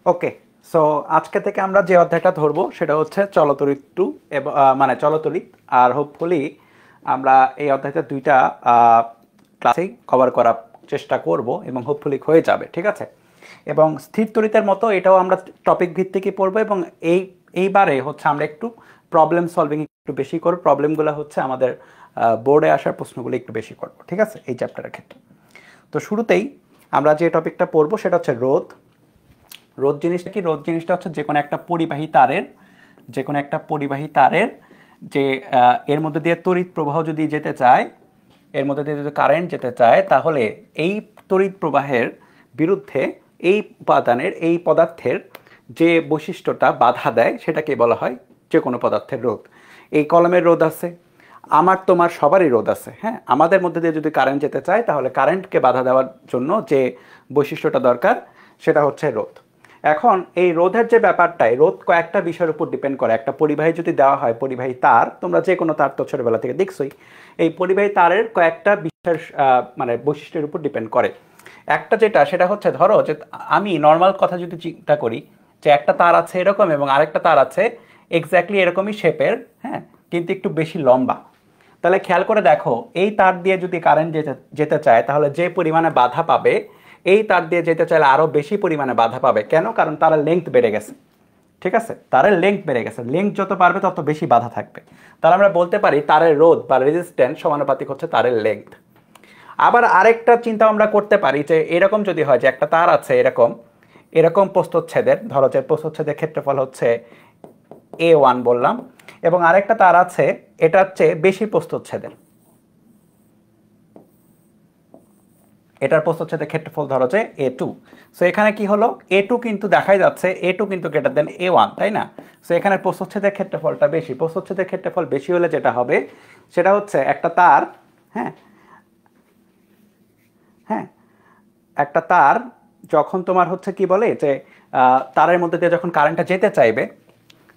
ওকে। So আজকে থেকে আমরা যে অধ্যায়টা ধরবো সেটা হচ্ছে চলতরিৎ টু, এবং মানে চলতরিৎ। আর হোপফুলি আমরা এই অধ্যায়টা দুইটা ক্লাসেই কভার করার চেষ্টা করব এবং হোপফুলি হয়ে যাবে, ঠিক আছে। এবং স্থির তড়িতের মতো এটাও আমরা টপিক ভিত্তিকই পড়বো, এবং এইবারে হচ্ছে আমরা একটু প্রবলেম সলভিং একটু বেশি করব। প্রবলেমগুলো হচ্ছে আমাদের বোর্ডে আসার প্রশ্নগুলো একটু বেশি করবো, ঠিক আছে, এই চ্যাপ্টারের ক্ষেত্রে। তো শুরুতেই আমরা যে টপিকটা পড়বো সেটা হচ্ছে রোধ। রোধ জিনিসটা কি? রোধ জিনিসটা হচ্ছে যে কোনো একটা পরিবাহী তারের যে এর মধ্যে দিয়ে তড়িৎ প্রবাহ যদি যেতে চায়, এর মধ্যে দিয়ে যদি কারেন্ট যেতে চায়, তাহলে এই তড়িৎ প্রবাহের বিরুদ্ধে এই পদার্থের যে বৈশিষ্ট্যটা বাধা দেয় সেটাকে বলা হয় যে কোনো পদার্থের রোধ। এই কলমের রোধ আছে, আমার তোমার সবারই রোধ আছে। হ্যাঁ, আমাদের মধ্যে দিয়ে যদি কারেন্ট যেতে চায় তাহলে কারেন্টকে বাধা দেওয়ার জন্য যে বৈশিষ্ট্যটা দরকার সেটা হচ্ছে রোধ। এখন এই রোধের যে ব্যাপারটাই, রোধ কয়েকটা বিষয়ের উপর ডিপেন্ড করে। একটা পরিবাহী যদি দেওয়া হয়, পরিবাহী তার, তোমরা যে কোনো তার তো ছোটোবেলা থেকে দেখছোই, এই পরিবাহী তারের কয়েকটা বিষয়ের মানে বৈশিষ্ট্যের উপর ডিপেন্ড করে। একটা যেটা সেটা হচ্ছে, ধরো যে আমি নর্মাল কথা যদি চিন্তা করি যে একটা তার আছে এরকম এবং আরেকটা তার আছে এক্স্যাক্টলি এরকমই শেপের, হ্যাঁ, কিন্তু একটু বেশি লম্বা। তাহলে খেয়াল করে দেখো, এই তার দিয়ে যদি কারেন্ট যেতে চায় তাহলে যে পরিমাণে বাধা পাবে, এই তার দিয়ে যেতে চাইলে আরও বেশি পরিমাণে বাধা পাবে। কেন? কারণ তারের লেংথ বেড়ে গেছে, ঠিক আছে, তারের লেংথ বেড়ে গেছে। লেংথ যত বাড়বে তত বেশি বাধা থাকবে। তাহলে আমরা বলতে পারি তারের রোধ বা রেজিস্ট্যান্স সমানুপাতিক হচ্ছে তারের লেংথ। আবার আরেকটা চিন্তা আমরা করতে পারি যে এরকম যদি হয় যে একটা তার আছে এরকম এরকম প্রস্থচ্ছেদের, ধরো যে প্রস্থচ্ছেদের ক্ষেত্রফল হচ্ছে A1 বললাম, এবং আরেকটা তার আছে এটার চেয়ে বেশি প্রস্থচ্ছেদের, এটার প্রস্থচ্ছেদের ক্ষেত্রফল ধরো যে A2। সো এখানে কি হলো, A2 কিন্তু দেখাই যাচ্ছে A2 কিন্তু গ্রেটার দেন A1, তাই না? সো এখানে প্রস্থচ্ছেদের ক্ষেত্রফলটা বেশি। প্রস্থচ্ছেদের ক্ষেত্রফল বেশি হলে যেটা হবে সেটা হচ্ছে একটা তার, হ্যাঁ হ্যাঁ, একটা তার যখন তোমার হচ্ছে কি বলে যে তারের মধ্যে দিয়ে যখন কারেন্টটা যেতে চাইবে,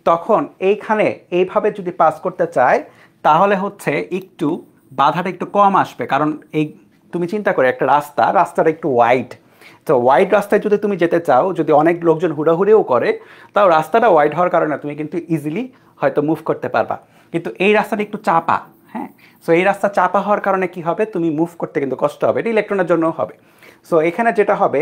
তখন এইখানে এইভাবে যদি পাস করতে চায় তাহলে হচ্ছে একটু বাধাটা একটু কম আসবে। কারণ এই তুমি চিন্তা করে একটা রাস্তাটা একটু ওয়াইড, তো ওয়াইড রাস্তায় যদি তুমি যেতে চাও, যদি অনেক লোকজন হুড়াহুড়িও করে, তাও রাস্তাটা ওয়াইড হওয়ার কারণে তুমি কিন্তু ইজিলি হয়তো মুভ করতে পারবা। কিন্তু এই রাস্তাটা একটু চাপা, হ্যাঁ, সো এই রাস্তা চাপা হওয়ার কারণে কি হবে, তুমি মুভ করতে কিন্তু কষ্ট হবে। এটা ইলেকট্রনের জন্যও হবে। সো এখানে যেটা হবে,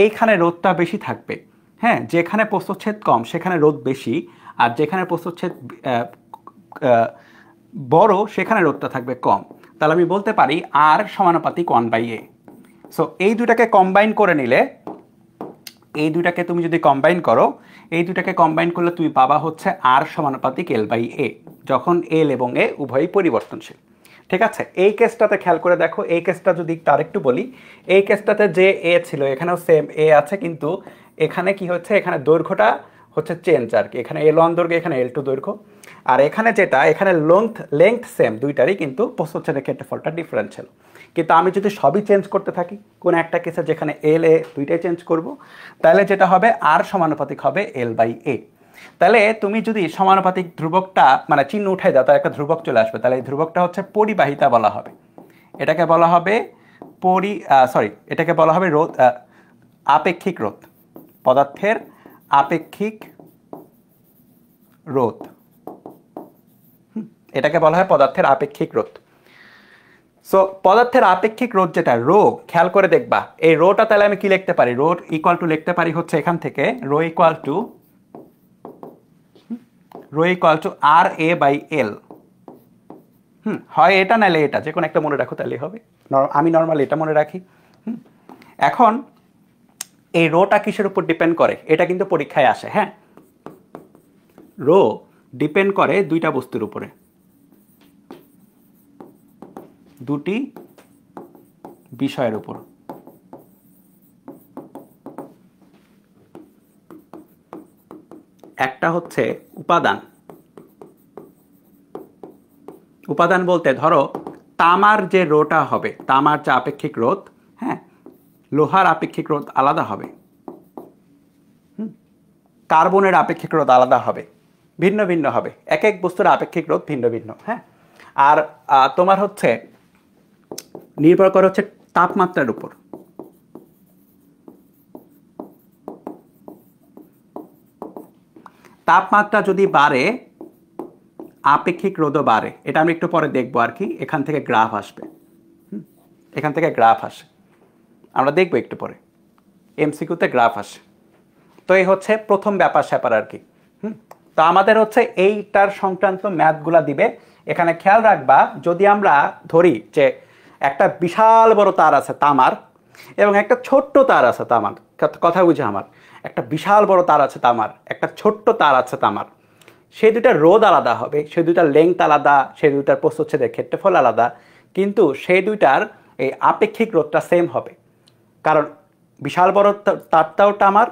এইখানে রোধটা বেশি থাকবে। হ্যাঁ, যেখানে প্রস্থচ্ছেদ কম সেখানে রোধ বেশি, আর যেখানে প্রস্থচ্ছেদ আহ, বড় সেখানে রোধটা থাকবে কম। তাহলে আমি বলতে পারি আর সমানুপাতিক 1/a। সো এই দুটাকে কম্বাইন করে নিলে, এই দুটাকে তুমি যদি কম্বাইন করো, এই দুটাকে কম্বাইন করলে তুমি পাবা হচ্ছে আর সমানুপাতিক L/a, যখন এল এবং এ উভয়ই পরিবর্তনশীল। ঠিক আছে, এই কেসটাতে খেয়াল করে দেখো, এই কেসটা যদি তার একটু বলি, এই কেসটাতে যে এ ছিল এখানেও সেম এ আছে, কিন্তু এখানে কি হচ্ছে, এখানে দৈর্ঘ্যটা হচ্ছে চেঞ্জ আর কি। এখানে L1 দৈর্ঘ্য, এখানে L2 দৈর্ঘ্য। আর এখানে যেটা, এখানে লেংথ সেম দুইটারই, কিন্তু প্রস্থচ্ছেদের ক্ষেত্রফলটা ডিফারেন্ট ছিল। কিন্তু আমি যদি সবই চেঞ্জ করতে থাকি, কোন একটা কেসে যেখানে এল এ দুইটাই চেঞ্জ করব, তাহলে যেটা হবে আর সমানুপাতিক হবে L/a। তাহলে তুমি যদি সমানুপাতিক ধ্রুবকটা মানে চিহ্ন উঠাই দাও, তাহলে একটা ধ্রুবক চলে আসবে। তাহলে এই ধ্রুবকটা হচ্ছে পরিবাহিতা বলা হবে। এটাকে বলা হবে এটাকে বলা হবে রোধ, আপেক্ষিক রোধ, পদার্থের আপেক্ষিক রোধ। এটাকে বলা হয় পদার্থের আপেক্ষিক রোধ। সো পদার্থের আপেক্ষিক রোধ যেটা রো, খেয়াল করে দেখবা এই রোটা, তাহলে আমি কি লিখতে পারি, রো ইকুয়াল টু লিখতে পারি হচ্ছে এখান থেকে রো ইকুয়াল টু RA/L। হয় এটা নাহলে এটা, যে কোনো একটা মনে রাখো তাহলে হবে। আমি নর্মালি এটা মনে রাখি। এখন এই রোটা কিসের উপর ডিপেন্ড করে, এটা কিন্তু পরীক্ষায় আসে। হ্যাঁ, রো ডিপেন্ড করে দুইটা বস্তুর উপরে, দুটি বিষয়ের উপর। একটা হচ্ছে উপাদান। উপাদান বলতে ধরো তামার যে রোটা হবে, তামার যে আপেক্ষিক রোধ, হ্যাঁ, লোহার আপেক্ষিক রোধ আলাদা হবে, কার্বনের আপেক্ষিক রোধ আলাদা হবে, ভিন্ন ভিন্ন হবে। এক এক বস্তুর আপেক্ষিক রোধ ভিন্ন ভিন্ন। হ্যাঁ, আর তোমার হচ্ছে নির্ভর করে হচ্ছে তাপমাত্রার উপর। তাপমাত্রা যদি বাড়ে আপেক্ষিক রোধও বাড়ে। এটা আমি একটু পরে দেখবো আর কি, এখান থেকে গ্রাফ আসবে, এখান থেকে গ্রাফ আসে, আমরা দেখবো একটু পরে, এমসিকিউতে গ্রাফ আসে। তো এই হচ্ছে প্রথম ব্যাপার স্যাপার আর কি। তো আমাদের হচ্ছে এইটার সংক্রান্ত ম্যাথগুলা দিবে। এখানে খেয়াল রাখবা, যদি আমরা ধরি যে একটা বিশাল বড় তার আছে তামার এবং একটা ছোট্ট তার আছে তামার, কথা বুঝে আমার, একটা বিশাল বড় তার আছে তামার, একটা ছোট্ট তার আছে তামার, সেই দুইটার রোধ আলাদা হবে, সেই দুইটার লেংথ আলাদা, সেই দুইটার প্রস্থচ্ছেদের ক্ষেত্রফল আলাদা, কিন্তু সেই দুইটার এই আপেক্ষিক রোধটা সেম হবে। কারণ বিশাল বড় তারটাও তামার,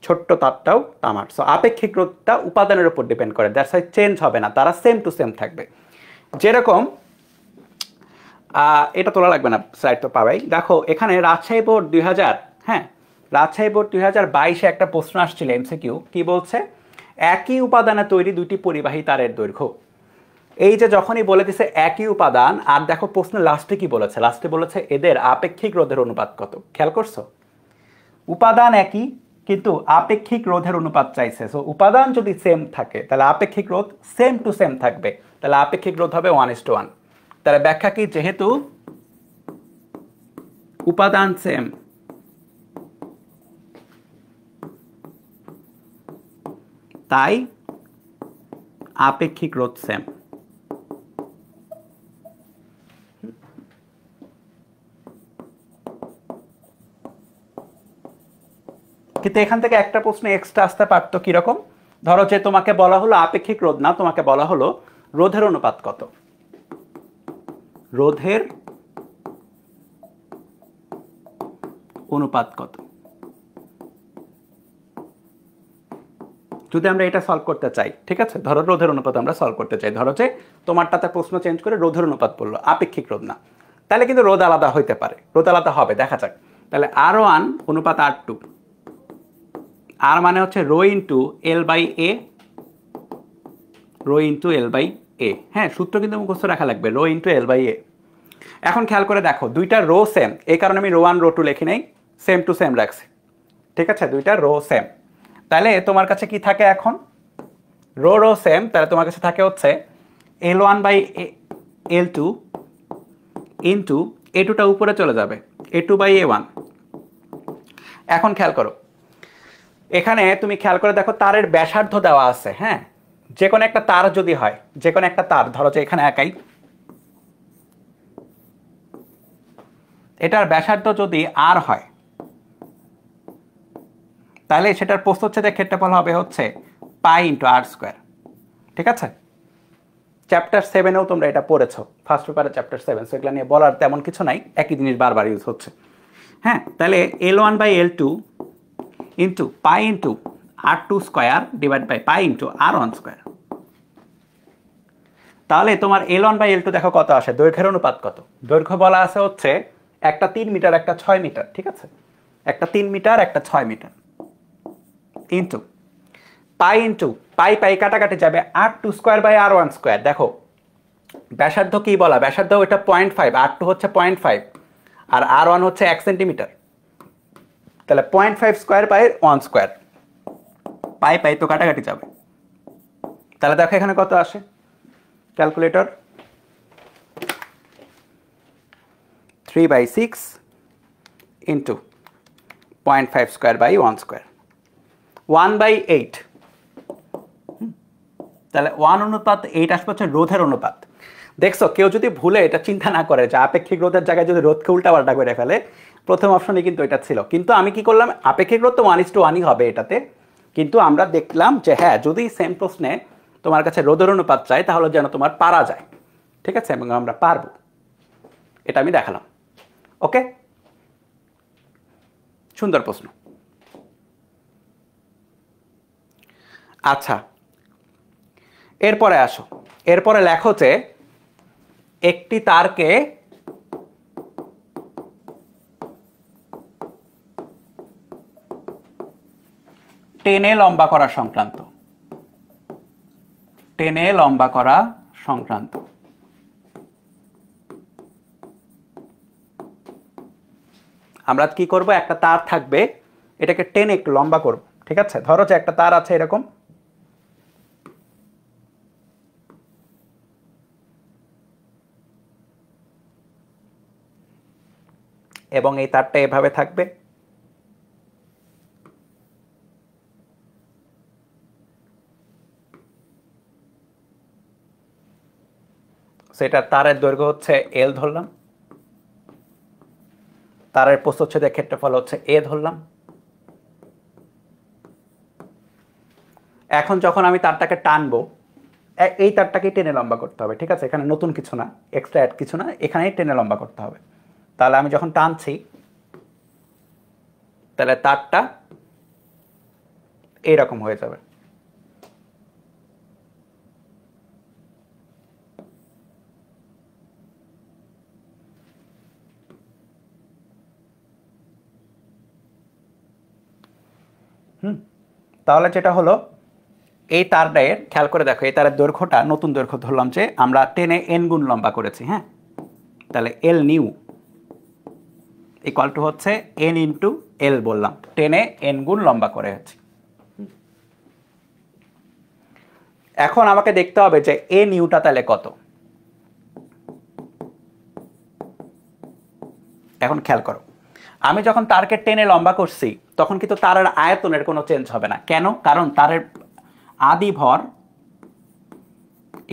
ছোট্ট তারটাও তামার। সো আপেক্ষিক রোধটা উপাদানের উপর ডিপেন্ড করে, দ্যাটস ওয়াই চেঞ্জ হবে না, তারা সেম টু সেম থাকবে। যেরকম এটা তোলা লাগবে না, স্লাইড তো পাবাই। দেখো এখানে রাজশাহী বোর্ড 2000, হ্যাঁ রাজশাহী বোর্ড 2022-এ একটা প্রশ্ন আসছিল এমসিকিউ, কি বলছে, একই উপাদানে তৈরি দুটি পরিবাহী তারের দৈর্ঘ্য। এই যে যখনই বলে দিছে একই উপাদান, আর দেখো প্রশ্নের লাস্টে কি বলেছে, লাস্টে বলেছে এদের আপেক্ষিক রোধের অনুপাত কত। খেয়াল করছো, উপাদান একই কিন্তু আপেক্ষিক রোধের অনুপাত চাইছে। সো উপাদান যদি সেম থাকে তাহলে আপেক্ষিক রোধ সেম টু সেম থাকবে, তাহলে আপেক্ষিক রোধ হবে 1:1। তাহলে ব্যাখ্যা কি, যেহেতু উপাদান সেম তাই আপেক্ষিক রোধ সেম। কিন্তু এখান থেকে একটা প্রশ্ন এক্সট্রা আসতে পারতো, কিরকম, ধরো যে তোমাকে বলা হলো আপেক্ষিক রোধ না, তোমাকে বলা হলো রোধের অনুপাত কত, রোধের অনুপাত কত। যদি আমরা এটা সলভ করতে চাই, ঠিক আছে, ধরো রোধের অনুপাত আমরা সলভ করতে চাই, ধরো যে তোমারটাতে প্রশ্ন চেঞ্জ করে রোধের অনুপাত বললো, আপেক্ষিক রোধ না, তাহলে কিন্তু রোধ আলাদা হইতে পারে, রোধ আলাদা হবে, দেখা যাক। তাহলে R1 অনুপাত R2, আর মানে হচ্ছে rho into L by A, rho into L by A, হ্যাঁ সূত্র কিন্তু মুখস্থ রাখা লাগবে, rho into L by A. এখন খেয়াল করে দেখো দুইটা রো সেম, এই কারণে আমি রো 1 রো 2 লিখি নাই, সেম টু সেম রাখছি, ঠিক আছে, দুইটা রো সেম। তাহলে তোমার কাছে কি থাকে এখন, রো রো সেম, তাহলে তোমার কাছে থাকে হচ্ছে L1 বাই L2 ইন্টু A2টা উপরে চলে যাবে, A2 বাই A1। এখন খেয়াল করো, এখানে তুমি খেয়াল করে দেখো তারের ব্যাসার্ধ দেওয়া আছে, হ্যাঁ যে কোনো একটা তার যদি হয়, যে কোনো একটা তার, ধরো যে এখানে একাই, এটার ব্যাসার্ধ যদি আর হয় তাহলে সেটার প্রস্থচ্ছেদের ক্ষেত্রফল হবে হচ্ছে পাই ইন্টু আর স্কোয়ার, ঠিক আছে। চ্যাপ্টার 7-এও তোমরা এটা পড়েছো, ফার্স্ট পেপারে চ্যাপ্টার 7, সো এগুলো নিয়ে বলার তেমন কিছু নাই, একই জিনিস বারবার ইউজ হচ্ছে, হ্যাঁ। তাহলে L1 by L2 into pi into R2 square divide by pi into R1 square. তাহলে তোমার L1 বাই L2 দেখো কত আসে, দৈর্ঘ্যের অনুপাত কত, দৈর্ঘ্য বলা আছে হচ্ছে একটা 3 মিটার একটা 6 মিটার, ঠিক আছে, একটা 3 মিটার একটা 6 metre into pi into pi pi কাটাকাটি যাবে, R2 square by R1 square. দেখো ব্যাসার্ধ কি বলা, ব্যাসার্ধ এটা 0.5, R2 হচ্ছে 0.5 আর R1 হচ্ছে 1 সেন্টিমিটার, তাহলে 0.5 square by 1 square, pi pi তো কাটাকাটি যাবে। তাহলে দেখো এখানে কত আসে, calculator, 3/6 into 0.5 square by 1 square, 1/8। তাহলে 1:8 আসবে হচ্ছে রোধের অনুপাত। দেখছো কেউ যদি ভুলে এটা চিন্তা না করে যে আপেক্ষিক রোধের জায়গায় যদি রোধকে উল্টাপাল্টা করে ফেলে, প্রথম অপশনে কিন্তু এটা ছিল, কিন্তু আমি কি করলাম, আপেক্ষিক রোধ তো 1:1ই হবে এটাতে, কিন্তু আমরা দেখলাম যে হ্যাঁ যদি সেম প্রশ্নে তোমার কাছে রোধের অনুপাত চাই তাহলে যেন তোমার পারা যায়, ঠিক আছে, এবং আমরা পারবো, এটা আমি দেখালাম। ওকে, সুন্দর প্রশ্ন। আচ্ছা এরপরে আসো, এরপরে লেখো যে একটি তারকে টেনে লম্বা করা সংক্রান্ত, টেনে লম্বা করা সংক্রান্ত। আমরা কি করব, একটা তার থাকবে, এটাকে টেনে একটু লম্বা করব, ঠিক আছে। ধরো যে একটা তার আছে এরকম, এবং এই তারটা এভাবে থাকবে। সেটা তারের দৈর্ঘ্য হচ্ছে এল ধরলাম, তারের প্রস্থচ্ছেদের ক্ষেত্রফল হচ্ছে এ ধরলাম। এখন যখন আমি তারটাকে টানবো, এই তারটাকেই টেনে লম্বা করতে হবে, ঠিক আছে? এখানে নতুন কিছু না, এক্সট্রা অ্যাড কিছু না, এখানেই টেনে লম্বা করতে হবে। তাহলে আমি যখন টানছি, তাহলে তারটা এইরকম হয়ে যাবে। তাহলে যেটা হলো, এই তারটার খেয়াল করে দেখো, এই তারের দৈর্ঘ্যটা নতুন দৈর্ঘ্য ধরলাম যে আমরা টেনে এন গুণ লম্বা করেছি। হ্যাঁ, তাহলে এল নিউ ইকুয়াল টু হচ্ছে এন ইন্টু এল বললাম, টেনে এন গুণ লম্বা করে আছে। এখন আমাকে দেখতে হবে যে এ নিউটা তাহলে কত। এখন খেয়াল করো, আমি যখন তারকে টেনে লম্বা করছি তখন কিন্তু তারের আয়তনের কোনো চেঞ্জ হবে না। কেন? কারণ তারের আদি ভর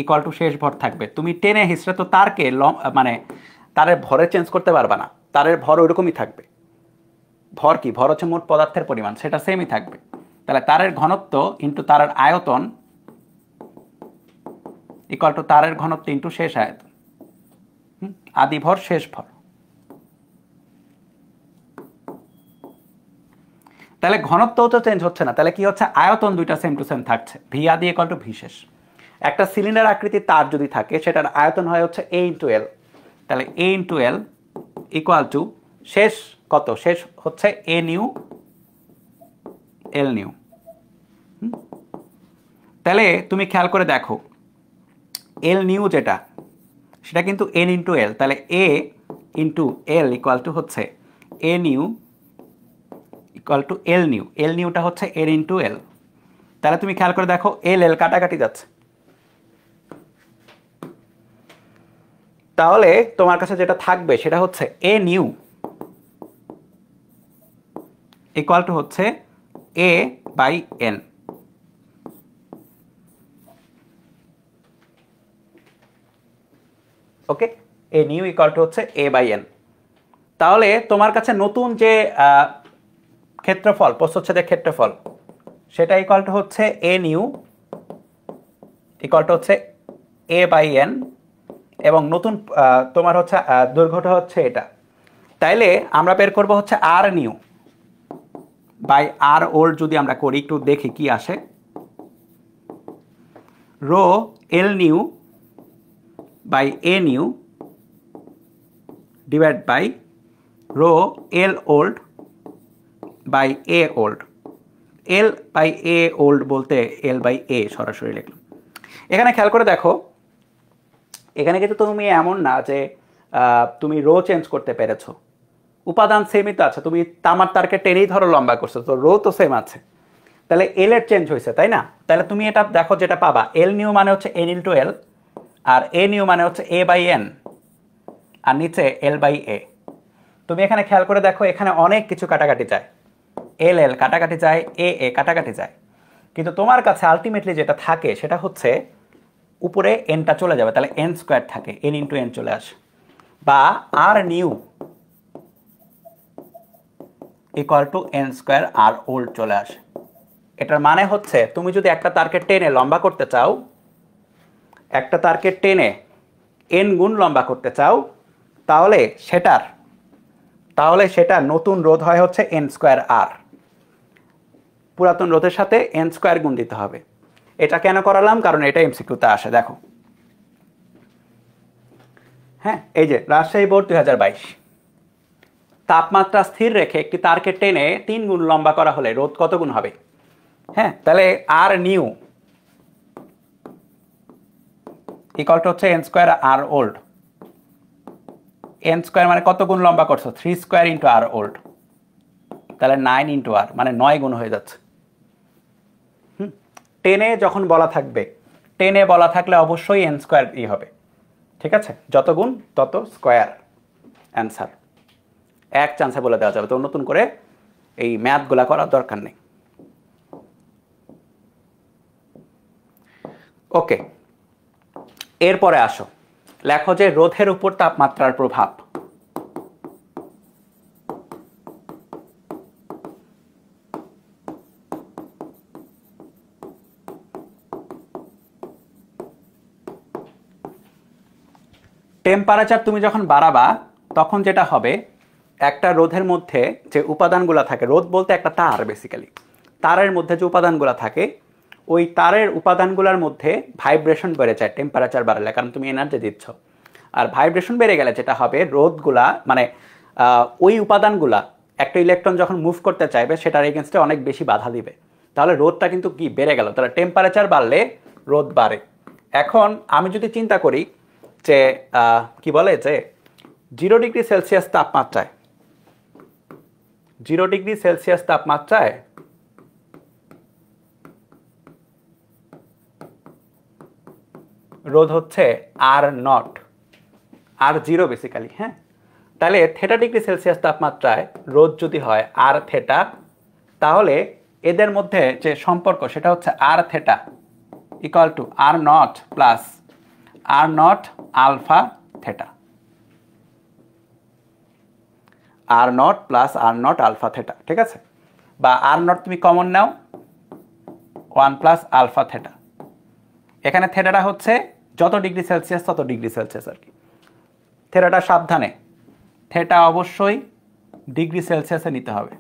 ইকুয়াল টু শেষ ভর থাকবে। তুমি টেনে হিসড়ে তো তারকে মানে তারের ভরে চেঞ্জ করতে পারবে না, তারের ভর ওইরকমই থাকবে। ভর কি? ভর হচ্ছে মোট পদার্থের পরিমাণ, সেটা সেমই থাকবে। তাহলে তারের ঘনত্ব ইন্টু তারের আয়তন ইকুয়াল টু তারের ঘনত্ব ইন্টু শেষ আয়তন, আদি ভর শেষ ভর। তাহলে ঘনত্বও তো চেঞ্জ হচ্ছে না, তাহলে কি হচ্ছে? আয়তন দুইটা সেম টু সেম থাকছে, ভি আদি ইকুয়াল টু ভি শেষ। একটা সিলিন্ডার আকৃতির তার যদি থাকে, সেটার আয়তন হয় হচ্ছে এ ইন্টু এল। তাহলে A into L equal two শেষ কত? শেষ হচ্ছে এ নিউ এল নিউ। তাহলে তুমি খেয়াল করে দেখো, এল নিউ যেটা, সেটা কিন্তু এন ইন্টু এল। তাহলে A into L equal to হচ্ছে A new equal to L new. L নিউটা হচ্ছে এন ইন্টু এল। তাহলে তুমি খেয়াল করে দেখো, এল এল কাটাকাটি যাচ্ছে। তাহলে তোমার কাছে যেটা থাকবে সেটা হচ্ছে এ নিউ ইকুয়াল টু হচ্ছে A by N. Okay, A new equal to হচ্ছে এ বাই এন। তাহলে তোমার কাছে নতুন যে ক্ষেত্রফল, প্রস্থচ্ছেদের ক্ষেত্রফল, সেটা ইকুয়াল টু হচ্ছে এ নিউ ইকুয়াল টু হচ্ছে এ বাই এন, এবং নতুন তোমার হচ্ছে দৈর্ঘ্যটা হচ্ছে এটা। তাইলে আমরা বের করব হচ্ছে R new by R old. যদি আমরা করি, একটু দেখি কি আসে। Rho L new by A new divide by rho L old by A old. L by A old বলতে এল বাই এ সরাসরি লিখলাম। এখানে খেয়াল করে দেখো, এখানে কিন্তু তুমি এমন না যে তুমি রো চেঞ্জ করতে পেরেছো, উপাদান সেমই তো আছে। তুমি তামার তারকে টেনেই ধরো লম্বা করছো, তো রো তো সেম আছে। তাহলে এল এর চেঞ্জ হয়েছে, তাই না? তাহলে তুমি এটা দেখো, যেটা পাবা, এল নিউ মানে হচ্ছে এন ইন্টু এল, আর এ নিউ মানে হচ্ছে এ বাই এন, আর নিচে এল বাই এ। তুমি এখানে খেয়াল করে দেখো, এখানে অনেক কিছু কাটাকাটি যায়, এল এল কাটাকাটি যায়, এ এ কাটাকাটি যায়, কিন্তু তোমার কাছে আলটিমেটলি যেটা থাকে সেটা হচ্ছে উপরে এনটা চলে যাবে, তাহলে এন স্কোয়ার থাকে, এন ইন্টু এন চলে আসে, বা R new equal to N square R old চলে আসে। এটার মানে হচ্ছে, তুমি যদি একটা তারকে টেনে লম্বা করতে চাও, একটা তারকে টেনে এন গুণ লম্বা করতে চাও, তাহলে সেটার নতুন রোধ হয় হচ্ছে এন স্কোয়ার আর। পুরাতন রোধের সাথে এন স্কোয়ার গুণ দিতে হবে। এটা কেন করালাম? কারণ এটা এমসিকিউতে আসে। দেখো, হ্যাঁ, এই যে রাজশাহী বোর্ড 2022, তাপমাত্রা স্থির রেখে একটি তারকে টেনে 3 গুণ লম্বা করা হলে রোধ কত গুণ হবে? হ্যাঁ, তাহলে আর নিউ ইকুয়াল টু হচ্ছে N square R old. N square মানে কত গুণ লম্বা করছো? 3 স্কোয়ার ইন্টু আর ওল্ড। তাহলে 9 ইন্টু আর মানে 9 গুণ হয়ে যাচ্ছে। টেনে যখন বলা থাকবে, টেনে বলা থাকলে অবশ্যই এন স্কোয়ার হবে, ঠিক আছে? যত গুণ তত স্কোয়ার অ্যান্সার। এক চান্সে বলে দেওয়া যাবে, তো নতুন করে এই ম্যাথগুলা করার দরকার নেই। ওকে, এরপরে আসো, লেখো যে রোধের উপর তাপমাত্রার প্রভাব। টেম্পারেচার তুমি যখন বাড়াবা তখন যেটা হবে, একটা রোধের মধ্যে যে উপাদানগুলো থাকে, রোধ বলতে একটা তার, বেসিক্যালি তারের মধ্যে যে উপাদানগুলো থাকে, ওই তারের উপাদানগুলোর মধ্যে ভাইব্রেশন বেড়ে যায় টেম্পারেচার বাড়ালে, কারণ তুমি এনার্জি দিচ্ছ। আর ভাইব্রেশন বেড়ে গেলে যেটা হবে, রোধগুলা মানে ওই উপাদানগুলা একটা ইলেকট্রন যখন মুভ করতে চাইবে সেটার এগেনস্টে অনেক বেশি বাধা দিবে, তাহলে রোধটা কিন্তু কি বেড়ে গেল, তাহলে টেম্পারেচার বাড়লে রোধ বাড়ে। এখন আমি যদি চিন্তা করি যে কি বলে যে 0 ডিগ্রি সেলসিয়াস তাপমাত্রায়, 0 ডিগ্রি সেলসিয়াস তাপমাত্রায় রোধ হচ্ছে R0, R0 বেসিক্যালি, হ্যাঁ। তাহলে θ ডিগ্রি সেলসিয়াস তাপমাত্রায় রোধ যদি হয় R θ, তাহলে এদের মধ্যে যে সম্পর্ক সেটা হচ্ছে R θ equal to R0 plus R0 alpha theta, R0 plus R0 alpha theta, ঠিক আছে। বা R0 তুমি কমন নাও, 1 প্লাস আলফা থেটা। এখানে থেটাটা হচ্ছে যত ডিগ্রি সেলসিয়াস তত ডিগ্রি সেলসিয়াস আর কি। থেটাটা সাবধানে, থেটা অবশ্যই ডিগ্রি সেলসিয়াসে নিতে হবে,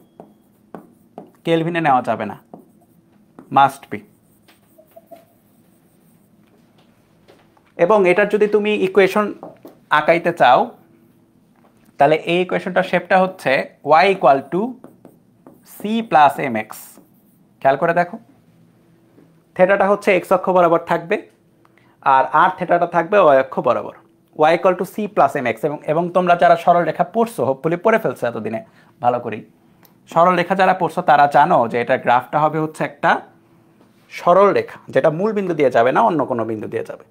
কেলভিনে নেওয়া যাবে না, মাস্ট বি। এবং এটার যদি তুমি ইকুয়েশন আঁকাইতে চাও, তাহলে এই ইকুয়েশনটার শেপটা হচ্ছে y equal to C plus M X. খেয়াল করে দেখো, থেটাটা হচ্ছে এক্স অক্ষ বরাবর থাকবে, আর আর থেটাটা থাকবে y অক্ষ বরাবর। y equal to C plus M X. এবং তোমরা যারা সরল রেখা পড়ছো, হোপফুলি পড়ে ফেলছো এতদিনে ভালো করেই, সরল রেখা যারা পড়ছো তারা জানো যে এটা গ্রাফটা হবে হচ্ছে একটা সরল রেখা, যেটা মূল বিন্দু দিয়ে যাবে না, অন্য কোনো বিন্দু দিয়ে যাবে।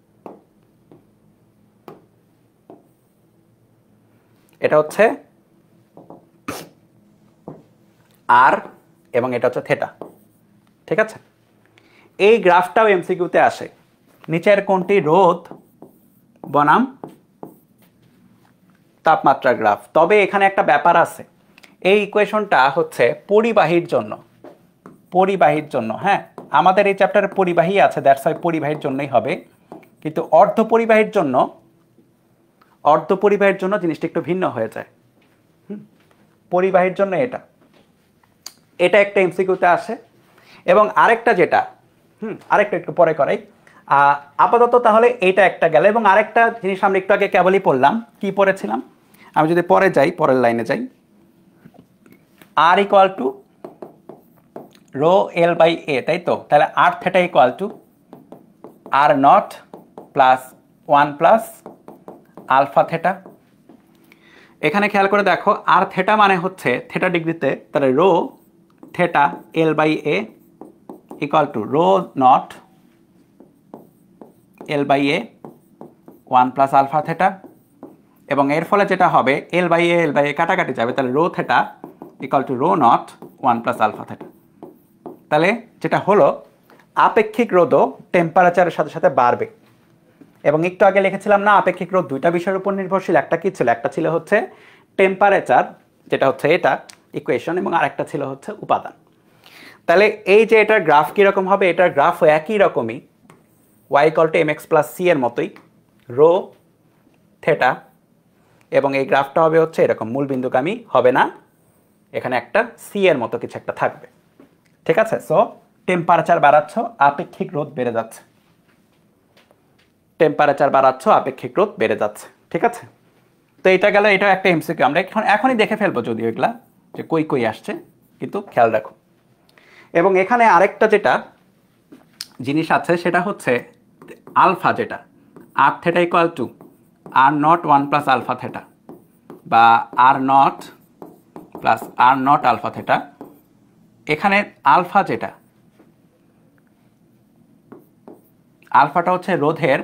এটা হচ্ছে আর এবং এটা হচ্ছে থেটা, ঠিক আছে। এই গ্রাফটাও এমসিকিউতে আসে, নিচের কোনটি রোধ বনাম তাপমাত্রা গ্রাফ। তবে এখানে একটা ব্যাপার আছে, এই ইকুয়েশনটা হচ্ছে পরিবাহীর জন্য, পরিবাহীর জন্য, হ্যাঁ। আমাদের এই চ্যাপ্টারে পরিবাহী আছে, দ্যাটস ওয়াই পরিবাহীর জন্যই হবে, কিন্তু অর্ধপরিবাহীর জন্য, অর্ধপরিবাহীর জন্য জিনিসটা একটু ভিন্ন হয়ে যায়। পরিবাহীর জন্য এটা এটা একটা এমসিকিউতে আসে। এবং আরেকটা যেটা, আরেকটা একটু পরে করাই, আপাতত তাহলে এইটা একটা গেল। এবং আরেকটা জিনিস আমরা একটু আগে কেবলই পড়লাম, কি পড়েছিলাম, আমি যদি পরে যাই, পরের লাইনে যাই, R equal to rho L by A, তাই তো। তাহলে R theta equal to R0 plus 1 plus alpha theta. এখানে খেয়াল করে দেখো, আর থেটা মানে হচ্ছে থেটা ডিগ্রিতে, তাহলে rho theta L by A equal to rho naught L by A 1 plus alpha theta. এবং এর ফলে যেটা হবে, এল বাই এ কাটাকাটি যাবে, তাহলে rho theta equal to rho naught 1 plus alpha theta. তাহলে যেটা হলো, আপেক্ষিক রোধও টেম্পারেচারের সাথে সাথে বাড়বে। এবং একটু আগে লিখেছিলাম না, আপেক্ষিক রোধ দুইটা বিষয়ের উপর নির্ভরশীল। একটা কি ছিল, একটা ছিল হচ্ছে টেম্পারেচার, যেটা হচ্ছে এটা ইকুয়েশন, এবং আরেকটা ছিল হচ্ছে উপাদান। তাহলে এই যে এটার গ্রাফ কীরকম হবে, এটার গ্রাফও একই রকমই, y equal to M X plus C এর মতোই, রো থেটা। এবং এই গ্রাফটা হবে হচ্ছে এরকম, মূল বিন্দুগামী হবে না, এখানে একটা সি এর মতো কিছু একটা থাকবে, ঠিক আছে। সো টেম্পারেচার বাড়াচ্ছ, আপেক্ষিক রোধ বেড়ে যাচ্ছে, টেম্পারেচার বাড়াচ্ছ, আপেক্ষিক রোধ বেড়ে যাচ্ছে, ঠিক আছে। তো এটা গেল, এটাও একটা এমসিকিউ, আমরা এখনই দেখে ফেলবো যদিও এগুলা যে কই কই আসছে, কিন্তু খেয়াল রাখো। এবং এখানে আরেকটা যেটা জিনিস আছে সেটা হচ্ছে আলফা, যেটা R theta equal to R0 1 plus alpha theta, বা R0 plus R0 alpha theta. এখানে আলফা যেটা, আলফাটা হচ্ছে রোধের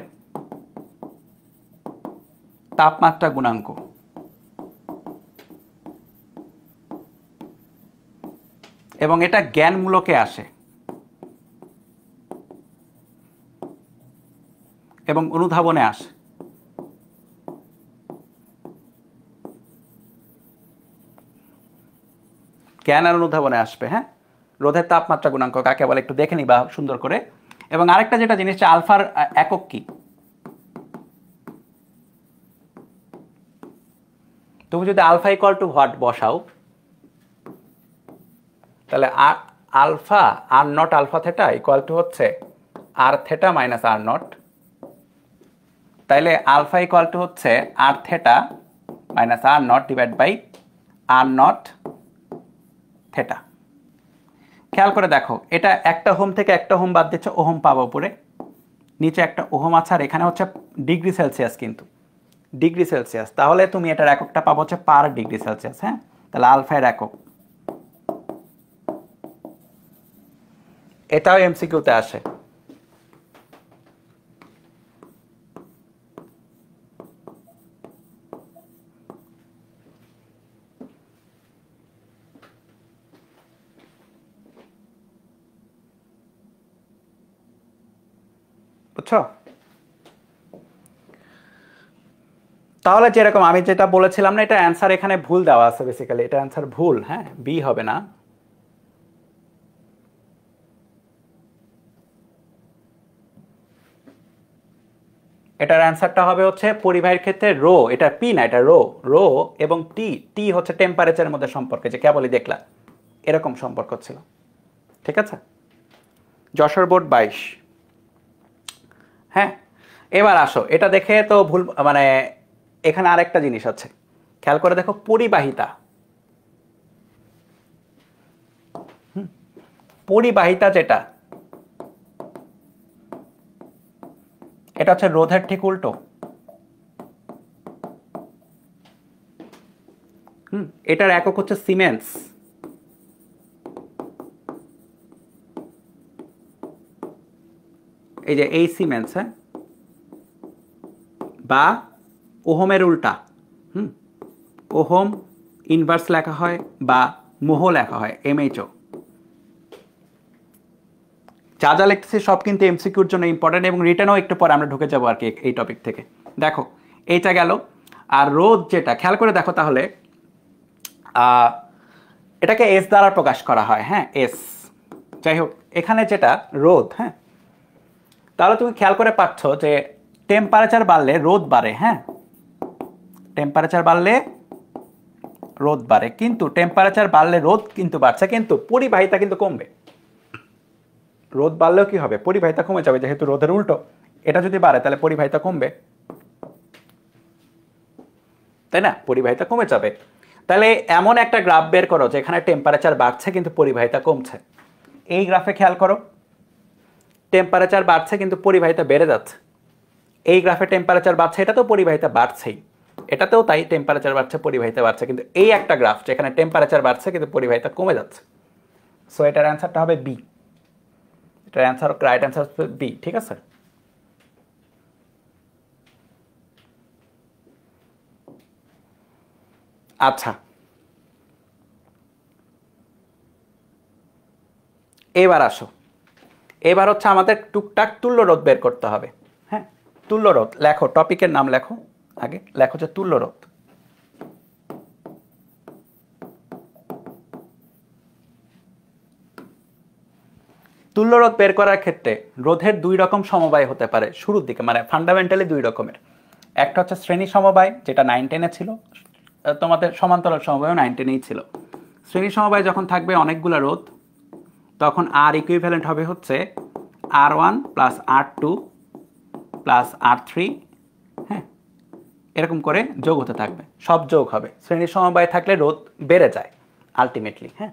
তাপমাত্রা গুণাঙ্ক, এবং এটা জ্ঞানমূলকে আসে এবং অনুধাবনে আসে। জ্ঞান আর অনুধাবনে আসবে। হ্যাঁ, রোধের তাপমাত্রা গুণাঙ্ক কাকে বলে একটু দেখে নিবা সুন্দর করে। এবং আরেকটা যেটা জিনিস, আলফার একক কি? তুমি যদি আলফা ইকুয়াল টু হোয়াট বসাও, তাহলে alpha R not alpha theta equal to হচ্ছে R theta minus R not. তাইলে আলফা ইকুয়াল টু হচ্ছে R theta minus R not divide by R not theta. খেয়াল করে দেখো, এটা একটা ওহম থেকে একটা ওহম বাদ দিচ্ছে, ওহম পাবো উপরে, নিচে একটা ওহম আছে, আর এখানে হচ্ছে ডিগ্রি সেলসিয়াস, কিন্তু ডিগ্রি সেলসিয়াস। তাহলে তুমি এটার এককটা পাবো হচ্ছে পার ডিগ্রি সেলসিয়াস। হ্যাঁ, তাহলে আলফা এর একক। এটাও এমসিকিউতে আসে। বুঝছো? তাহলে যেরকম আমি যেটা বলেছিলাম না, এটা অ্যান্সার এখানে ভুল দেওয়া আছে, বেসিক্যালি এটা অ্যান্সার ভুল। হ্যাঁ, বি হবে না। এটার অ্যান্সারটা হবে হচ্ছে পরিবাহীর ক্ষেত্রে রো, এটা পি না, এটা রো। রো এবং টি, টি হচ্ছে টেম্পারেচারের মধ্যে সম্পর্কে, যে কেবলই দেখলা এরকম সম্পর্ক ছিল। ঠিক আছে, যশোর বোর্ড 22। হ্যাঁ, এবার আসো, এটা দেখে তো ভুল, মানে এখানে আরেকটা জিনিস আছে, খেয়াল করে দেখো, পরিবাহিতা। পরিবাহিতা যেটা, এটা হচ্ছে রোধের ঠিক উল্টো। এটার একক হচ্ছে সিমেন্স। এই যে এই সিমেন্স, হ্যাঁ, বা ওহমের উল্টা। ওহম ইনভার্স লেখা হয় বা মোহ লেখা হয়, এমএইচও। যা যা লিখতেছি সব কিন্তু এমসিকিউর জন্য ইম্পর্টেন্ট, এবং রিটার্নও একটু পরে আমরা ঢুকে যাবো আর কি এই টপিক থেকে। দেখো, এইটা গেল। আর রোধ যেটা, খেয়াল করে দেখো তাহলে, এটাকে এস দ্বারা প্রকাশ করা হয়। হ্যাঁ, এস। যাই হোক, এখানে যেটা রোধ, হ্যাঁ, তাহলে তুমি খেয়াল করে পাচ্ছ যে টেম্পারেচার বাড়লে রোধ বাড়ে। হ্যাঁ, টেম্পারেচার বাড়লে রোধ বাড়ে, কিন্তু টেম্পারেচার বাড়লে রোধ কিন্তু বাড়ছে, কিন্তু পরিবাহিতা কিন্তু কমবে। রোধ বাড়লেও কি হবে? পরিবাহিতা কমে যাবে, যেহেতু রোধের উল্টো। এটা যদি বাড়ে তাহলে পরিবাহিতা কমবে, তাই না? পরিবাহিতা কমে যাবে। তাহলে এমন একটা গ্রাফ বের করো যেখানে টেম্পারেচার বাড়ছে কিন্তু পরিবাহিতা কমছে। এই গ্রাফে খেয়াল করো, টেম্পারেচার বাড়ছে কিন্তু পরিবাহিতা বেড়ে যাচ্ছে। এই গ্রাফে টেম্পারেচার বাড়ছে, এটা তো পরিবাহিতা বাড়ছেই, এটাতেও তাই, টেম্পারেচার বাড়ছে পরিবাহিতা বাড়ছে। কিন্তু এই একটা গ্রাফ যেখানে টেম্পারেচার বাড়ছে কিন্তু পরিবাহিতা কমে যাচ্ছে। সো এটার অ্যান্সারটা হবে বি। এটার অ্যান্সার, রাইট অ্যান্সার বি। ঠিক আছে, আচ্ছা, এবার আসো। এবার হচ্ছে আমাদের টুকটাক তুল্য রোধ বের করতে হবে। হ্যাঁ, তুল্য রোধ লেখো, টপিকের নাম লেখো, আগে লেখো যে তুল্য রোধ। তুল্য রোধ বের করার ক্ষেত্রে রোধের দুই রকম সমবায় হতে পারে শুরুর দিকে, মানে ফান্ডামেন্টালি দুই রকমের। একটা হচ্ছে শ্রেণী সমবায়, যেটা 9-10-এ ছিল, তোমাদের সমান্তরাল সমবায়ও 9-10-এই ছিল। শ্রেণী সমবায় যখন থাকবে অনেকগুলো রোধ, তখন আর ইকুইভ্যালেন্ট হবে হচ্ছে R1 plus R2 plus R3। হ্যাঁ, এরকম করে যোগ হতে থাকবে, সব যোগ হবে। শ্রেণী সমবায় থাকলে রোধ বেড়ে যায় আলটিমেটলি। হ্যাঁ,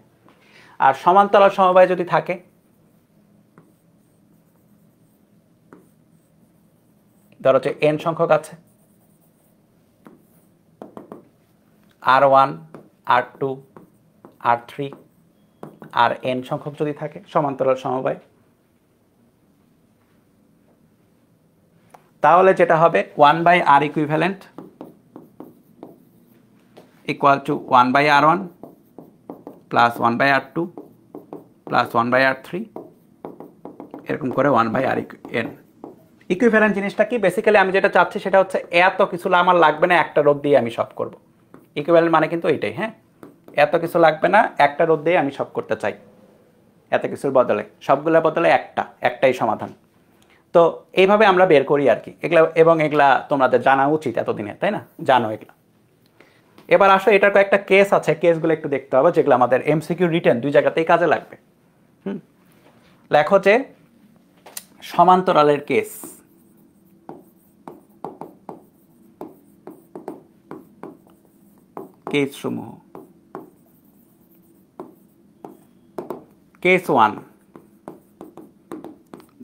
আর সমান্তরাল সমবায় যদি থাকে, ধরো যে n সংখ্যক আছে, R1 R2 R3 আর n সংখ্যক যদি থাকে সমান্তরাল সমবায়, তাহলে যেটা হবে 1/R equivalent equal to 1/R1 plus 1/R2 plus 1/r3 এরকম করে 1/r(n). ইকুইভ্যালেন্ট জিনিসটা কি? বেসিক্যালি আমি যেটা চাচ্ছি সেটা হচ্ছে এত কিছু আমার লাগবে না, একটা রোধ দিয়ে আমি সব করব। ইকুইভ্যালেন্ট মানে কিন্তু এইটাই, হ্যাঁ, এত কিছু লাগবে না, একটা রোধ দিয়ে আমি সব করতে চাই, এত কিছুর বদলে, সবগুলোর বদলে একটাই সমাধান। তো এইভাবে আমরা বের করি আর কি এগুলা, এবং এগুলা তোমাদের জানা উচিত এতদিনে, তাই না? জানো এগুলা। এবার আসো, এটার কয়েকটা কেস আছে, কেসগুলো একটু দেখতে হবে, যেগুলো আমাদের এমসিকিউ রিটেন দুই জায়গাতেই কাজে লাগবে। লেখো যে সমান্তরালের কেস। কেস সমূহ। কেস 1,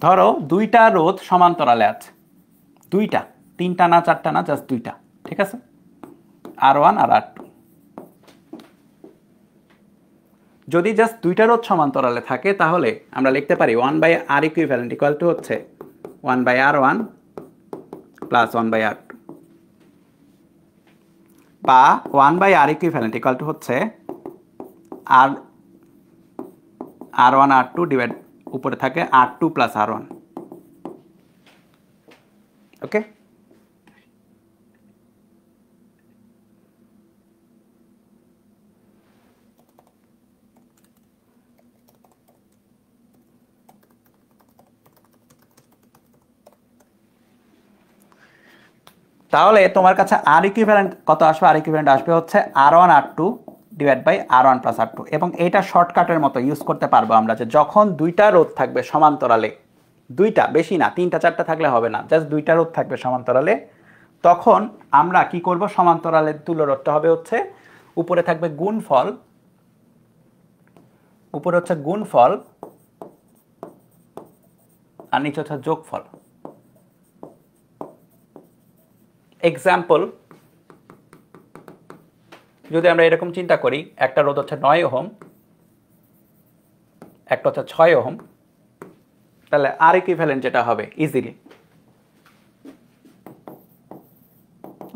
ধরো দুইটা রোধ সমান্তরালে আছে, দুইটা, তিনটা না চারটা না, জাস্ট দুইটা, ঠিক আছে, R1 আর R2। যদি জাস্ট দুইটা রোধ সমান্তরালে থাকে তাহলে আমরা লিখতে পারি 1/R ইকুইভ্যালেন্ট ইকুয়াল টু হচ্ছে 1/R1 প্লাস 1/R2, বা 1/R ইকুইভ্যালেন্ট ইকুয়াল টু হচ্ছে R1 R2 ডিভাইড উপরে থাকে R2 প্লাস R1। ওকে, তাহলে তোমার কাছে আর ইকুইভ্যালেন্ট কত আসবে? আর ইকুইভ্যালেন্ট আসবে হচ্ছে R1 R2 divide by R1 plus R2। এবং এইটা শর্টকাটের মতো ইউজ করতে পারবো আমরা, যে যখন দুইটা রোধ থাকবে সমান্তরালে, দুইটা, বেশি না, তিনটা চারটা থাকলে হবে না, জাস্ট দুইটা রোধ থাকবে সমান্তরালে, তখন আমরা কি করব? সমান্তরালের তুল্য রোধটা হবে হচ্ছে, উপরে থাকবে গুণফল, উপরে হচ্ছে গুণফল আর নিচে হচ্ছে যোগফল। এক্সাম্পল, যদি আমরা এরকম চিন্তা করি, একটা রোধ হচ্ছে 9 ওহম, একটা হচ্ছে 6 ওহম, তাহলে আর ইকুইভ্যালেন্ট যেটা হবে ইজিলি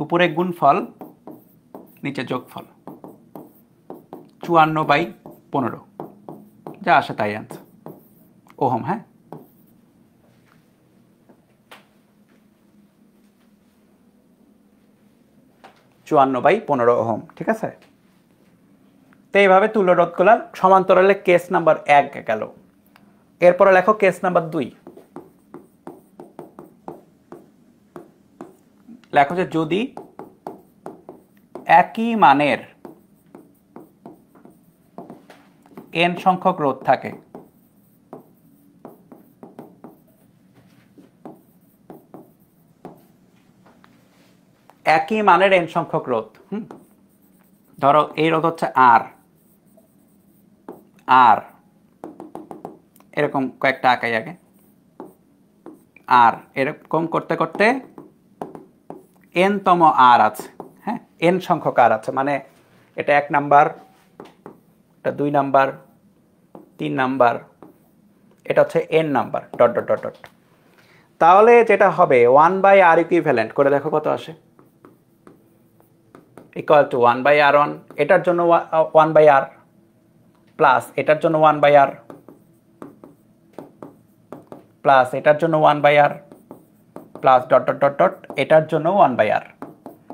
উপরে গুণফল নিচে যোগফল, 54/15, যা আসে তাই আনসার, ওহম, হ্যাঁ। চুয়ান্ন বাই 15 ওহম, ঠিক আছে। তো এইভাবে তুল্য রোধগুলার সমান্তরালে কেস নাম্বার 1 গেল। এরপরে লেখো কেস নাম্বার 2। লেখো যে যদি একই মানের n সংখ্যক রোধ থাকে, একই মানের n সংখ্যক রোধ, ধরো এই রোধ হচ্ছে আর, আর এরকম কয়েকটা আঁকাই আগে, আর এরকম করতে করতে n তম আর আছে, হ্যাঁ, n সংখ্যক আর আছে, মানে এটা 1 নাম্বার, এটা 2 নাম্বার, 3 নাম্বার, এটা হচ্ছে n number, dot dot dot dot. তাহলে যেটা হবে 1/R ইকুইভ্যালেন্ট করে দেখো কত আসে, ইকুয়াল টু 1/R1, এটার জন্য 1/R প্লাস এটার জন্য 1/R প্লাস এটার জন্য 1/R plus dot dot dot dot এটার জন্য 1/R।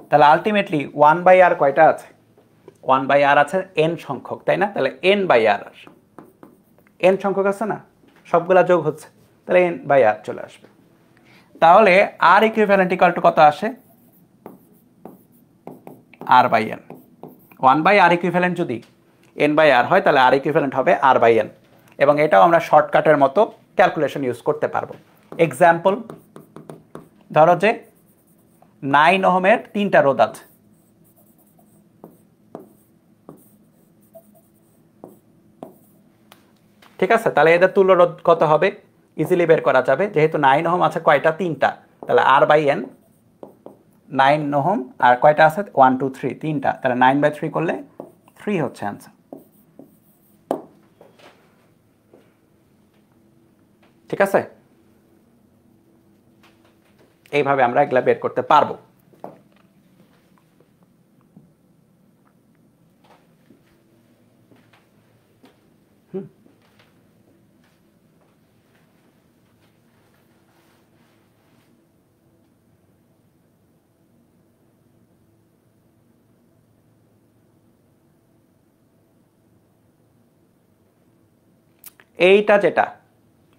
তাহলে আলটিমেটলি 1/R কয়টা আছে? 1/R আছে n সংখ্যক, তাই না? তাহলে n/R, n সংখ্যক আছে না, সবগুলা যোগ হচ্ছে, তাহলে n/R চলে আসবে। তাহলে R ইকুইভ্যালেন্ট ইকুয়াল টু কত আসে? R/n। 1/R ইকুইভ্যালেন্ট যদি n/R হয়, তাহলে R ইকুইভ্যালেন্ট হবে R/n, এবং এটাও আমরা শর্টকাটের মতো ক্যালকুলেশন ইউজ করতে পারবো। এক্সাম্পল, ধরো যে 9 ওহমের 3টা রোধ আছে, ঠিক আছে, তাহলে এদের তুল্য রোধ কত হবে? ইজিলি বের করা যাবে, যেহেতু 9 ওহম আছে কয়টা? 3টা, তাহলে R/n 9 ওহম, আর কয়টা আছে? 1 2 3, 3টা, তাহলে 9/3 করলে 3 হচ্ছে आंसर, ঠিক আছে। এইভাবে আমরা এগুলা বের করতে পারবো। এইটা যেটা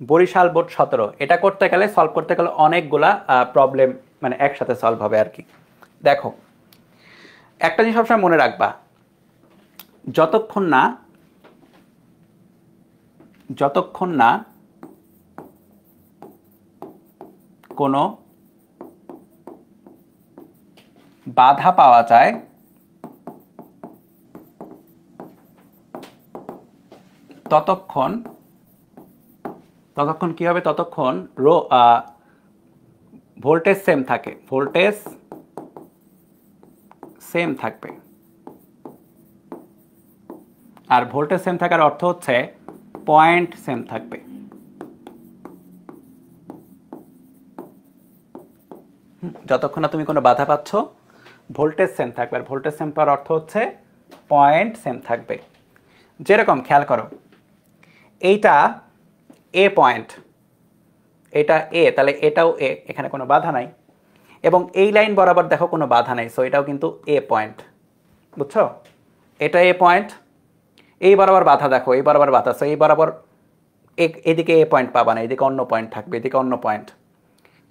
বরিশাল বোর্ড 17, এটা করতে গেলে সলভ করতে গেলে অনেকগুলা প্রবলেম মানে একসাথে সলভ হবে আর কি। দেখো একটা জিনিস সবসময় মনে রাখবা, যতক্ষণ না কোনো বাধা পাওয়া যায় ততক্ষণ কি হবে, ততক্ষণ ভোল্টেজ সেম থাকে, ভোল্টেজ সেম থাকবে। আর ভোল্টেজ সেম থাকার অর্থ হচ্ছে পয়েন্ট সেম থাকবে। যতক্ষণ না তুমি কোনো বাধা পাচ্ছ ভোল্টেজ সেম থাকবে, আর ভোল্টেজ সেম পাওয়ার অর্থ হচ্ছে পয়েন্ট সেম থাকবে। যেরকম খেয়াল করো, এইটা এ পয়েন্ট, এটা এ, তাহলে এটাও এ, এখানে কোনো বাধা নাই। এবং এই লাইন বরাবর দেখো কোনো বাধা নাই, সো এটাও কিন্তু এ পয়েন্ট, বুঝছো? এটা এ পয়েন্ট, এই বরাবর বাধা দেখো, এই বরাবর বাধা, সো এই বরাবর এদিকে এ পয়েন্ট পাবা না, এদিকে অন্য পয়েন্ট থাকবে, এদিকে অন্য পয়েন্ট,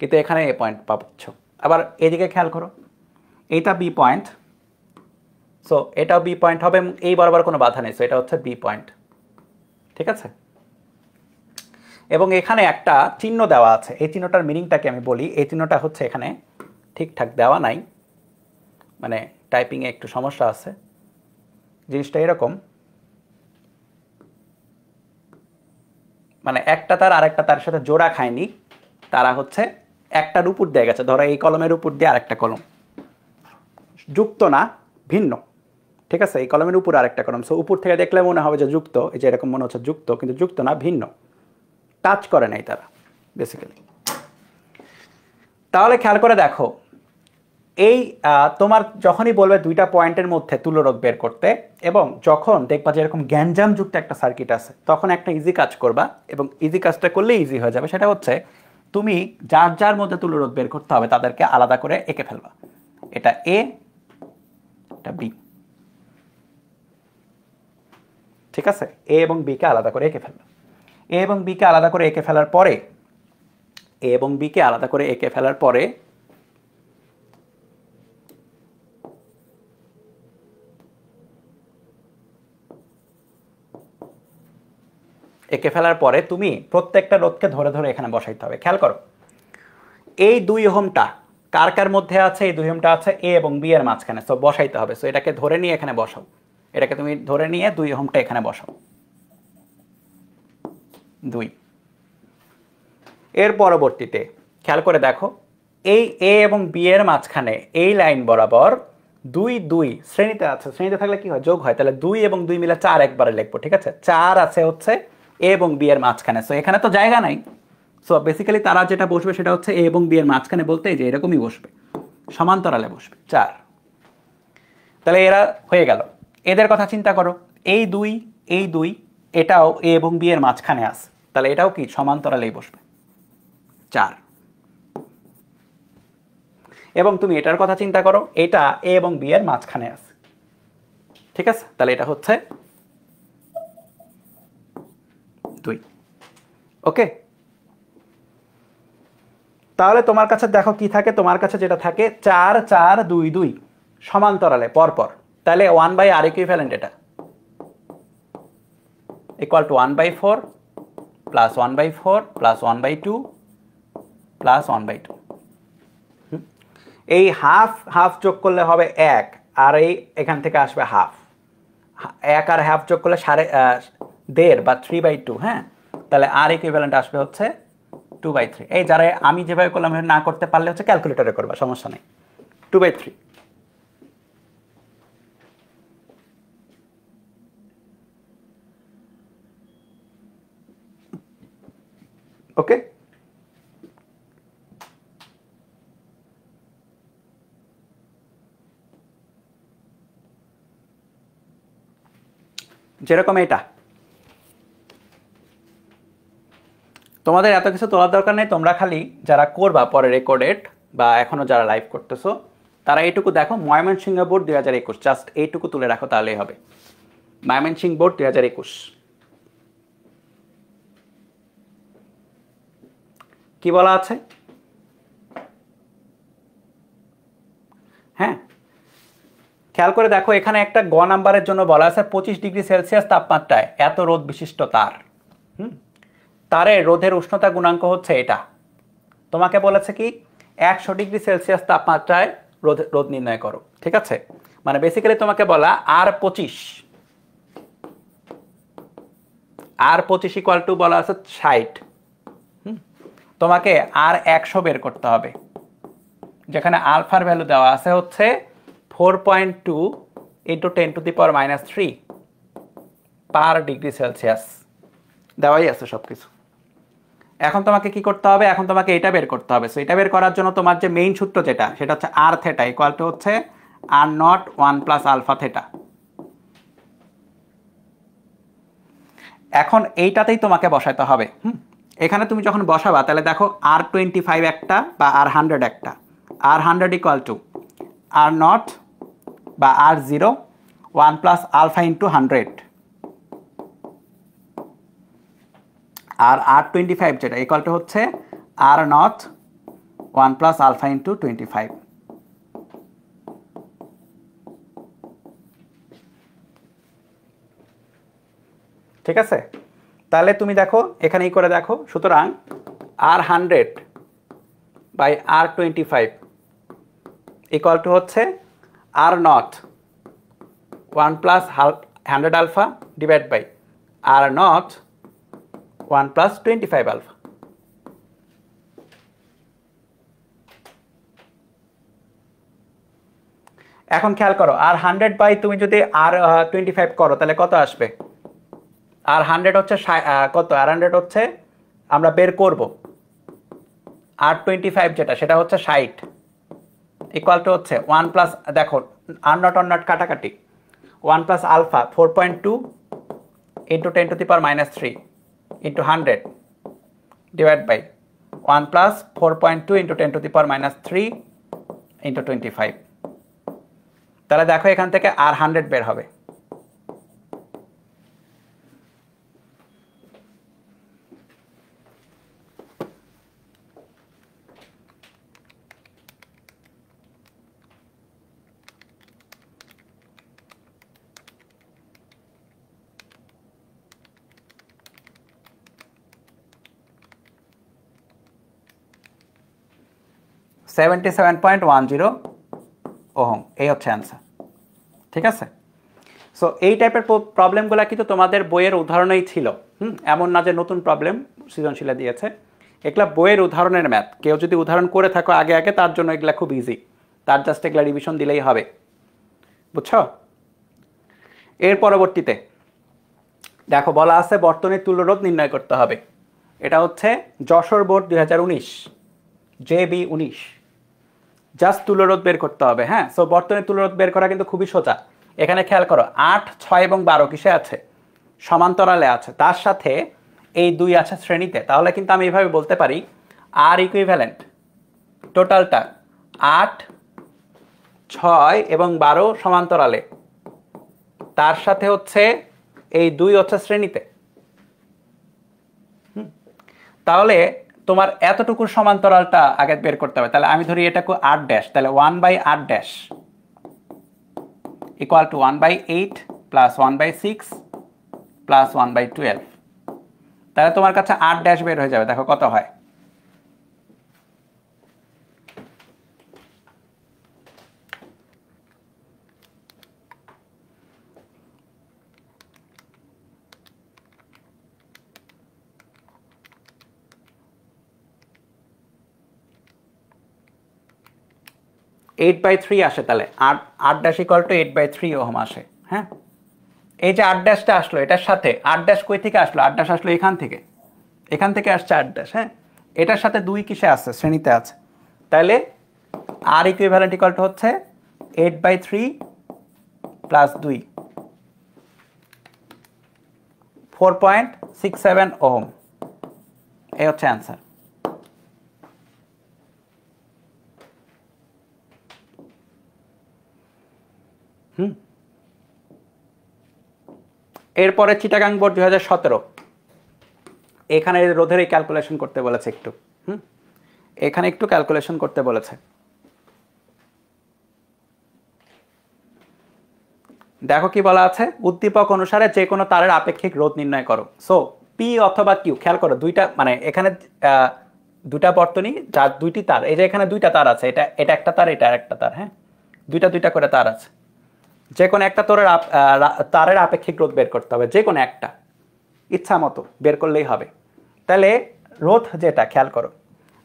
কিন্তু এখানে এ পয়েন্ট পাচ্ছ। আবার এদিকে খেয়াল করো, এইটা বি পয়েন্ট, সো এটাও বি পয়েন্ট হবে, এই বরাবর কোনো বাধা নেই, সো এটা হচ্ছে বি পয়েন্ট, ঠিক আছে? এবং এখানে একটা চিহ্ন দেওয়া আছে, এই চিহ্নটার মিনিংটাকে আমি বলি। এই চিহ্নটা হচ্ছে এখানে ঠিকঠাক দেওয়া নাই, মানে টাইপিংয়ে একটু সমস্যা আছে। জিনিসটা এরকম, মানে একটা তার আরেকটা তার সাথে জোড়া খায়নি, তারা হচ্ছে একটার উপর দিয়ে গেছে। ধরো এই কলমের উপর দিয়ে আরেকটা কলম, যুক্ত না, ভিন্ন, ঠিক আছে? এই কলমের উপর আরেকটা কলম, সো উপর থেকে দেখলে মনে হবে যে যুক্ত, এই যে এরকম মনে হচ্ছে যুক্ত, কিন্তু যুক্ত না, ভিন্ন, টাচ করে নাই তারা বেসিক্যালি। তাহলে খেয়াল করে দেখো, এই তোমার যখনই বলবে দুইটা পয়েন্টের মধ্যে তুলরোধ বের করতে, এবং যখন দেখবা যে এরকম গ্যাঞ্জামযুক্ত একটা সার্কিট আছে, তখন একটা ইজি কাজ করবা, এবং ইজি কাজটা করলে ইজি হয়ে যাবে। সেটা হচ্ছে তুমি যার যার মধ্যে তুলরোধ বের করতে হবে তাদেরকে আলাদা করে এঁকে ফেলবা। এটা এ, এটা বি, ঠিক আছে? এ এবং বি কে আলাদা করে এঁকে ফেলবা। এ এবং বি কে আলাদা করে এঁকে ফেলার পরে, এ এবং বি কে আলাদা করে এঁকে ফেলার পরে এঁকে ফেলার পরে তুমি প্রত্যেকটা রোধকে ধরে ধরে এখানে বসাইতে হবে। খেয়াল করো, এই 2 ওহমটা কার কার মধ্যে আছে? এই 2 ওহমটা আছে এ এবং বি এর মাঝখানে, সো বসাইতে হবে। সো এটাকে ধরে নিয়ে এখানে বসাও, এটাকে তুমি ধরে নিয়ে 2 ওহমটা এখানে বসাও, 2। এর পরবর্তীতে খেয়াল করে দেখো, এই এ এবং বি এর মাঝখানে এই লাইন বরাবর 2 2 শ্রেণীতে আছে, শ্রেণীতে থাকলে কি হয়? যোগ হয়, তাহলে 2 এবং 2 মিলে 4 একবারে লিখবো, ঠিক আছে? 4 আছে হচ্ছে এ এবং বি এর মাঝখানে, সো এখানে তো জায়গা নাই, সো বেসিক্যালি তারা যেটা বসবে সেটা হচ্ছে এ এবং বি এর মাঝখানে, বলতে যে এরকমই বসবে, সমান্তরালে বসবে 4। তাহলে এরা হয়ে গেল। এদের কথা চিন্তা করো, এই 2 এই 2 এটাও এ এবং বি এর মাঝখানে আছে, তাহলে এটাও কি সমান্তরালেই বসবে 4। এবং তুমি এটার কথা চিন্তা করো, এটা এ এবং বি এর মাঝখানে আছে, ঠিক আছে? তাহলে এটা হচ্ছে 2, ওকে? তাহলে তোমার কাছে দেখো কি থাকে, তোমার কাছে যেটা থাকে 4 4 2 2 সমান্তরালে পরপর, তাহলে 1/r ইকুইভ্যালেন্ট এটা equal to 1/4 plus 1/4 plus 1/2 plus 1/2। এই হাফ হাফ যোগ করলে হবে 1, আর এই এখান থেকে আসবে হাফ, 1 আর হাফ যোগ করলে 1.5 বা 3/2, হ্যাঁ? তাহলে আর ইকুইভ্যালেন্ট আসবে হচ্ছে 2/3। এই যারা আমি যেভাবে করলাম না করতে পারলে হচ্ছে ক্যালকুলেটরে করবা, সমস্যা নেই। 2/3, ওকে? যেরকম এটা তোমাদের এত কিছু তোলার দরকার নেই, তোমরা খালি যারা করবা পরে রেকর্ডেড বা এখনো যারা লাইভ করতেছো তারা এইটুকু দেখো, ময়মনসিংহ বোর্ড 2021, জাস্ট এইটুকু তুলে রাখো তাহলেই হবে। ময়মনসিংহ বোর্ড 2021, কি বলা আছে? হ্যাঁ, খেয়াল করে দেখো, এখানে একটা গ নাম্বারের জন্য বলা আছে 25 ডিগ্রি সেলসিয়াস তাপমাত্রায় এত রোধ বিশিষ্ট তার। তারের রোধের উষ্ণতা গুণাঙ্ক হচ্ছে এটা। তোমাকে বলেছে কি 100 ডিগ্রি সেলসিয়াস তাপমাত্রায় রোধ নির্ণয় করো, ঠিক আছে? মানে বেসিক্যালি তোমাকে বলা R25 ইকুয়াল টু বলা আছে 60। তোমাকে R100 বের করতে হবে, যেখানে আলফার ভ্যালু দেওয়া আছে হচ্ছে 4.2 ইন্টু 10⁻³ পার ডিগ্রি সেলসিয়াস, দেওয়াই আছে সব কিছু। এখন তোমাকে কি করতে হবে? এখন তোমাকে এটা বের করতে হবে। সো এটা বের করার জন্য তোমার যে মেইন সূত্র যেটা, সেটা হচ্ছে R থেটা ইকুয়াল টু হচ্ছে R0 1 প্লাস আলফা থেটা। এখন এইটাতেই তোমাকে বসাইতে হবে। এখানে তুমি যখন বসাবা তাহলে দেখো R25 একটা বা R100 একটা। R100 ইকুয়াল টু R0 বা R0 1 প্লাস আলফা ইন্টু 100, আর R25 যেটা ইকুয়াল টু হচ্ছে R0 1 প্লাস আলফা ইন্টু 25। ঠিক আছে? তাহলে তুমি দেখো এখানেই করে দেখো। সুতরাং R100 by R25 equal to হচ্ছে R0 1 plus 100 alpha divide by R0 1 plus 25 alpha. এখন খেয়াল করো R100 বাই তুমি যদি R25 করো তাহলে কত আসবে? R100 হচ্ছে কত? R100 হচ্ছে আমরা বের করব R25 যেটা, সেটা হচ্ছে 60 ইকুয়াল টু হচ্ছে 1 প্লাস, দেখো R0 কাটাকাটি, 1 plus alpha 4.2 into 10⁻³ into 100 divide by 1 plus 4.2 into 10⁻³ into 25। তাহলে দেখো এখান থেকে R100 বের হবে। $77.10 ওহম, এই হচ্ছে অ্যান্সার। ঠিক আছে? সো এই টাইপের প্রবলেমগুলো কিন্তু তোমাদের বইয়ের উদাহরণেই ছিল। এমন না যে নতুন প্রবলেম সৃজনশীলে দিয়েছে, এগুলা বইয়ের উদাহরণের ম্যাথ। কেউ যদি উদাহরণ করে থাকো আগে আগে, তার জন্য এগুলা খুব ইজি, তার জাস্ট এগুলা রিভিশন দিলেই হবে। বুঝছো? এর পরবর্তীতে দেখো বলা আছে বর্তনীর তুল্যরোধ নির্ণয় করতে হবে। এটা হচ্ছে যশোর বোর্ড 2019 JB 19, জাস্ট তুল্যরোধ বের করতে হবে। হ্যাঁ, সো বর্তনীর তুল্যরোধ বের করা কিন্তু খুবই সোজা। এখানে খেয়াল করো 8, 6 এবং 12 কিসে আছে? সমান্তরালে আছে, তার সাথে এই 2 আছে শ্রেণীতে। তাহলে কিন্তু আমি এইভাবে বলতে পারি আর ইকুইভ্যালেন্ট টোটালটা 8, 6 এবং 12 সমান্তরালে, তার সাথে হচ্ছে এই 2 হচ্ছে শ্রেণীতে। তাহলে তোমার এতটুকুর সমান্তরালটা আগে বের করতে হবে। তাহলে আমি ধরি এটাকে 8 তাহলে 1/8 ইকুয়াল টু 1/8 প্লাস 1/6 প্লাস 1/12। তাহলে তোমার কাছে 8 বের হয়ে যাবে। দেখো কত হয়। এইট বাই থ্রি আসে। তাহলে 8 ইকুয়াল টু 8/3 ওহম আসে। হ্যাঁ, এই যে 8 আসলো, এটার সাথে 8 কই থেকে আসলো? 8 আসলো এখান থেকে, এখান থেকে আসছে 8। হ্যাঁ, এটার সাথে 2 কিসে আছে? শ্রেণীতে আছে। তাহলে আর ইকুইভ্যালেন্ট ইকুয়াল টু হচ্ছে 8/3 প্লাস 2, 4.67 ওহম। এই হচ্ছে অ্যান্সার। এরপরে চিটাগাং বোর্ড 2017, এখানে রোধের এই ক্যালকুলেশন করতে বলেছে একটু। এখানে একটু ক্যালকুলেশন করতে বলেছে। দেখো কি বলা আছে, উদ্দীপক অনুসারে যে কোনো তারের আপেক্ষিক রোধ নির্ণয় করো। সো পি অথবা কিউ, খেয়াল করো দুইটা, মানে এখানে দুটা বর্তনী যার দুইটি তার, এই যে এখানে দুইটা তার আছে, এটা এটা একটা তার, এটা একটা তার, হ্যাঁ দুইটা দুইটা করে তার আছে। যে কোনো একটা তারের আপেক্ষিক রোধ বের করতে হবে, যে কোনো একটা, ইচ্ছা মতো বের করলেই হবে। তাহলে রোধ যেটা, খেয়াল করো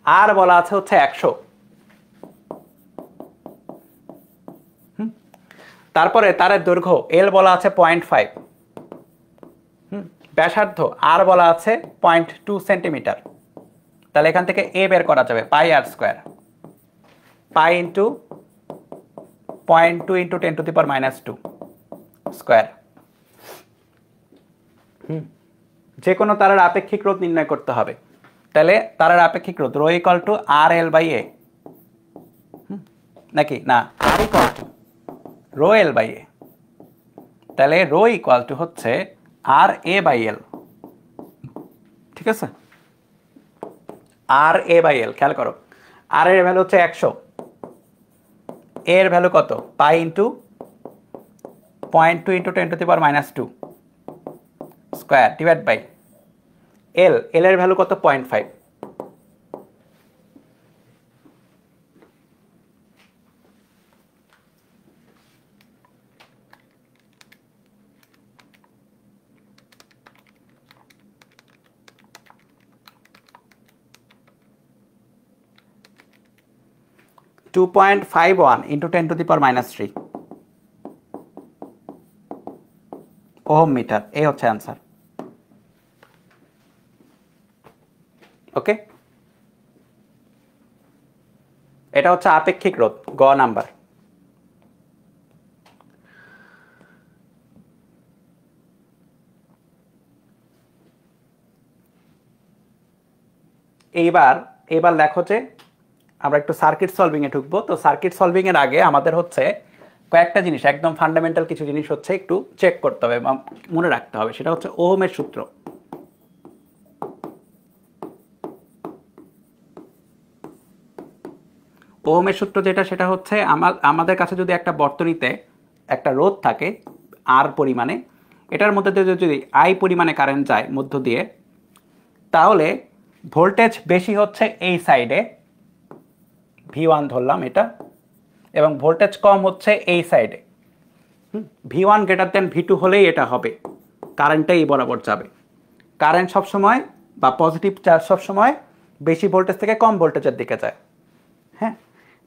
আর বলা আছে হচ্ছে 100, তারপরে তারের দৈর্ঘ্য এল বলা আছে 0.5, ব্যাসার্ধ আর বলা আছে 0.2 সেন্টিমিটার। তাহলে এখান থেকে এ বের করা যাবে pi R square, pi into 0.2 into 10⁻² square. যে কোনো তারের আপেক্ষিক রোধ নির্ণয় করতে হবে। তাহলে তারের আপেক্ষিক রোধ rho equal to R L by A, নাকি না R equal to rho L by A. তাহলে রো ইকুয়াল টু হচ্ছে আর এ বাই এল, ঠিক আছে, আর এ বাই এল। খেয়াল করো আর এর ভ্যালু হচ্ছে 100, এর ভ্যালু কত, pi into 0.2 into 10⁻² square divide by L, L এর ভ্যালু কত 0.5। টু 2.51 ইন্টু 10⁻³ ওহম মিটার, এই হচ্ছে অ্যান্সার। ওকে, এটা হচ্ছে আপেক্ষিক রোধ, গ নাম্বার। এইবার দেখো যে আমরা একটু সার্কিট সলভিং এ ঢুকবো। তো সার্কিট সলভিং এর আগে আমাদের হচ্ছে কয়েকটা জিনিস, একদম ফান্ডামেন্টাল কিছু জিনিস হচ্ছে একটু চেক করতে হবে বা মনে রাখতে হবে। সেটা হচ্ছে ওহমের সূত্র। ওহমের সূত্র যেটা, সেটা হচ্ছে আমাদের কাছে যদি একটা বর্তনীতে একটা রোধ থাকে আর পরিমাণে, এটার মধ্যে দিয়ে যদি আই পরিমাণে কারেন্ট যায় মধ্য দিয়ে, তাহলে ভোল্টেজ বেশি হচ্ছে এই সাইডে, V1 ধরলাম এটা, এবং ভোল্টেজ কম হচ্ছে এই সাইডে, V1 গ্রেটার দেন V2 হলেই এটা হবে, কারেন্টটা এই বরাবর যাবে। কারেন্ট সবসময় বা পজিটিভ চার্জ সবসময় বেশি ভোল্টেজ থেকে কম ভোল্টেজের দিকে যায়, হ্যাঁ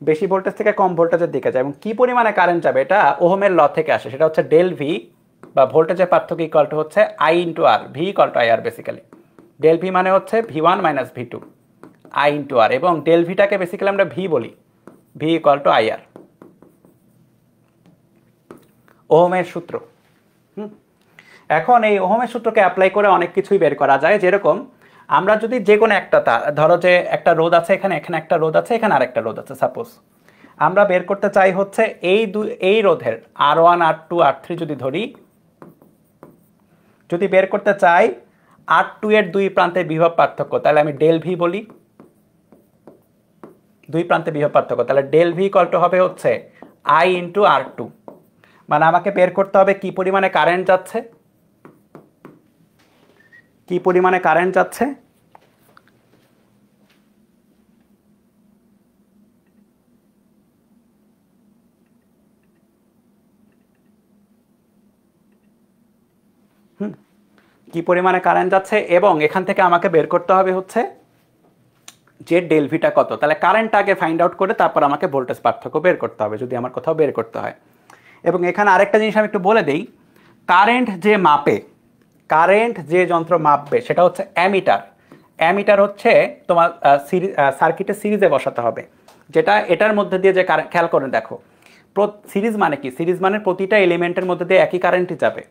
বেশি ভোল্টেজ থেকে কম ভোল্টেজের দিকে যায়। এবং কি পরিমাণে কারেন্ট যাবে এটা ওহমের ল থেকে আসে, সেটা হচ্ছে ডেল ভি বা ভোল্টেজের পার্থক্য ইকুয়াল টু হচ্ছে I into R, V equal to I R. Basically del V মানে হচ্ছে V1 minus V2 I into R, এবং ডেল ভিটাকে বেসিক্যালি আমরা ভি বলি, V equal to I R. ওহমের সূত্র। এখন এই ওহমের সূত্রকে অ্যাপ্লাই করে অনেক কিছুই বের করা যায়। যেরকম আমরা যদি যে কোনো একটা তার, ধরো যে একটা রোধ আছে এখানে, এখানে একটা রোধ আছে, এখানে আরেকটা রোধ আছে, সাপোজ আমরা বের করতে চাই হচ্ছে এই রোধের R1 R2 R3 যদি ধরি, যদি বের করতে চাই R2 এর দুই প্রান্তের বিভব পার্থক্য, তাহলে আমি ডেল ভি বলি, দুই প্রান্তে বিভব পার্থক্য, তাহলে ডেল ভি ইকুয়াল টু হবে হচ্ছে আই ইন্টু R2। মানে আমাকে বের করতে হবে কি পরিমাণে কারেন্ট যাচ্ছে, কি পরিমাণে কারেন্ট যাচ্ছে, কি পরিমাণে কারেন্ট যাচ্ছে, এবং এখান থেকে আমাকে বের করতে হবে হচ্ছে যে ডেল ভিটা কত। তাহলে কারেন্টটা আগে ফাইন্ড আউট করে তারপর আমাকে ভোল্টেজ পার্থক্য বের করতে হবে যদি আমার কোথাও বের করতে হয়। এবং এখানে আরেকটা জিনিস আমি একটু বলে দেই, কারেন্ট যে মাপে, কারেন্ট যে যন্ত্র মাপবে সেটা হচ্ছে অ্যামিটার। অ্যামিটার হচ্ছে তোমার সার্কিটে সিরিজে বসাতে হবে, যেটা এটার মধ্যে দিয়ে যে খেয়াল করে দেখো, সিরিজ মানে কি, সিরিজ মানে প্রতিটা এলিমেন্টের মধ্যে দিয়ে একই কারেন্টই যাবে।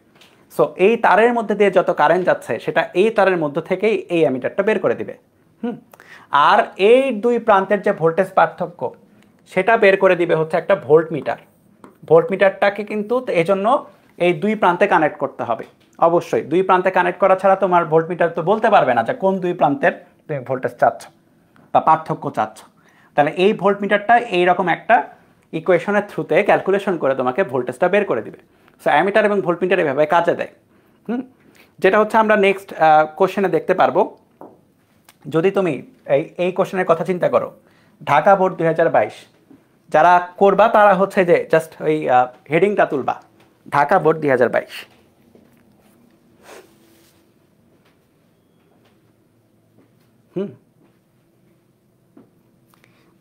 সো এই তারের মধ্যে দিয়ে যত কারেন্ট যাচ্ছে সেটা এই তারের মধ্য থেকেই এই অ্যামিটারটা বের করে দিবে। আর এই দুই প্রান্তের যে ভোল্টেজ পার্থক্য সেটা বের করে দিবে হচ্ছে একটা ভোল্ট মিটার। ভোল্ট মিটারটাকে কিন্তু এজন্য এই দুই প্রান্তে কানেক্ট করতে হবে, অবশ্যই দুই প্রান্তে কানেক্ট করা ছাড়া তোমার ভোল্ট মিটার তো বলতে পারবে না যে কোন দুই প্রান্তের তুমি ভোল্টেজ চাচ্ছ। বা পার্থক্য চাচ্ছ, তাহলে এই ভোল্টমিটারটা এইরকম একটা ইকুয়েশনের থ্রুতে ক্যালকুলেশন করে তোমাকে ভোল্টেজটা বের করে দিবে। সো অ্যামিটার এবং ভোল্টমিটার এভাবে কাজে দেয়। যেটা হচ্ছে আমরা নেক্সট কোশ্চেনে দেখতে পারবো। যদি তুমি এই কোশ্চেনের কথা চিন্তা করো, ঢাকা বোর্ড 2022 যারা করবা তারা হচ্ছে যে জাস্ট ওই হেডিংটা তুলবা, ঢাকা বোর্ড 2022।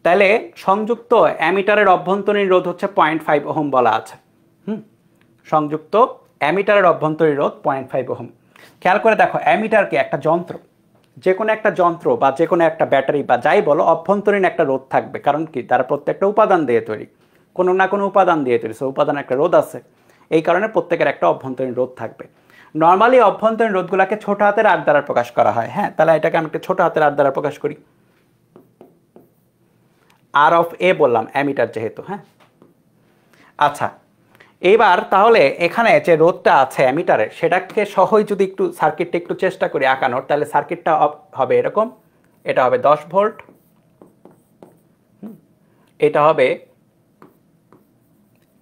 তাহলে সংযুক্ত অ্যামিটারের অভ্যন্তরীণ রোধ হচ্ছে 0.5 ওহম বলা আছে। সংযুক্ত অ্যামিটারের অভ্যন্তরীণ রোধ 0.5 ওহম। খেয়াল করে দেখো, অ্যামিটারকে একটা যন্ত্র, যে কোনো একটা যন্ত্র বা যে কোনো একটা ব্যাটারি বা যাই বলো, অভ্যন্তরীণ একটা রোধ থাকবে। কারণ কি, তারা প্রত্যেকটা উপাদান দিয়ে তৈরি, কোনো না কোনো উপাদান দিয়ে তৈরি, সো উপাদান একটা রোধ আছে, এই কারণে প্রত্যেকের একটা অভ্যন্তরীণ রোধ থাকবে। নর্মালি অভ্যন্তরীণ রোধগুলোকে ছোট হাতের আর দ্বারা প্রকাশ করা হয়। হ্যাঁ, তাহলে এটাকে আমি একটা ছোট হাতের আর দ্বারা প্রকাশ করি, আর অফ এ বললাম অ্যামিটার যেহেতু। হ্যাঁ, আচ্ছা, এইবার তাহলে এখানে যে রোধটা আছে অ্যামিটারের, সেটাকে সহই যদি একটু সার্কিটটা একটু চেষ্টা করি আঁকানোর, তাহলে সার্কিটটা হবে এরকম। এটা হবে 10 ভোল্ট, এটা হবে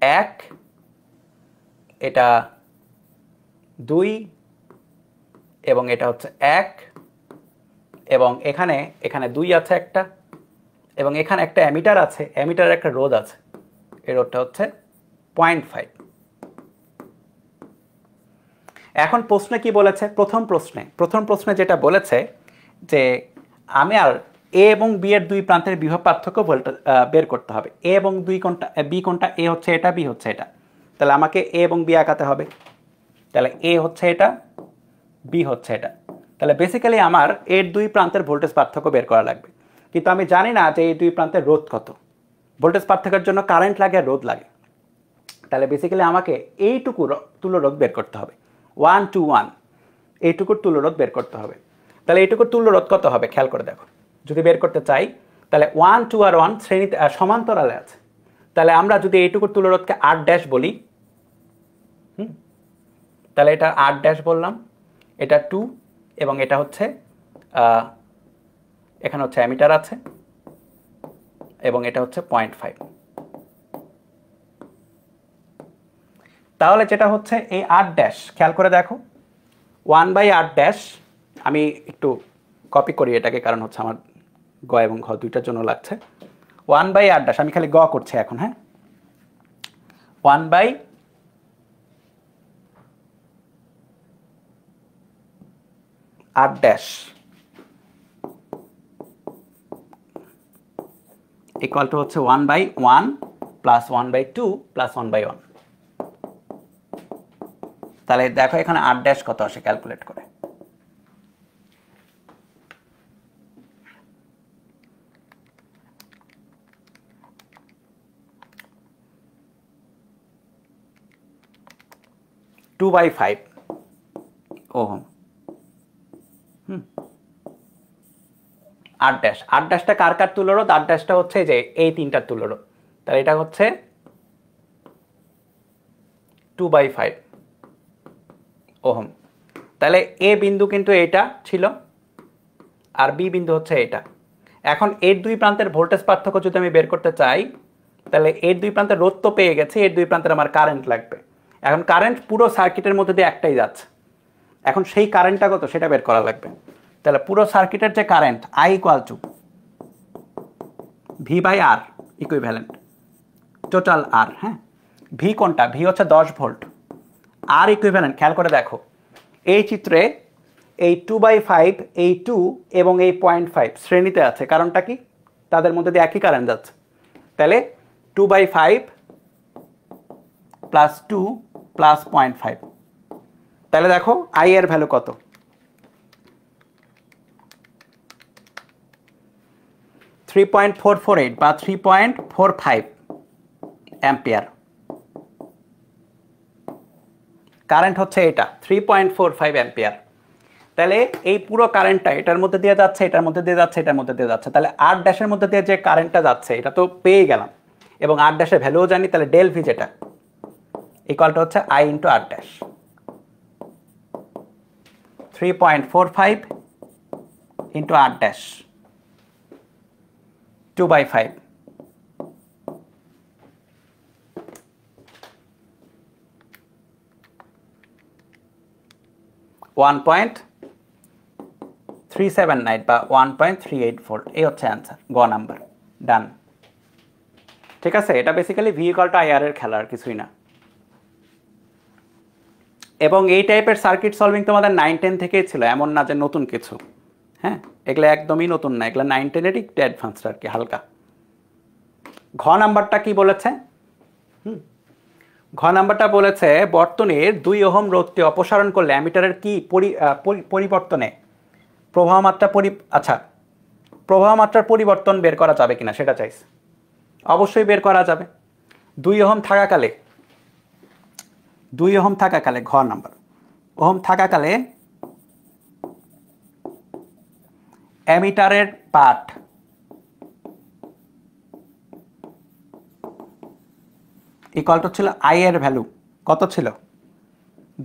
1, এটা 2, এবং এটা হচ্ছে 1, এবং এখানে 2 আছে একটা, এবং এখানে একটা অ্যামিটার আছে, অ্যামিটারের একটা রোধ আছে, এই রোধটা হচ্ছে 0.5। এখন প্রশ্নে কি বলেছে? প্রথম প্রশ্নে যেটা বলেছে যে আমি আর এ এবং বি এর দুই প্রান্তের বিভব পার্থক্য বের করতে হবে। এ এবং দুই কোনটা, বি কোনটা? এ হচ্ছে এটা, বি হচ্ছে এটা। তাহলে আমাকে এ এবং বি আঁকাতে হবে। তাহলে এ হচ্ছে এটা, বি হচ্ছে এটা। তাহলে বেসিক্যালি আমার এর দুই প্রান্তের ভোল্টেজ পার্থক্য বের করা লাগবে, কিন্তু আমি জানি না যে এই দুই প্রান্তের রোধ কত। ভোল্টেজ পার্থক্যের জন্য কারেন্ট লাগে আর রোধ লাগে। তাহলে বেসিক্যালি আমাকে এইটুকু তুল্যরোধ বের করতে হবে, 1 to 1, এইটুকুর তুল্যরোধ বের করতে হবে। তাহলে এইটুকুর তুল্যরোধ কত হবে খেয়াল করে দেখো, যদি বের করতে চাই, তাহলে 1, 2 আর 1 শ্রেণীতে সমান্তরালে আছে। তাহলে আমরা যদি এইটুকুর তুল্যরোধকে R' বলি, তাহলে এটা R' বললাম, এটা 2, এবং এটা হচ্ছে এখানে হচ্ছে অ্যামিটার আছে, এবং এটা হচ্ছে 0.5। তাহলে যেটা হচ্ছে এই R' খেয়াল করে দেখো, 1/R', আমি একটু কপি করি এটাকে, কারণ হচ্ছে আমার গ এবং ঘ দুইটার জন্য লাগছে। 1/R', আমি খালি গ করছি এখন। হ্যাঁ, 1/R' ইকুয়াল টু হচ্ছে 1/1 প্লাস 1/2 প্লাস 1/1। তাহলে দেখো এখানে R' কত আসে ক্যালকুলেট করে। (2/5 ওহম। R''টা কার কার তুল্যরোধ? R''টা হচ্ছে যে এই তিনটার তুল্যরোধ। তাহলে এটা হচ্ছে 2/5 ওহম। তাহলে এ বিন্দু কিন্তু এটা ছিল, আর বি বিন্দু হচ্ছে এটা। এখন এর দুই প্রান্তের ভোল্টেজ পার্থক্য যদি আমি বের করতে চাই, তাহলে এর দুই প্রান্তের রোধ তো পেয়ে গেছে, এর দুই প্রান্তের আমার কারেন্ট লাগবে। এখন কারেন্ট পুরো সার্কিটের মধ্যে দিয়ে একটাই যাচ্ছে, এখন সেই কারেন্টটা কত সেটা বের করা লাগবে। তাহলে পুরো সার্কিটের যে current I equal two V/R equivalent total R। হ্যাঁ, ভি কোনটা? ভি হচ্ছে 10 ভোল্ট, আর ইকুইভ্যালেন্ট খেয়াল করে দেখো, এই চিত্রে এই 2/5, এই 2 এবং এই 0.5 শ্রেণীতে আছে। কারণটা কি? তাদের মধ্যে দিয়ে একই কারেন্ট যাচ্ছে। তাহলে 2/5 প্লাস 2 প্লাস 0.5, তাহলে দেখো I এর ভ্যালু কত? 3.448 বা 3.45 অ্যাম্পিয়ার। কারেন্ট হচ্ছে এটা 3.45 অ্যাম্পিয়ার। তাহলে এই পুরো কারেন্টটা এটার মধ্যে দিয়ে যাচ্ছে, এটার মধ্যে দিয়ে যাচ্ছে, এটার মধ্যে দিয়ে যাচ্ছে। তাহলে R' মধ্যে দিয়ে যে কারেন্টটা যাচ্ছে এটা তো পেয়ে গেলাম, এবং R' ভ্যালুও জানি। তাহলে ডেল ভি যেটা ইকুয়ালটা হচ্ছে I into R', 3.45 into R'। 2/5 1.379 বা 1.38 ভোল্ট, এই হচ্ছে অ্যান্সার, গ নাম্বার। ডান। ঠিক আছে, এটা basically V equal two IR এর খেলা, আর কিছুই না। এবং এই টাইপের সার্কিট সলভিং তোমাদের 9-10 থেকেই ছিল, এমন না যে নতুন কিছু। হ্যাঁ, এগুলো একদমই নতুন না, এগুলো 9-10-এরই একটু অ্যাডভান্সড আর কি, হালকা। ঘ নাম্বারটা কি বলেছে? ঘ নাম্বারটা বলেছে বর্তনীর 2 ওহম রোধটি অপসারণ করলে অ্যামিটারের কি পরিবর্তনে প্রবাহ মাত্রা আচ্ছা, প্রবাহ মাত্রার পরিবর্তন বের করা যাবে কিনা সেটা চাইছে। অবশ্যই বের করা যাবে। 2 ওহম থাকাকালে, 2 ওহম থাকাকালে, ঘ নাম্বার, ওহম থাকাকালে অ্যামিটারের পাঠ ইকুয়াল টু ছিল আই এর ভ্যালু, কত ছিল?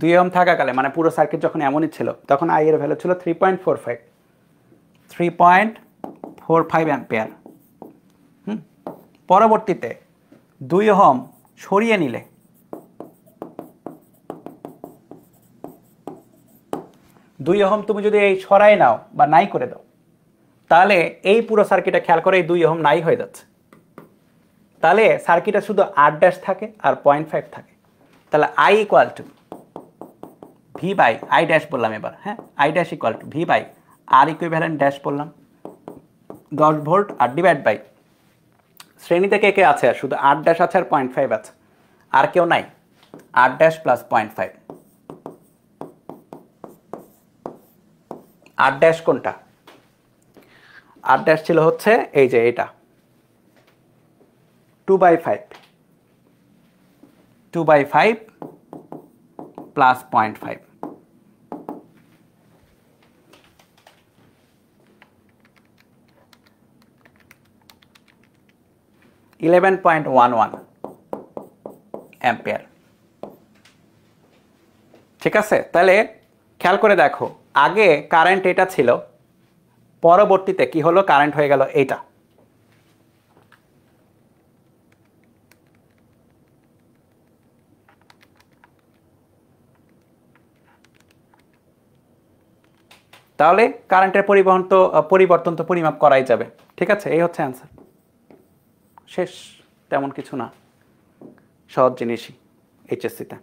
2 ওহম থাকাকালে, মানে পুরো সার্কিট যখন এমনই ছিল, তখন আই এর ভ্যালু ছিল 3.45 অ্যাম্পিয়ার। পরবর্তীতে 2 ওহম সরিয়ে নিলে দুই ওহম তুমি যদি এই সরাই নাও বা নাই করে দাও, তাহলে এই পুরো সার্কিটে খেয়াল করে এই 2 ওহম নাই হয়ে যাচ্ছে। তাহলে সার্কিটে শুধু R' থাকে আর 0.5 থাকে। তাহলে I equal to V by I dash বললাম এবার, হ্যাঁ, I dash equal to V by R equivalent dash বললাম 10 ভোল্ট, আর ডিভাইড বাই শ্রেণীতে কে কে আছে? শুধু R' আছে আর 0.5 আছে, আর কেউ নাই। R' plus 0.5। R' কোনটা? R' ছিল হচ্ছে এই যে এটা 2/5 প্লাস 0.5। 11.11 অ্যাম্পিয়ার। ঠিক আছে, তাহলে খেয়াল করে দেখো, আগে কারেন্ট এটা ছিল, পরবর্তীতে কি হলো? কারেন্ট হয়ে গেল এটা। তাহলে কারেন্টের পরিবর্তন তো পরিমাপ করাই যাবে। ঠিক আছে, এই হচ্ছে অ্যান্সার, শেষ। তেমন কিছু না, সহজ জিনিসই এইচএসসিতে।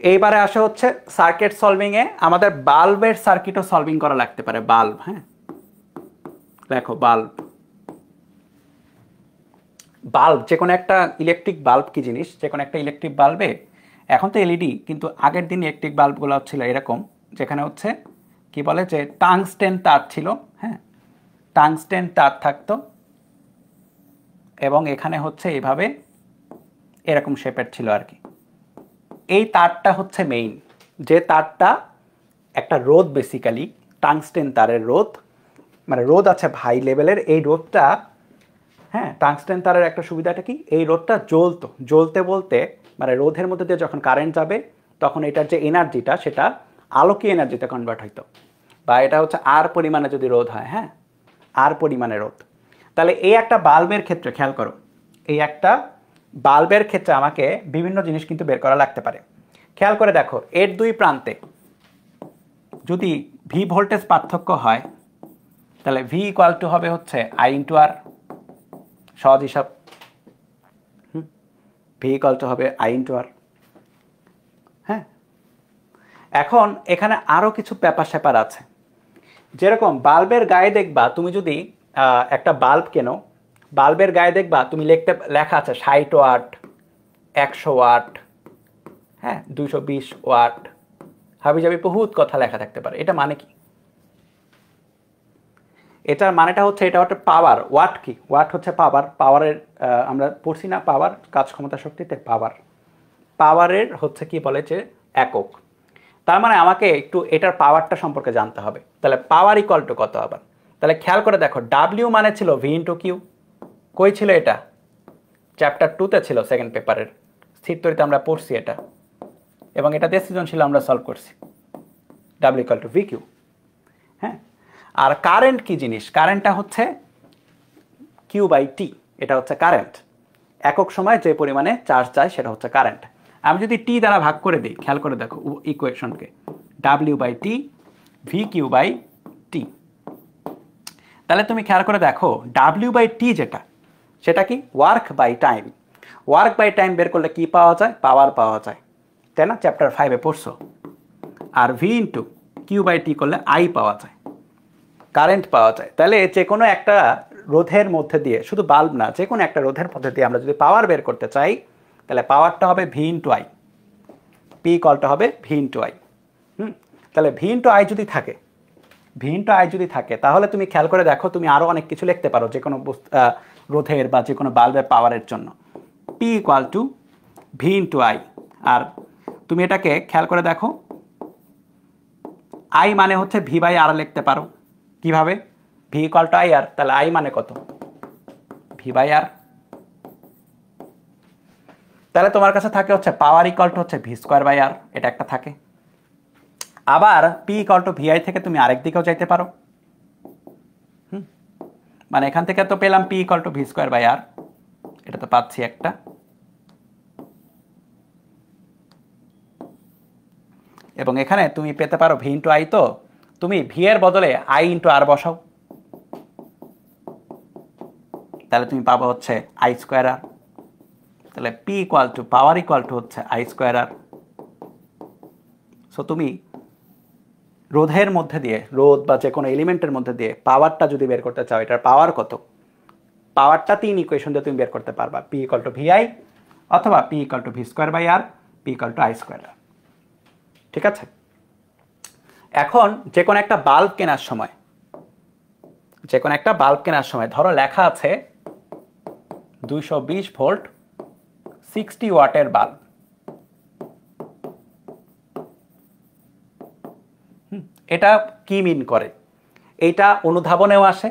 এইবারে আসে হচ্ছে সার্কিট সলভিং এ আমাদের বাল্বের সার্কিটও সলভিং করা লাগতে পারে। বাল্ব, হ্যাঁ, দেখো বাল্ব, যে কোনো একটা ইলেকট্রিক বাল্ব কি জিনিস? যে কোনো একটা ইলেকট্রিক বাল্বে, এখন তো এলইডি, কিন্তু আগের দিন ইলেকট্রিক বাল্বগুলো ছিল এরকম, যেখানে হচ্ছে কি বলে যে টাংস্টেন তার ছিল, হ্যাঁ, টাংস্টেন তার থাকতো, এবং এখানে হচ্ছে এইভাবে এরকম শেপের ছিল আর কি। এই তারটা হচ্ছে মেইন, যে তারটা একটা রোধ, বেসিক্যালি টাংস্টেন তারের রোধ, মানে রোধ আছে হাই লেভেলের। এই রোধটা, হ্যাঁ, টাংস্টেন তারের একটা সুবিধাটা কি, এই রোধটা জ্বলতে বলতে, মানে রোধের মধ্যে দিয়ে যখন কারেন্ট যাবে তখন এটার যে এনার্জিটা সেটা আলোকীয় এনার্জিতে কনভার্ট হইতো, বা এটা হচ্ছে আর পরিমাণে যদি রোধ হয়, হ্যাঁ, আর পরিমাণে রোধ। তাহলে এই একটা বাল্বের ক্ষেত্রে খেয়াল করো, এই একটা বাল্বের ক্ষেত্রে আমাকে বিভিন্ন জিনিস কিন্তু বের করা লাগতে পারে। খেয়াল করে দেখো, এর দুই প্রান্তে যদি ভি ভোল্টেজ পার্থক্য হয়, তাহলে ভি ইকুয়াল টু হবে হচ্ছে আই ইন্টু আর, সহজ হিসাব। ভি ইকুয়াল টু হবে আই ইন্টু আর। হ্যাঁ, এখন এখানে আরও কিছু ব্যাপার স্যাপার আছে, যেরকম বাল্বের গায়ে দেখবা, তুমি যদি একটা বাল্ব কেনো, বাল্বের গায়ে দেখবা তুমি লেখা আছে 60 ওয়াট, 100 ওয়াট, হ্যাঁ, 220 ওয়াট, হাবিজাবি বহুত কথা লেখা থাকতে পারে। এটা মানে কি? এটার মানেটা হচ্ছে, এটা হচ্ছে পাওয়ার। ওয়াট কি? ওয়াট হচ্ছে পাওয়ার। পাওয়ারের আমরা পড়ছি না, পাওয়ার, কাজ ক্ষমতা শক্তিতে পাওয়ার। পাওয়ারের হচ্ছে কি বলে যে একক। তার মানে আমাকে একটু এটার পাওয়ারটা সম্পর্কে জানতে হবে। তাহলে পাওয়ার ইকুয়াল টু কত আবার? তাহলে খেয়াল করে দেখো, ডাব্লিউ মানে ছিল ভি ইন্টু কিউ। কই ছিল এটা? চ্যাপ্টার 2-তে ছিল, সেকেন্ড পেপারের স্থির তড়িতে আমরা পড়ছি এটা, এবং এটা দিয়ে সৃজনশীল আমরা সলভ করছি। W equal to V Q. হ্যাঁ, আর কারেন্ট কি জিনিস? কারেন্টটা হচ্ছে কিউ বাই টি, এটা হচ্ছে কারেন্ট। একক সময় যে পরিমাণে চার্জ যায় সেটা হচ্ছে কারেন্ট। আমি যদি টি দ্বারা ভাগ করে দিই, খেয়াল করে দেখো ইকুয়েশনকে, W by T V Q by T, তাহলে তুমি খেয়াল করে দেখো ডাব্লিউ বাই টি যেটা, সেটা কি work by time. Work by time বের করলে কি পাওয়া যায়? পাওয়ার পাওয়া যায়, তাই না? চ্যাপ্টার 5-এ পড়ছো। আর ভি ইন্টু কিউ বাই টি করলে আই পাওয়া যায়, কারেন্ট পাওয়া যায়। তাহলে যে কোনো একটা রোধের মধ্যে দিয়ে, শুধু বাল্ব না, যে কোনো একটা রোধের মধ্যে দিয়ে আমরা যদি পাওয়ার বের করতে চাই, তাহলে পাওয়ারটা হবে ভি ইন্টু আই, পি কলটা হবে ভি ইন্টু আই। তাহলে ভি ইন্টু আই যদি থাকে, ভি ইন্টু আই যদি থাকে, তাহলে তুমি খেয়াল করে দেখো, তুমি আরও অনেক কিছু লিখতে পারো যে কোনো রোধের বা যে কোনো বাল্বের পাওয়ারের জন্য। P equal to V into I. আর তুমি এটাকে খেয়াল করে দেখো, আই মানে হচ্ছে ভি বাই আর লিখতে পারো। কিভাবে? ভি ইকুয়াল টু আই আর, তাহলে আই মানে কত? ভি বাই আর। তাহলে তোমার কাছে থাকে হচ্ছে পাওয়ার ইকুয়াল টু হচ্ছে ভি স্কোয়ার বাই আর, এটা একটা থাকে। আবার পি ইকুয়াল টু ভিআই থেকে তুমি আরেক দিকেও যাইতে পারো। মানে এখান থেকে তো পেলাম P equal to V square by R, এটা তো পাচ্ছি একটা। এবং এখানে তুমি পেতে পারো ভি ইন্টু আই, তো তুমি ভি এর বদলে আই ইন্টু আর বসাও, তাহলে তুমি পাবো হচ্ছে আই স্কোয়ার আর। তাহলে P equal two power equal to হচ্ছে আই স্কোয়ার আর। সো তুমি রোধের মধ্যে দিয়ে, রোধ বা যে কোনো এলিমেন্টের মধ্যে দিয়ে পাওয়ারটা যদি বের করতে চাও, এটার পাওয়ার কত, পাওয়ারটা 3 ইকুয়েশন দিয়ে তুমি বের করতে পারবা। পি ইকুয়াল টু ভিআই, অথবা P equal to V square by R, P equal to I square R. ঠিক আছে? এখন যে কোনো একটা বাল্ব কেনার সময়, যে কোনো একটা বাল্ব কেনার সময় ধরো লেখা আছে 220 ভোল্ট 60 ওয়াটের বাল্ব। এটা কি মিন করে? এইটা অনুধাবনেও আসে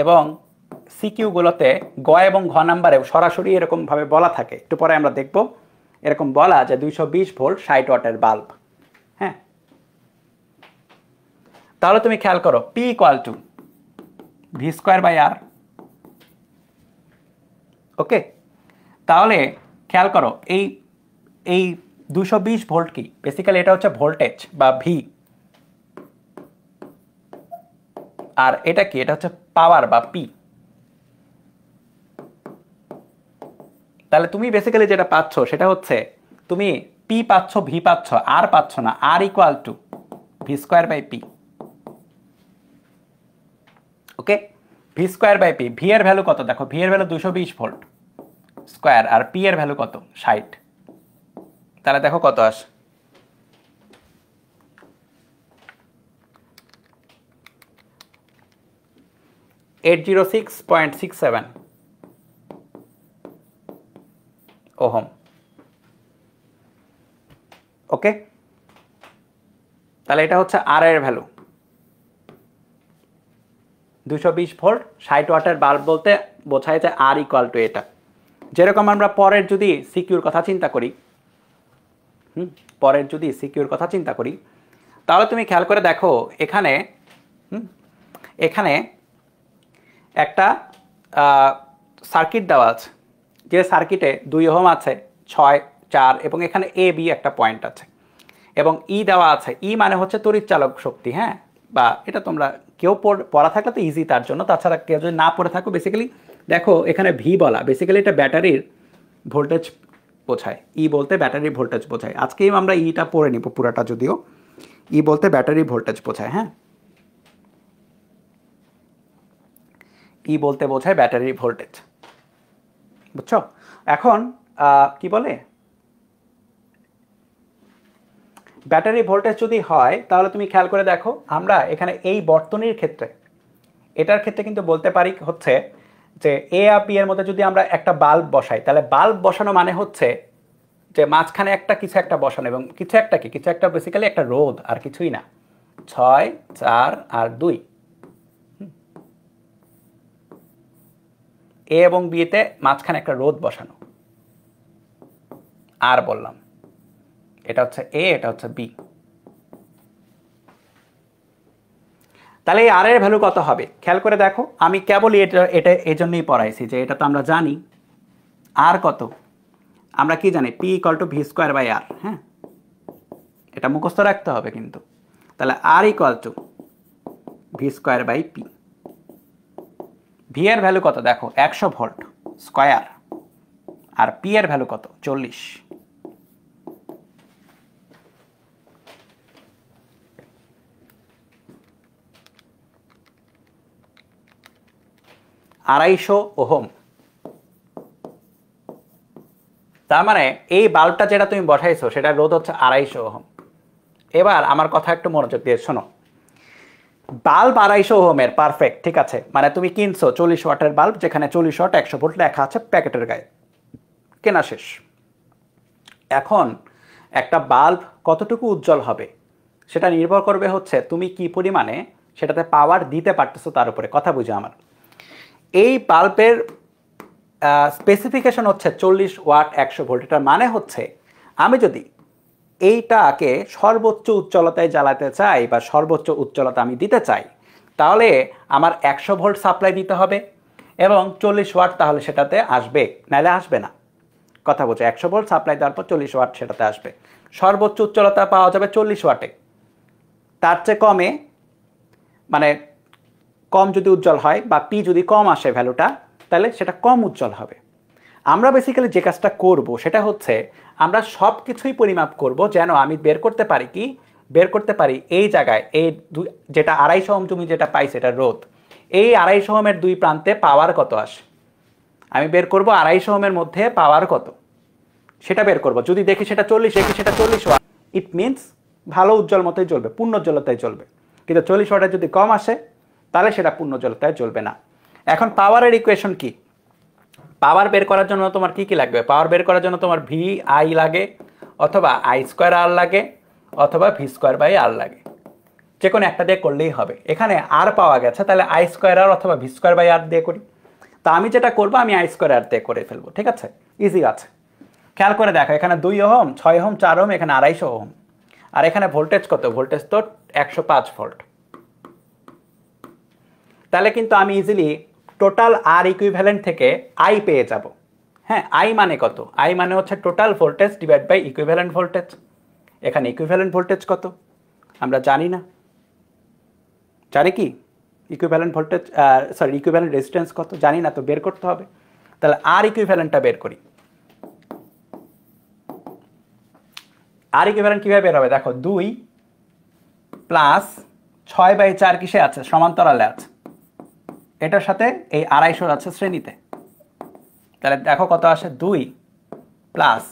এবং সিকিউগুলোতে গ এবং ঘ নাম্বারেও সরাসরি এরকমভাবে বলা থাকে, একটু পরে আমরা দেখব। এরকম বলা যে 220 ভোল্ট 60 ওয়াটের বাল্ব। হ্যাঁ, তাহলে তুমি খেয়াল করো P equal to V square by R. Okay, তাহলে খেয়াল করো এই এই 220 ভোল্ট কি? বেসিক্যালি এটা হচ্ছে ভোল্টেজ বা ভি। আর এটা কি? এটা হচ্ছে পাওয়ার বা পি। তাহলে তুমি বেসিক্যালি যেটা পাচ্ছ সেটা হচ্ছে তুমি পি পাচ্ছ, ভি পাচ্ছ, আর পাচ্ছ না। R equal to V square by P. Okay, V square by P. V এর ভ্যালু কত? দেখো ভি এর ভ্যালু 220 ভোল্ট স্কোয়ার, আর পি এর ভ্যালু কত? 60। তাহলে দেখো কত আসে। $806.67 ওহম। ওকে, তাহলে এটা হচ্ছে আর এর ভ্যালু। 220 ভোল্ট 60 ওয়াটের বাল্ব বলতে বোঝায় যে আর ইকুয়াল টু এটা। যেরকম আমরা পরের যদি সিকিউর কথা চিন্তা করি, পরের যদি সিকিউর কথা চিন্তা করি, তাহলে তুমি খেয়াল করে দেখো এখানে এখানে একটা সার্কিট দেওয়া আছে, যে সার্কিটে 2 ওহম আছে, 6, 4 এবং এখানে এ বি একটা পয়েন্ট আছে, এবং ই দেওয়া আছে। ই মানে হচ্ছে তড়িৎ চালক শক্তি। হ্যাঁ, বা এটা তোমরা কেউ পড়া থাকলে তো ইজি তার জন্য, তাছাড়া কেউ যদি না পড়ে থাকো, বেসিক্যালি দেখো এখানে ভি বলা, বেসিক্যালি এটা ব্যাটারির ভোল্টেজ বোঝায়। ই বলতে ব্যাটারির ভোল্টেজ বোঝায়। আজকেই আমরা ইটা পড়ে নিব পুরাটা, যদিও ই বলতে ব্যাটারি ভোল্টেজ বোঝায়। হ্যাঁ, ই বলতে বোঝায় ব্যাটারি ভোল্টেজ, বুঝছো? এখন কি বলে, ব্যাটারি ভোল্টেজ যদি হয়, তাহলে তুমি খেয়াল করে দেখো আমরা এখানে এই বর্তনীর ক্ষেত্রে, এটার ক্ষেত্রে কিন্তু বলতে পারি হচ্ছে যে এ আর পি এর মধ্যে যদি আমরা একটা বাল্ব বসাই, তাহলে বাল্ব বসানো মানে হচ্ছে যে মাঝখানে একটা কিছু একটা বসানো, এবং কিছু একটা কি, কিছু একটা বেসিক্যালি একটা রোধ, আর কিছুই না। 6, 4 আর 2, এ এবং বিতে মাঝখানে একটা রোধ বসানো, আর বললাম। এটা হচ্ছে এ, এটা হচ্ছে বি। তাহলে এই আর এর ভ্যালু কত হবে খেয়াল করে দেখো, আমি কেবলই এটা এটা এই জন্যই পড়াইছি যে এটা তো আমরা জানি। আর কত, আমরা কি জানি P equal to V square by R. হ্যাঁ, এটা মুখস্থ রাখতে হবে কিন্তু। তাহলে R equal to V square by P. V এর ভ্যালু কত দেখো 100 ভোল্ট স্কোয়ার, আর পি এর ভ্যালু কত 40। আড়াইশো ওহম। তার মানে এই বাল্বটা যেটা তুমি বসাইছো সেটা রোধ হচ্ছে 250 ওহম। এবার আমার কথা একটু মনোযোগ দিয়ে শোনো, বাল্ব 250 ওহমের পারফেক্ট, ঠিক আছে, মানে তুমি কিনছো 40 ওয়াটের বাল্ব, যেখানে 40 ওয়াট 100 ভোল্ট লেখা আছে প্যাকেটের গায়ে, কেনা শেষ। এখন একটা বাল্ব কতটুকু উজ্জ্বল হবে সেটা নির্ভর করবে হচ্ছে তুমি কি পরিমাণে সেটাতে পাওয়ার দিতে পারতেছো তার উপরে। কথা বুঝে আমার, এই বাল্বের স্পেসিফিকেশন হচ্ছে 40 ওয়াট 100 ভোল্ট। এটার মানে হচ্ছে আমি যদি এইটাকে সর্বোচ্চ উজ্জ্বলতায় জ্বালাতে চাই বা সর্বোচ্চ উজ্জ্বলতা আমি দিতে চাই, তাহলে আমার 100 ভোল্ট সাপ্লাই দিতে হবে এবং 40 ওয়াট তাহলে সেটাতে আসবে, নাহলে আসবে না। কথা বলছে 100 ভোল্ট সাপ্লাই দেওয়ার পর 40 ওয়াট সেটাতে আসবে। সর্বোচ্চ উজ্জ্বলতা পাওয়া যাবে 40 ওয়াটে। তার চেয়ে কমে, মানে কম যদি উজ্জ্বল হয় বা পি যদি কম আসে ভ্যালুটা, তাহলে সেটা কম উজ্জ্বল হবে। আমরা বেসিক্যালি যে কাজটা করব সেটা হচ্ছে আমরা সব কিছুই পরিমাপ করব যেন আমি বের করতে পারি কি, বের করতে পারি এই জায়গায় এই যেটা 250 ওহম তুমি যেটা পাই সেটা রোধ, এই 250 ওহমের দুই প্রান্তে পাওয়ার কত আসে আমি বের করব। 250 ওহমের মধ্যে পাওয়ার কত সেটা বের করব। যদি দেখি সেটা 40, দেখি সেটা 40 ওয়াট, ইট মিনস ভালো উজ্জ্বল মতোই জ্বলবে, পূর্ণ উজ্জ্বলতায় জ্বলবে। কিন্তু 40 ওয়াটের যদি কম আসে তাহলে সেটা পূর্ণ উজ্জ্বলতায় জ্বলবে না। এখন পাওয়ারের ইকুয়েশন কি, পাওয়ার বের করার জন্য তোমার কি কি লাগবে? পাওয়ার বের করার জন্য তোমার ভি আই লাগে, অথবা আই স্কোয়ার আর লাগে, অথবা ভি স্কোয়ার বাই আর লাগে। যে কোনো একটা দিয়ে করলেই হবে। এখানে আর পাওয়া গেছে, তাহলে আই স্কোয়ার আর অথবা ভি স্কোয়ার বাই আর দিয়ে করি। তা আমি যেটা করবো আমি আই স্কোয়ার আর দিয়ে করে ফেলবো, ঠিক আছে, ইজি আছে। খেয়াল করে দেখো, এখানে 2 ওহম, 6 ওহম, 4 ওহম, এখানে 250 ওহম। আর এখানে ভোল্টেজ কত? ভোল্টেজ তো 105 ভোল্ট। তাহলে কিন্তু আমি ইজিলি টোটাল আর ইকুইভ্যালেন্ট থেকে আই পেয়ে যাব। হ্যাঁ, আই মানে কত? আই মানে হচ্ছে total voltage divide by equivalent voltage. এখানে ইকুইভ্যালেন্ট ভোল্টেজ কত আমরা জানি না, জানি কি equivalent voltage, sorry equivalent resistance কত জানি না, তো বের করতে হবে। তাহলে আর ইকুইভ্যালেন্টটা বের করি। আর ইকুইভ্যালেন্ট কিভাবে বের হবে দেখো, 2 প্লাস 6/4 কিসে আছে? সমান্তরালে আছে, এটার সাথে এই 250 আছে শ্রেণীতে। তাহলে দেখো কত আসে, 2 প্লাস,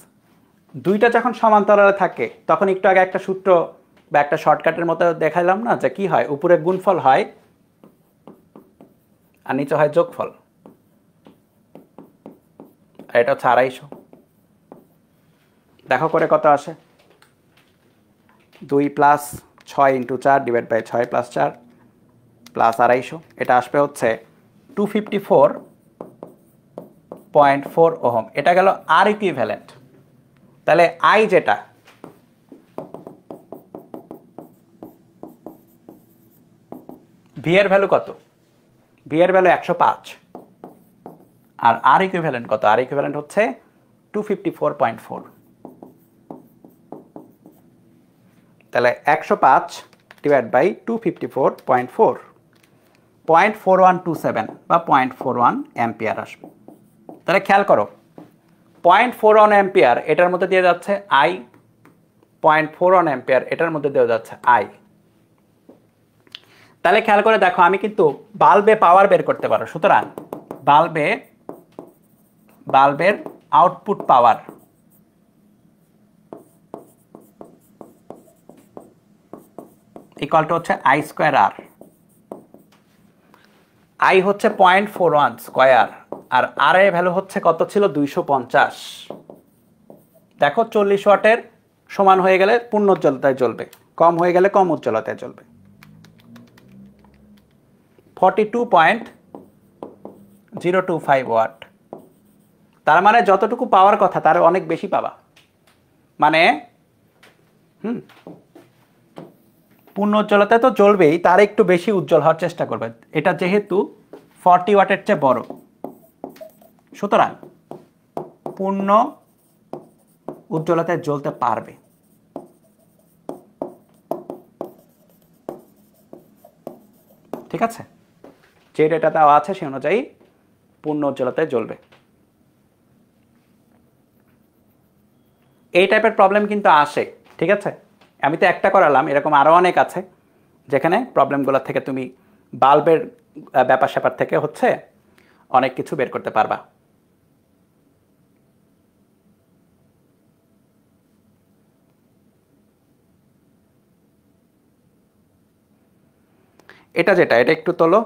দুইটা যখন সমান্তরালে থাকে তখন একটু আগে একটা সূত্র বা একটা শর্টকাটের মতো দেখাইলাম না, যে কি হয়, উপরে গুণফল হয় আর নিচে হয় যোগফল। আর এটা হচ্ছে 250। দেখো করে কত আসে, 2 plus 6 × 4 divide by 6 plus 4 plus 250। এটা আসবে হচ্ছে 254.4 ওহম। এটা গেল আর ইকুইভ্যালেন্ট। তাহলে আই যেটা, ভি এর ভ্যালু কত? ভি এর ভ্যালু 105। আর আর ইকুইভ্যালেন্ট কত? আর ইকুইভ্যালেন্ট হচ্ছে 254.4। তাহলে 105 ডিভাইড বাই 254.4, 0.4127 বা 0.41 অ্যাম্পিয়ার আসবে। তাহলে খেয়াল করো, 0.41 অ্যাম্পিয়ার এটার মধ্যে দিয়ে যাচ্ছে আই, 0.41 অ্যাম্পিয়ার এটার মধ্যে দিয়ে যাচ্ছে আই। তাহলে খেয়াল করে দেখো, আমি কিন্তু বাল্বে পাওয়ার বের করতে পারো। সুতরাং বাল্বের আউটপুট পাওয়ার ইকুয়াল টু হচ্ছে আই স্কোয়ার আর। আই হচ্ছে 0.41 স্কোয়ার, আর আর এর ভ্যালু হচ্ছে কত ছিল? 250। দেখো 40 ওয়াটের সমান হয়ে গেলে পূর্ণ উজ্জ্বলতায় জ্বলবে, কম হয়ে গেলে কম উজ্জ্বলতায় জ্বলবে। 42.025 ওয়াট। তার মানে যতটুকু পাওয়ার কথা তার অনেক বেশি পাবা। মানে হুম, পূর্ণ উজ্জ্বলতায় তো জ্বলবেই, তার একটু বেশি উজ্জ্বল হওয়ার চেষ্টা করবে। এটা যেহেতু 40 ওয়াটের চেয়ে বড়, সুতরাং পূর্ণ উজ্জ্বলতায় জ্বলতে পারবে। ঠিক আছে, যে ডেটা দেওয়া আছে সে অনুযায়ী পূর্ণ উজ্জ্বলতায় জ্বলবে। এই টাইপের প্রবলেম কিন্তু আসে। ঠিক আছে, আমি তো একটা করালাম, এরকম আরও অনেক আছে যেখানে প্রবলেমগুলো থেকে তুমি বাল্বের ব্যাপার স্যাপার থেকে হচ্ছে অনেক কিছু বের করতে পারবা। এটা যেটা, এটা একটু তোলো।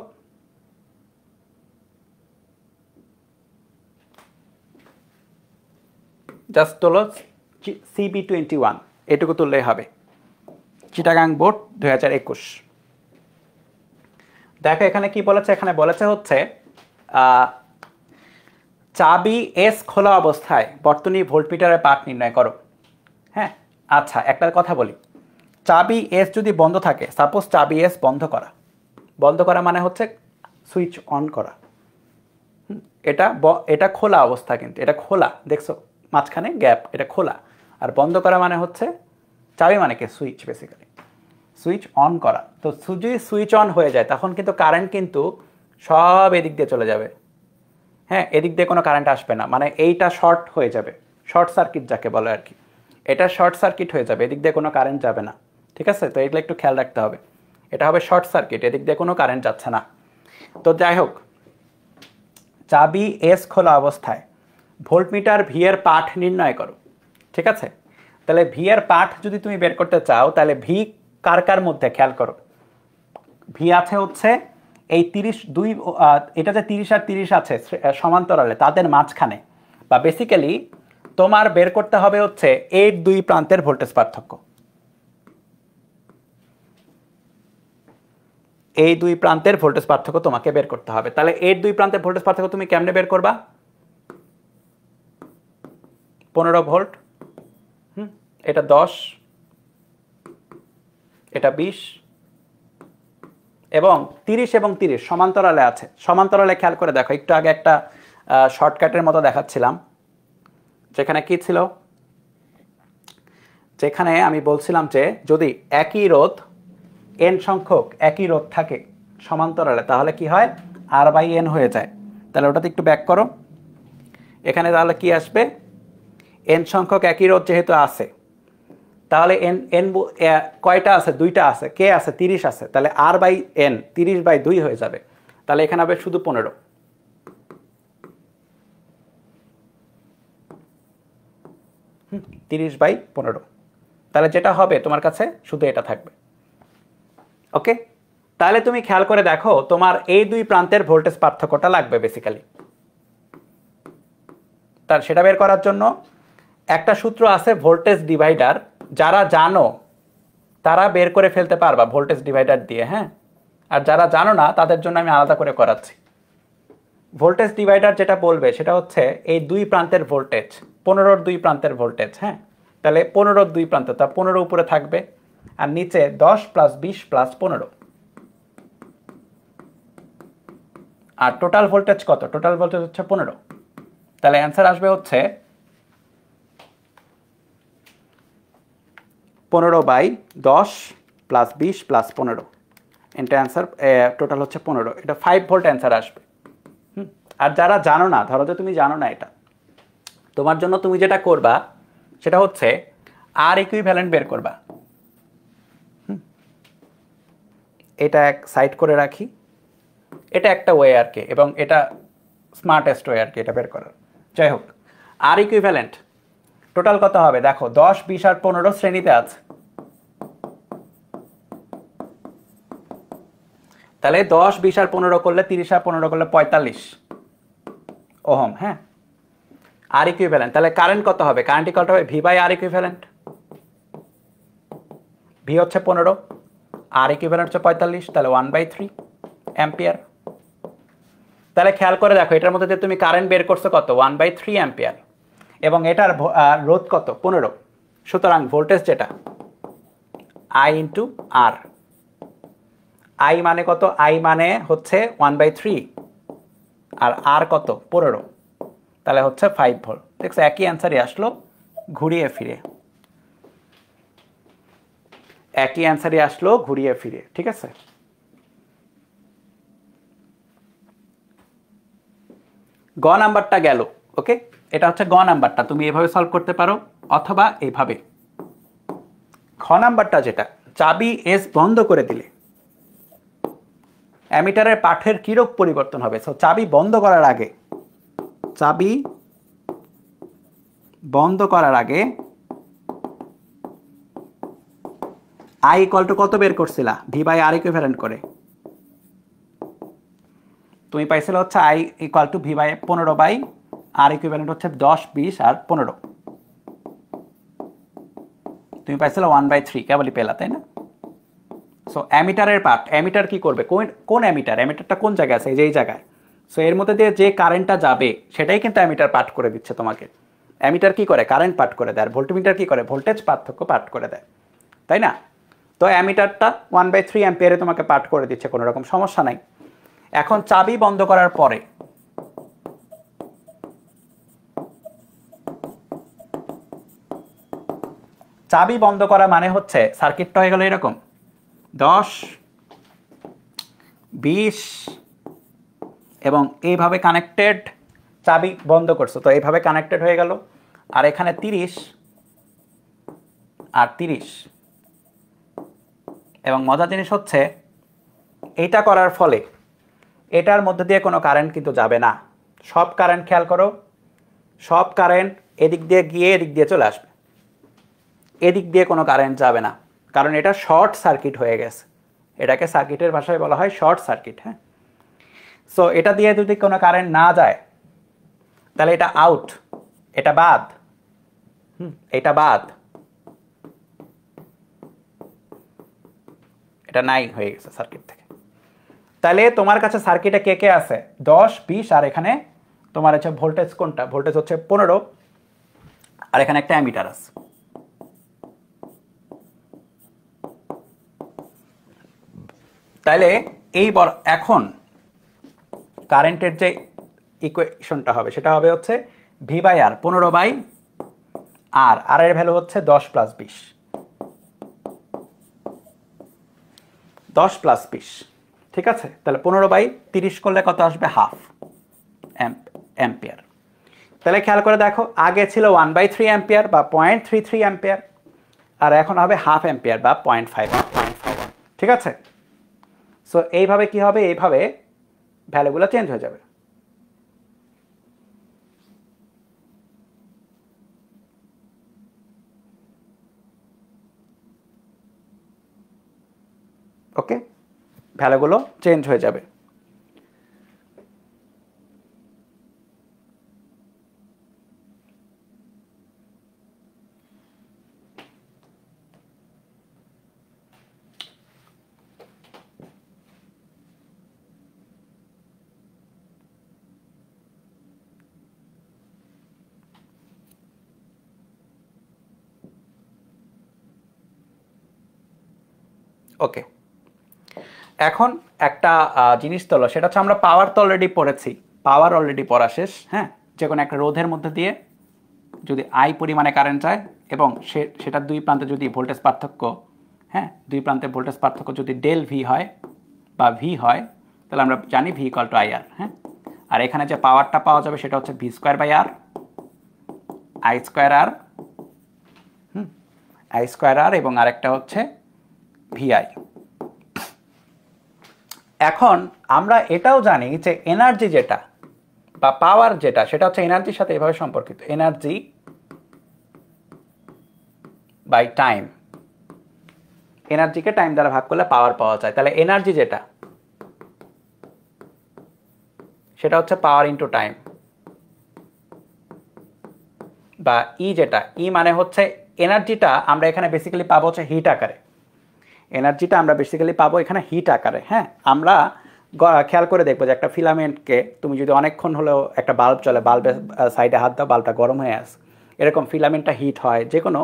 জাস্ট তোলো CB21, এটুকু তুললেই হবে। চিটাগাং বোর্ড 2021। দেখো এখানে কি বলেছে, এখানে বলেছে হচ্ছে চাবি এস খোলা অবস্থায় বর্তনী ভোল্টমিটারের পাঠ নির্ণয় করো। হ্যাঁ, আচ্ছা একটা কথা বলি, চাবি এস যদি বন্ধ থাকে, সাপোজ চাবি এস বন্ধ করা, বন্ধ করা মানে হচ্ছে সুইচ অন করা। এটা এটা খোলা অবস্থা, কিন্তু এটা খোলা, দেখছো মাঝখানে গ্যাপ, এটা খোলা। আর বন্ধ করা মানে হচ্ছে চাবি মানে কি সুইচ, বেসিক্যালি সুইচ অন করা। তো যদি সুইচ অন হয়ে যায় তখন কিন্তু কারেন্ট কিন্তু সব এদিক দিয়ে চলে যাবে। হ্যাঁ, এদিক দিয়ে কোনো কারেন্ট আসবে না, মানে এইটা শর্ট হয়ে যাবে, শর্ট সার্কিট যাকে বলে আর কি। এটা শর্ট সার্কিট হয়ে যাবে, এদিক দিয়ে কোনো কারেন্ট যাবে না। ঠিক আছে, তো এগুলো একটু খেয়াল রাখতে হবে। এটা হবে শর্ট সার্কিট, এদিক দিয়ে কোনো কারেন্ট যাচ্ছে না। তো যাই হোক, চাবি এস খোলা অবস্থায় ভোল্টমিটার ভি এর পাঠ নির্ণয় করো। ঠিক আছে, তাহলে ভি এর পাঠ যদি তুমি বের করতে চাও, তাহলে ভি কার কার মধ্যে খেয়াল করো। ভি আছে হচ্ছে এই 32, এটা যে 30 আর 30 আছে সমান্তরালে, তাদের মাঝখানে, বা বেসিক্যালি তোমার বের করতে হবে হচ্ছে এর দুই প্রান্তের ভোল্টেজ পার্থক্য। এই দুই প্রান্তের ভোল্টেজ পার্থক্য তোমাকে বের করতে হবে। তাহলে এর দুই প্রান্তের ভোল্টেজ পার্থক্য তুমি কেমনে বের করবা? 15 ভোল্ট, এটা 10, এটা 20, এবং 30 এবং 30 সমান্তরালে আছে। সমান্তরালে খেয়াল করে দেখো, একটু আগে একটা শর্টকাটের মতো দেখাচ্ছিলাম, যেখানে কি ছিল, যেখানে আমি বলছিলাম যে যদি একই রোধ এন সংখ্যক একই রোধ থাকে সমান্তরালে, তাহলে কি হয়, আর বাই এন হয়ে যায়। তাহলে ওটাতে একটু ব্যাক করো, এখানে তাহলে কি আসবে, এন সংখ্যক একই রোধ যেহেতু আছে, তাহলে এন এন কয়টা আছে, দুইটা আছে, কে আছে, 30 আছে, তাহলে আর বাই এন 30/2 হয়ে যাবে। তাহলে এখানে হবে শুধু 15, 30/15। তাহলে যেটা হবে তোমার কাছে শুধু এটা থাকবে। ওকে, তাহলে তুমি খেয়াল করে দেখো, তোমার এই দুই প্রান্তের ভোল্টেজ পার্থক্যটা লাগবে বেসিক্যালি। তার সেটা বের করার জন্য একটা সূত্র আছে, ভোল্টেজ ডিভাইডার। যারা জানো তারা বের করে ফেলতে পারবা ভোল্টেজ ডিভাইডার দিয়ে। হ্যাঁ, আর যারা জানো না তাদের জন্য আমি আলাদা করে করাচ্ছি। ভোল্টেজ ডিভাইডার যেটা বলবে সেটা হচ্ছে এই দুই প্রান্তের ভোল্টেজ, 15-র দুই প্রান্তের ভোল্টেজ। হ্যাঁ, তাহলে 15-র দুই প্রান্ত, তা 15 উপরে থাকবে, আর নিচে 10 + 20 + 15। আর টোটাল ভোল্টেজ কত? টোটাল ভোল্টেজ হচ্ছে 15। তাহলে অ্যান্সার আসবে হচ্ছে 15/10 + 20 + 15। এটা অ্যান্সার, টোটাল হচ্ছে 15। এটা 5 ভোল্ট অ্যান্সার আসবে। আর যারা জানো না, ধরো যে তুমি জানো না এটা, তোমার জন্য তুমি যেটা করবা সেটা হচ্ছে আর ইকুইভ্যালেন্ট বের করবা। এটা এক সাইড করে রাখি, এটা একটা ওয়ে আর কি, এবং এটা স্মার্টেস্ট ওয়ে আর কি এটা বের করার। যাই হোক, আর ইকুইভ্যালেন্ট টোটাল কত হবে দেখো, 10, 20 আর 15 শ্রেণীতে আছে। তাহলে 10, 20 আর 15 করলে, 30 আর 15 করলে 45 ওহম। হ্যাঁ, আর ইকুইভ্যালেন্ট, তাহলে কারেন্ট কত হবে? কারেন্ট কত হবে? V/R equivalent. ভি হচ্ছে 15, আর ইকুইভ্যালেন্ট হচ্ছে 45, তাহলে 1/3 অ্যাম্পিয়ার। তাহলে খেয়াল করে দেখো, এটার মধ্যে তুমি কারেন্ট বের করছো কত? 1/3 অ্যাম্পিয়ার, এবং এটার রোধ কত? 15। সুতরাং ভোল্টেজ যেটা আই ইন্টু আর। আই মানে কত? আই মানে হচ্ছে 1/3 আর আর কত? 15, তাহলে হচ্ছে 5 ভোল্ট। দেখছো একই অ্যান্সারই আসলো ঘুরিয়ে ফিরে, একই অ্যান্সারই আসলো ঘুরিয়ে ফিরে। ঠিক আছে, গ নাম্বারটা গেল। ওকে, এটা হচ্ছে গ নাম্বারটা, তুমি এভাবে সলভ করতে পারো অথবা এইভাবে। খ নাম্বারটা যেটা, চাবি এস বন্ধ করে দিলে অ্যামিটারের পাঠের কিরূপ পরিবর্তন হবে? সো চাবি বন্ধ করার আগে, চাবি বন্ধ করার আগে আই ইকুয়াল টু কত বের করছিলা? ভি বাই আর ইকুইভ্যালেন্ট করে তুমি পাইছিলে হচ্ছে I equal to V by 15 by R equivalent হচ্ছে 10, 20 আর 15। তুমি পাইছিলে 1/3, কেবলই পেলা, তাই না? সো অ্যামিটারের পার্ট, অ্যামিটার কি করবে? কোন অ্যামিটার? অ্যামিটারটা কোন জায়গায় আছে? এই জায়গায়। সো এর মধ্যে দিয়ে যে কারেন্টটা যাবে সেটাই কিন্তু অ্যামিটার পাঠ করে দিচ্ছে তোমাকে। অ্যামিটার কি করে? কারেন্ট পাঠ করে দেয়। আর ভোল্টমিটার কি করে? ভোল্টেজ পার্থক্য পাঠ করে দেয়, তাই না? তো অ্যামিটারটা 1/3 অ্যাম্পিয়ারে তোমাকে পাঠ করে দিচ্ছে, কোনো রকম সমস্যা নাই। এখন চাবি বন্ধ করার পরে চাবি বন্ধ করা মানে হচ্ছে সার্কিটটা হয়ে গেল এরকম 10, 20 এবং এইভাবে কানেক্টেড। চাবি বন্ধ করছো তো এইভাবে কানেক্টেড হয়ে গেল। আর এখানে 30 আর 30। এবং মজার জিনিস হচ্ছে এইটা করার ফলে এটার মধ্যে দিয়ে কোনো কারেন্ট কিন্তু যাবে না। সব কারেন্ট, খেয়াল করো, সব কারেন্ট এদিক দিয়ে গিয়ে এদিক দিয়ে চলে আসবে, এদিক দিয়ে কোনো কারেন্ট যাবে না, কারণ এটা শর্ট সার্কিট হয়ে গেছে। এটাকে সার্কিটের ভাষায় বলা হয় শর্ট সার্কিট। হ্যাঁ, সো এটা দিয়ে যদি কোনো কারেন্ট না যায় তাহলে এটা আউট, এটা বাদ। এটা বাদ, এটা নাই হয়ে গেছে সার্কিট থেকে। তাহলে তোমার কাছে সার্কিটে কে কে আছে? 10, 20 আর এখানে তোমার হচ্ছে ভোল্টেজ কোনটা? ভোল্টেজ হচ্ছে 15 আর এখানে একটা অ্যামিটার আছে। তাহলে এখন কারেন্টের যে ইকুয়েশনটা হবে সেটা হবে হচ্ছে ভি বাই আর, 15 বাই আর, আর এর ভ্যালু হচ্ছে 10 + 20, 10 + 20। ঠিক আছে, তাহলে 15/30 করলে কত আসবে? Half ampere. তাহলে খেয়াল করে দেখো, আগে ছিল 1/3 অ্যাম্পিয়ার বা 0.33 অ্যাম্পিয়ার, আর এখন হবে হাফ অ্যাম্পিয়ার বা 0.5। ঠিক আছে, সো এইভাবে কি হবে? এইভাবে ভ্যালুগুলো চেঞ্জ হয়ে যাবে। ওকে, ভ্যালুগুলো চেঞ্জ হয়ে যাবে। ওকে, এখন একটা জিনিস তো হলো, সেটা হচ্ছে আমরা পাওয়ার তো অলরেডি পড়েছি, পাওয়ার অলরেডি পড়া শেষ। হ্যাঁ, যে কোনো একটা রোধের মধ্যে দিয়ে যদি আই পরিমাণে কারেন্ট যায় এবং সেটার দুই প্রান্তে যদি ভোল্টেজ পার্থক্য, হ্যাঁ, দুই প্রান্তে ভোল্টেজ পার্থক্য যদি ডেল ভি হয় বা ভি হয়, তাহলে আমরা জানি V equal to I R. হ্যাঁ, আর এখানে যে পাওয়ারটা পাওয়া যাবে সেটা হচ্ছে V square by R, I square R, I square R, এবং আরেকটা হচ্ছে ভিআই। এখন আমরা এটাও জানি যে এনার্জি যেটা বা পাওয়ার যেটা, সেটা হচ্ছে এনার্জির সাথে এভাবে সম্পর্কিত, এনার্জি বাই টাইম। এনার্জিকে টাইম দ্বারা ভাগ করলে পাওয়ার পাওয়া যায়। তাহলে এনার্জি যেটা, সেটা হচ্ছে পাওয়ার ইনটু টাইম, বা ই যেটা, ই মানে হচ্ছে এনার্জিটা আমরা এখানে বেসিক্যালি পাবো হচ্ছে হিট আকারে। এনার্জিটা আমরা বেসিক্যালি পাবো এখানে হিট আকারে। হ্যাঁ, আমরা খেয়াল করে দেখবো যে একটা ফিলামেন্টকে তুমি যদি অনেকক্ষণ হলেও, একটা বাল্ব চলে, বাল্বের সাইডে হাত দাও, বাল্বটা গরম হয়ে আসে, এরকম ফিলামেন্টটা হিট হয়। যে কোনো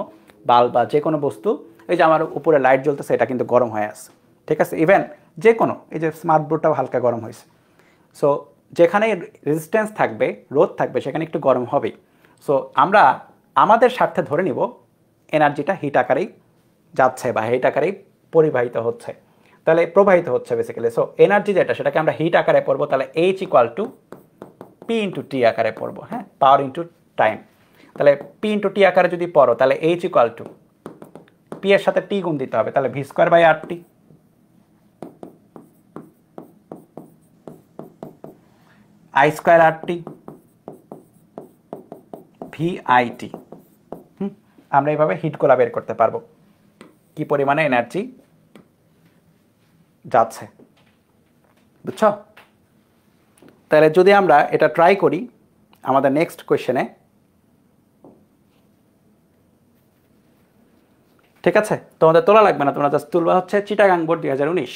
বাল্ব বা যে কোনো বস্তু এই যে আমার উপরে লাইট জ্বলতেছে এটা কিন্তু গরম হয়ে আছে, ঠিক আছে। ইভেন যে কোনো এই যে স্মার্ট বোর্ডটাও হালকা গরম হয়েছে। সো যেখানে রেজিস্ট্যান্স থাকবে, রোধ থাকবে, সেখানে একটু গরম হবেই। সো আমরা আমাদের স্বার্থে ধরে নিব এনার্জিটা হিট আকারেই যাচ্ছে বা হিট আকারেই পরিবাহিত হচ্ছে, তাহলে প্রবাহিত হচ্ছে বেসিক্যালি। সো এনার্জি যেটা সেটাকে আমরা হিট আকারে পড়বো, তাহলে H equal to P into T আকারে পড়বো, হ্যাঁ, পাওয়ার ইন্টু টাইম। তাহলে পি ইন্টু টি আকারে যদি পড়ো তাহলে এইচ ইকুয়াল টু পি এর সাথে টি গুণ দিতে হবে, তাহলে V square by R T, I square R T, V I T. আমরা এইভাবে হিট গোলা বের করতে পারবো কি পরিমাণে এনার্জি যাচ্ছে, বুঝছো? তাহলে যদি আমরা এটা ট্রাই করি আমাদের নেক্সট কোয়েশ্চেনে, ঠিক আছে? তোমাদের তোলা লাগবে না, তোমরা জাস্ট তুলবা হচ্ছে চিটাগাং বোর্ড 2019।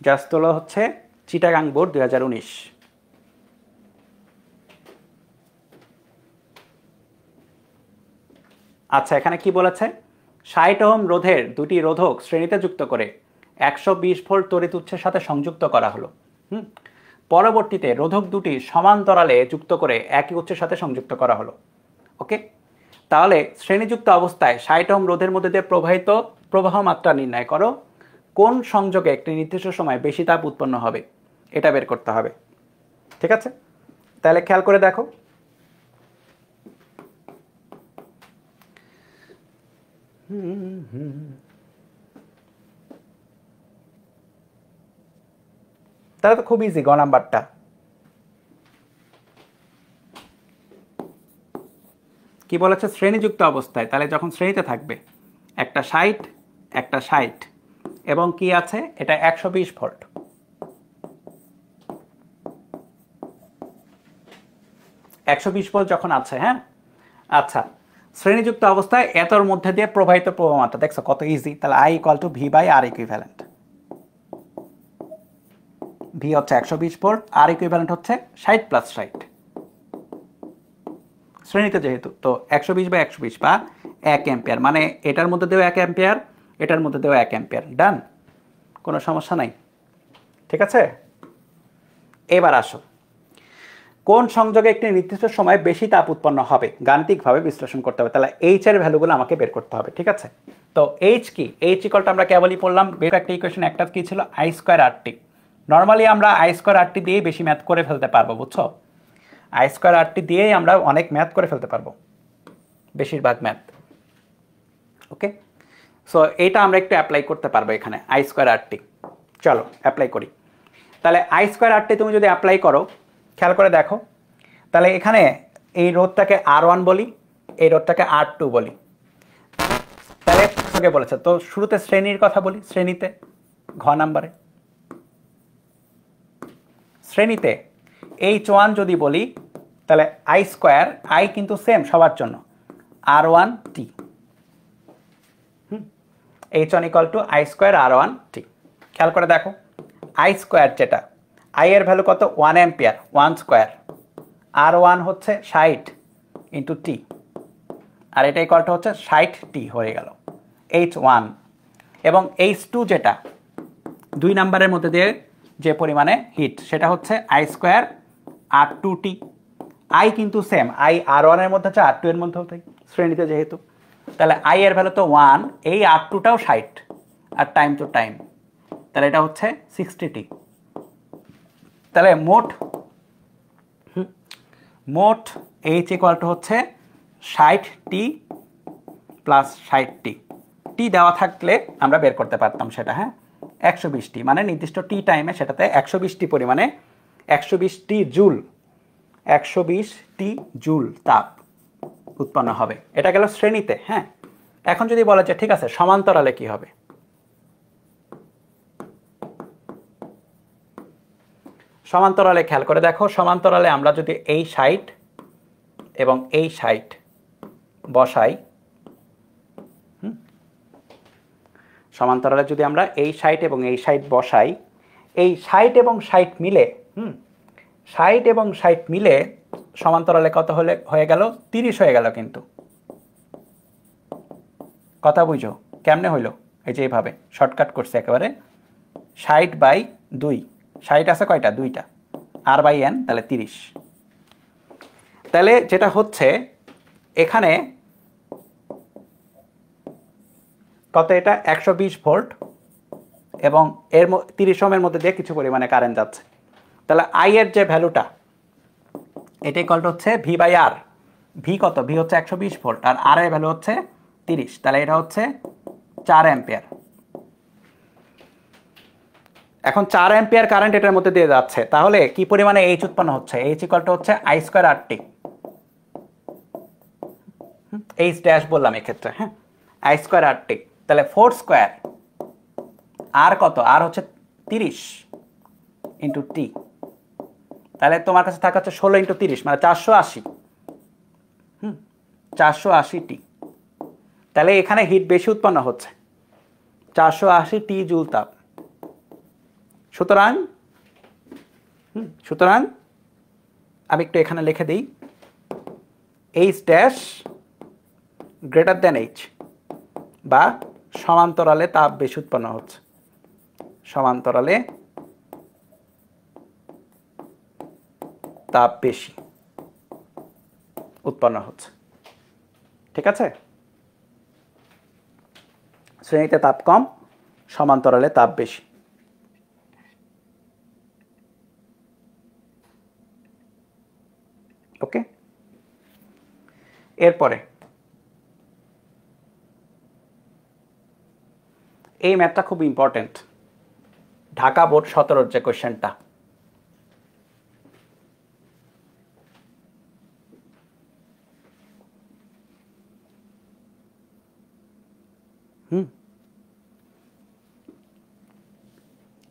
জাস্ট তোলা হচ্ছে চিটাগাং বোর্ড 2019। আচ্ছা, এখানে কি বলেছে? 60 ওহম রোধের দুটি রোধক শ্রেণীতে যুক্ত করে 120 ভোল্ট তড়িৎ উৎসের সাথে সংযুক্ত করা হলো। পরবর্তীতে রোধক দুটি সমান্তরালে যুক্ত করে একই উৎসের সাথে সংযুক্ত করা হলো। ওকে, তাহলে শ্রেণীযুক্ত অবস্থায় 60 ওহম রোধের মধ্যে দিয়ে প্রবাহিত প্রবাহ মাত্রা নির্ণয় করো। কোন সংযোগে একটি নির্দিষ্ট সময় বেশি তাপ উৎপন্ন হবে এটা বের করতে হবে, ঠিক আছে? তাহলে খেয়াল করে দেখো, তাহলে তো খুব ইজি, গ নাম্বারটা। কি বলেছে? শ্রেণীযুক্ত অবস্থায়, তাহলে যখন শ্রেণীতে থাকবে একটা 60 একটা 60 এবং কি আছে এটা 120 ভোল্ট। ভোল্ট যখন আছে, হ্যাঁ, আচ্ছা, শ্রেণীযুক্ত অবস্থায় এতর মধ্যে দিয়ে প্রবাহিত প্রবাহ মাত্রা দেখছো কত ইজি। তাহলে I equal to V by R equivalent. V হচ্ছে 120 ভোল্ট, আর ইকুইভ্যালেন্ট হচ্ছে 60 প্লাস 60, শ্রেণীতে যেহেতু, তো 120 বাই 120 বা 1 অ্যাম্পিয়ার, মানে এটার মধ্যে দিয়েও 1 অ্যাম্পিয়ার, এটার মধ্যে দিয়েও 1 অ্যাম্পিয়ার। ডান, কোনো সমস্যা নাই, ঠিক আছে? এবার আসো, কোন সংযোগে একটি নির্দিষ্ট সময় বেশি তাপ উৎপন্ন হবে গাণিতিকভাবে বিশ্লেষণ করতে হবে। তাহলে এইচ এর ভ্যালুগুলো আমাকে বের করতে হবে, ঠিক আছে? তো এইচ কি? এইচ ইকুয়ালটা আমরা কেবলই পড়লাম, বের একটা ইকুয়েশন, একটা কি ছিল? I square R T. Normally আমরা আই স্কোয়ার আর টি দিয়েই বেশি ম্যাথ করে ফেলতে পারবো, বুঝছো? আই স্কোয়ার আর টি দিয়েই আমরা অনেক ম্যাথ করে ফেলতে পারবো, বেশিরভাগ ম্যাথ। ওকে, সো এইটা আমরা একটু অ্যাপ্লাই করতে পারবো এখানে, আই স্কোয়ার আর টি। চলো অ্যাপ্লাই করি। তাহলে আই স্কোয়ার আর টি তুমি যদি অ্যাপ্লাই করো, খেয়াল করে দেখো, তাহলে এখানে এই রোধটাকে R1 বলি, এই রোধটাকে R2 বলি। তাহলে তোকে বলেছে, তো শুরুতে শ্রেণীর কথা বলি, শ্রেণীতে ঘ নাম্বারে শ্রেণীতে H1 যদি বলি, তাহলে আই স্কোয়ার, আই কিন্তু সেম সবার জন্য, R1T। H1 equal to I square R1T। খেয়াল করে দেখো, আই স্কোয়ার যেটা, আই এর ভ্যালু কত? 1 অ্যাম্পিয়ার, 1 স্কোয়ার, R1 হচ্ছে 60 ইন্টু টি, আর এটা ইকুয়ালটা হচ্ছে 60T হয়ে গেল, H1। এবং H2 যেটা 2 নাম্বারের মধ্যে দিয়ে যে পরিমাণে হিট, সেটা হচ্ছে আই স্কোয়ার R2T। আই কিন্তু সেম, আই R1 এর মধ্যে হচ্ছে, R2 এর মধ্যে হচ্ছে, শ্রেণীতে যেহেতু। তাহলে আই এর ভ্যালু তো 1, এই R2টাও 60, আর টাইম টু টাইম, তাহলে এটা হচ্ছে 60T। তাহলে মোট এইচ ইকুয়াল টু হচ্ছে 60T প্লাস 60T। টি দেওয়া থাকলে আমরা বের করতে পারতাম সেটা, হ্যাঁ, 120T, মানে নির্দিষ্ট টি টাইমে সেটাতে 120T পরিমাণে 120T জুল, 120T জুল তাপ উৎপন্ন হবে। এটা গেল শ্রেণীতে, হ্যাঁ। এখন যদি বলা যায় ঠিক আছে সমান্তরালে কি হবে, সমান্তরালে খেয়াল করে দেখো, সমান্তরালে আমরা যদি এই 60 এবং এই 60 বসাই, সমান্তরালে যদি আমরা এই 60 এবং এই 60 বসাই, এই 60 এবং 60 মিলে 60 এবং 60 মিলে সমান্তরালে কত হয়ে গেল 30 হয়ে গেল কিন্তু কথা বুঝো কেমনে হইল এই যে এইভাবে শর্টকাট করছে একেবারে 60/2 60 আছে কয়টা দুইটা r/n তাহলে 30 তাহলে যেটা হচ্ছে এখানে কত এটা 120 ভোল্ট এবং এর 30 ওহমের মধ্যে দিয়ে কিছু পরিমাণে কারেন্ট যাচ্ছে তাহলে আই এর যে ভ্যালুটা এটা ইকুয়াল টু হচ্ছে v/r ভি কত ভি হচ্ছে 120 ভোল্ট আর আর এর ভ্যালু হচ্ছে 30 তাহলে এটা হচ্ছে 4 অ্যাম্পিয়ার এখন 4 অ্যাম্পিয়ার কারেন্ট এটার মধ্যে দিয়ে যাচ্ছে তাহলে কি পরিমাণে এইচ উৎপন্ন হচ্ছে এইচ ইকুয়াল টু হচ্ছে I²RT এইচ ড্যাশ বললাম এক্ষেত্রে হ্যাঁ I²RT তাহলে 4 স্কয়ার আর কত আর হচ্ছে 30 ইন্টু টি তাহলে তোমার কাছে থাকা হচ্ছে 16 ইন্টু 30 মানে 480 480 টি তাহলে এখানে হিট বেশি উৎপন্ন হচ্ছে 480 টি জুল তাপ সুতরাং আমি একটু এখানে লিখে দিই H dash greater than H বা সমান্তরালে তাপ বেশি উৎপন্ন হচ্ছে সমান্তরালে তাপ বেশি উৎপন্ন হচ্ছে ঠিক আছে শ্রেণীতে তাপ কম সমান্তরালে তাপ বেশি ওকে এরপরে এই ম্যাথটা খুব ইম্পর্টেন্ট ঢাকা বোর্ড 17 যে কোশ্চেনটা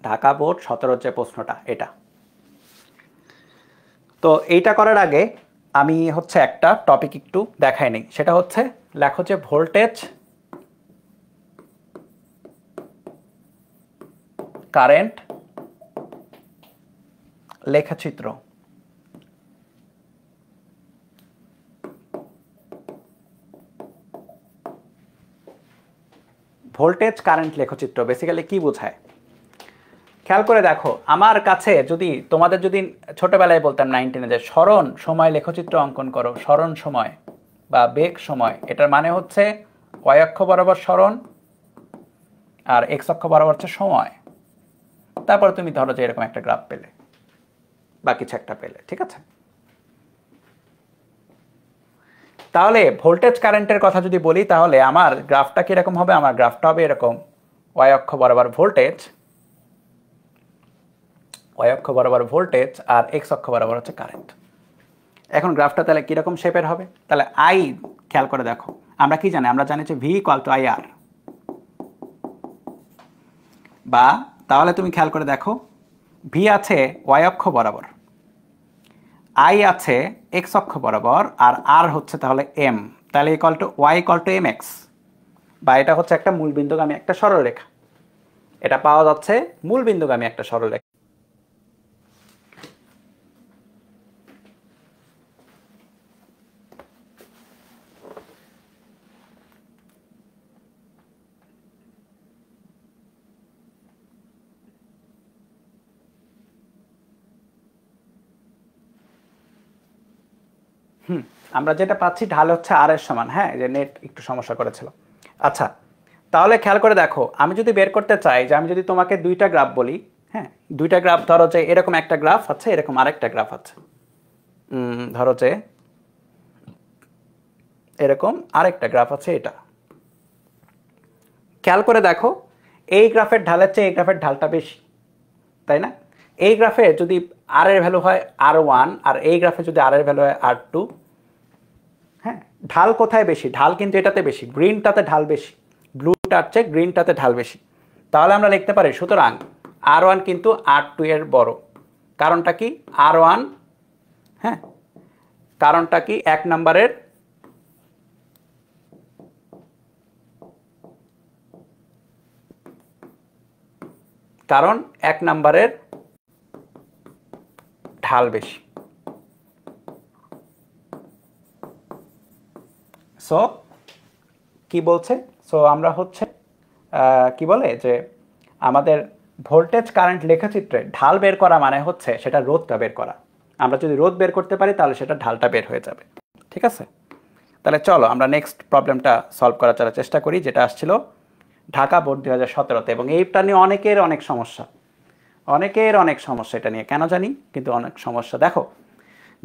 ঢাকা বোর্ড 17 যে প্রশ্নটা এটা তো এইটা করার আগে আমি হচ্ছে একটা টপিক একটু দেখাই নেই সেটা হচ্ছে লেখো যে ভোল্টেজ কারেন্ট লেখচিত্র ভোল্টেজ কারেন্ট লেখচিত্র বেসিক্যালি কি বোঝায় খেয়াল করে দেখো আমার কাছে যদি তোমাদের যদি ছোটবেলায় বলতাম 9-10 যে সরণ সময় লেখচিত্র অঙ্কন করো সরণ সময় বা বেগ সময় এটার মানে হচ্ছে y অক্ষ বরাবর সরণ আর x অক্ষ বরাবর হচ্ছে সময় তারপর তুমি ধরো যে এরকম একটা গ্রাফ পেলে বা কিছু একটা পেলে ঠিক আছে তাহলে ভোল্টেজ কারেন্টের কথা যদি বলি তাহলে আমার গ্রাফটা কি রকম হবে আমার গ্রাফটা হবে এরকম y অক্ষ বরাবর ভোল্টেজ y অক্ষ বরাবর ভোল্টেজ আর x অক্ষ বরাবর হচ্ছে কারেন্ট এখন গ্রাফটা তাহলে কি রকম শেপের হবে তাহলে I খেয়াল করে দেখো আমরা কি জানি আমরা জানি যে v = IR বা তাহলে তুমি খেয়াল করে দেখো v আছে y অক্ষ বরাবর I আছে x অক্ষ বরাবর আর r হচ্ছে তাহলে m তাহলে y = mx বা এটা হচ্ছে একটা মূলবিন্দুগামী একটা সরলরেখা এটা পাওয়া যাচ্ছে মূলবিন্দুগামী একটা সরলরেখা আমরা যেটা পাচ্ছি ঢাল হচ্ছে r এর সমান হ্যাঁ যে নেট একটু সমস্যা করেছিল আচ্ছা তাহলে খেয়াল করে দেখো আমি যদি বের করতে চাই যে আমি যদি তোমাকে দুইটা গ্রাফ বলি হ্যাঁ দুইটা গ্রাফ ধরো যে এরকম একটা গ্রাফ আছে এরকম আরেকটা গ্রাফ আছে ধরো যে এরকম আরেকটা গ্রাফ আছে এটা খেয়াল করে দেখো এই গ্রাফের ঢালের চেয়ে এই গ্রাফের ঢালটা বেশি তাই না এই গ্রাফে যদি r এর ভ্যালু হয় r1 আর এই গ্রাফে যদি r এর ভ্যালু হয় r2 হ্যাঁ ঢাল কোথায় বেশি ঢাল কিন্তু এটাতে বেশি গ্রিনটাতে ঢাল বেশি ব্লুটার চেয়ে গ্রিনটাতে ঢাল বেশি তাহলে আমরা লিখতে পারি সুতরাং r1 কিন্তু r2 এর বড় কারণটা কি r1 হ্যাঁ কারণটা কি এক নম্বরের কারণ 1 নাম্বারের ঢাল বেশি। সো কি বলছে, সো আমরা হচ্ছে কি বলে যে আমাদের ভোল্টেজ কারেন্ট লেখচিত্রে ঢাল বের করা মানে হচ্ছে সেটা রোধটা বের করা। আমরা যদি রোধ বের করতে পারি তাহলে সেটা ঢালটা বের হয়ে যাবে। ঠিক আছে, তাহলে চলো আমরা নেক্সট প্রবলেমটা সলভ করার চেষ্টা করি, যেটা আসছিল ঢাকা বোর্ড 2017-তে, এবং এইটা নিয়ে অনেকের অনেক সমস্যা, এটা নিয়ে কেন জানি, কিন্তু অনেক সমস্যা। দেখো